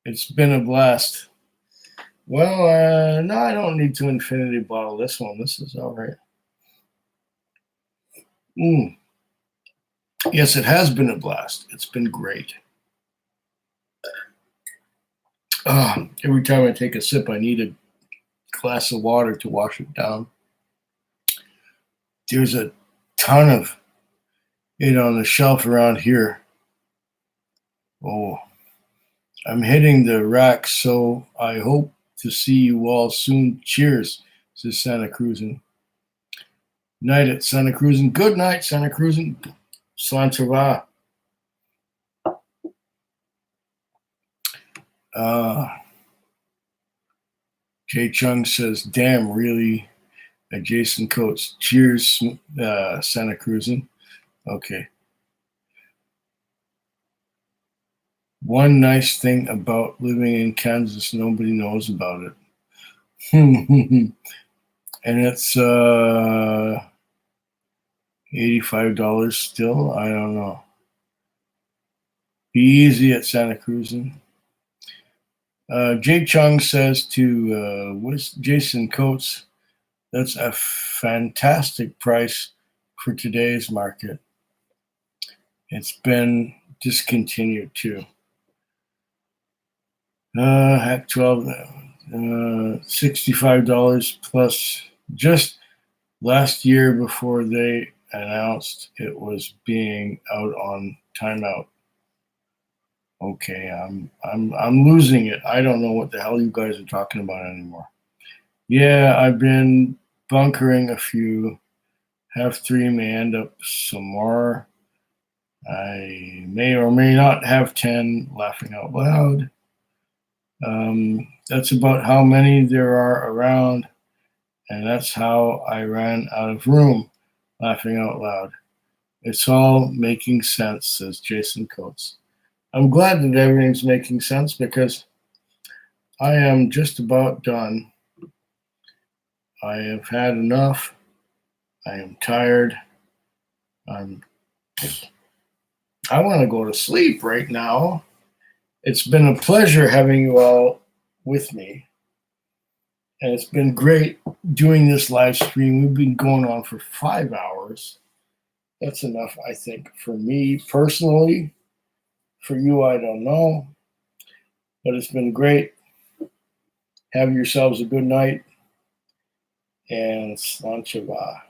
It's been a blast. Well, no, I don't need to infinity bottle this one. This is all right. Yes, it has been a blast. It's been great. Every time I take a sip, I need a glass of water to wash it down. There's a ton of it on the shelf around here. Oh, I'm hitting the rack, so I hope to see you all soon. Cheers, says Santa Cruzan. Night at Santa Cruzan. Good night, Santa Cruzan. Slantava. Jay Chung says, damn, really? Jason Coates. Cheers, Santa Cruzan. Okay. One nice thing about living in Kansas, nobody knows about it. And it's $85 still. I don't know. Be easy at Santa Cruzan. Jay Chung says to Jason Coates, that's a fantastic price for today's market. It's been discontinued too. Hack 12, $65 plus just last year before they announced it was being out on timeout. Okay, I'm losing it. I don't know what the hell you guys are talking about anymore. Yeah, I've been bunkering a few. Have 3, may end up some more. I may or may not have 10, laughing out loud. That's about how many there are around, and that's how I ran out of room, laughing out loud. It's all making sense, says Jason Coates. I'm glad that everything's making sense because I am just about done. I have had enough. I am tired. I want to go to sleep right now. It's been a pleasure having you all with me. And it's been great doing this live stream. We've been going on for 5 hours. That's enough, I think, for me personally. For you, I don't know. But it's been great. Have yourselves a good night. And Slanchava.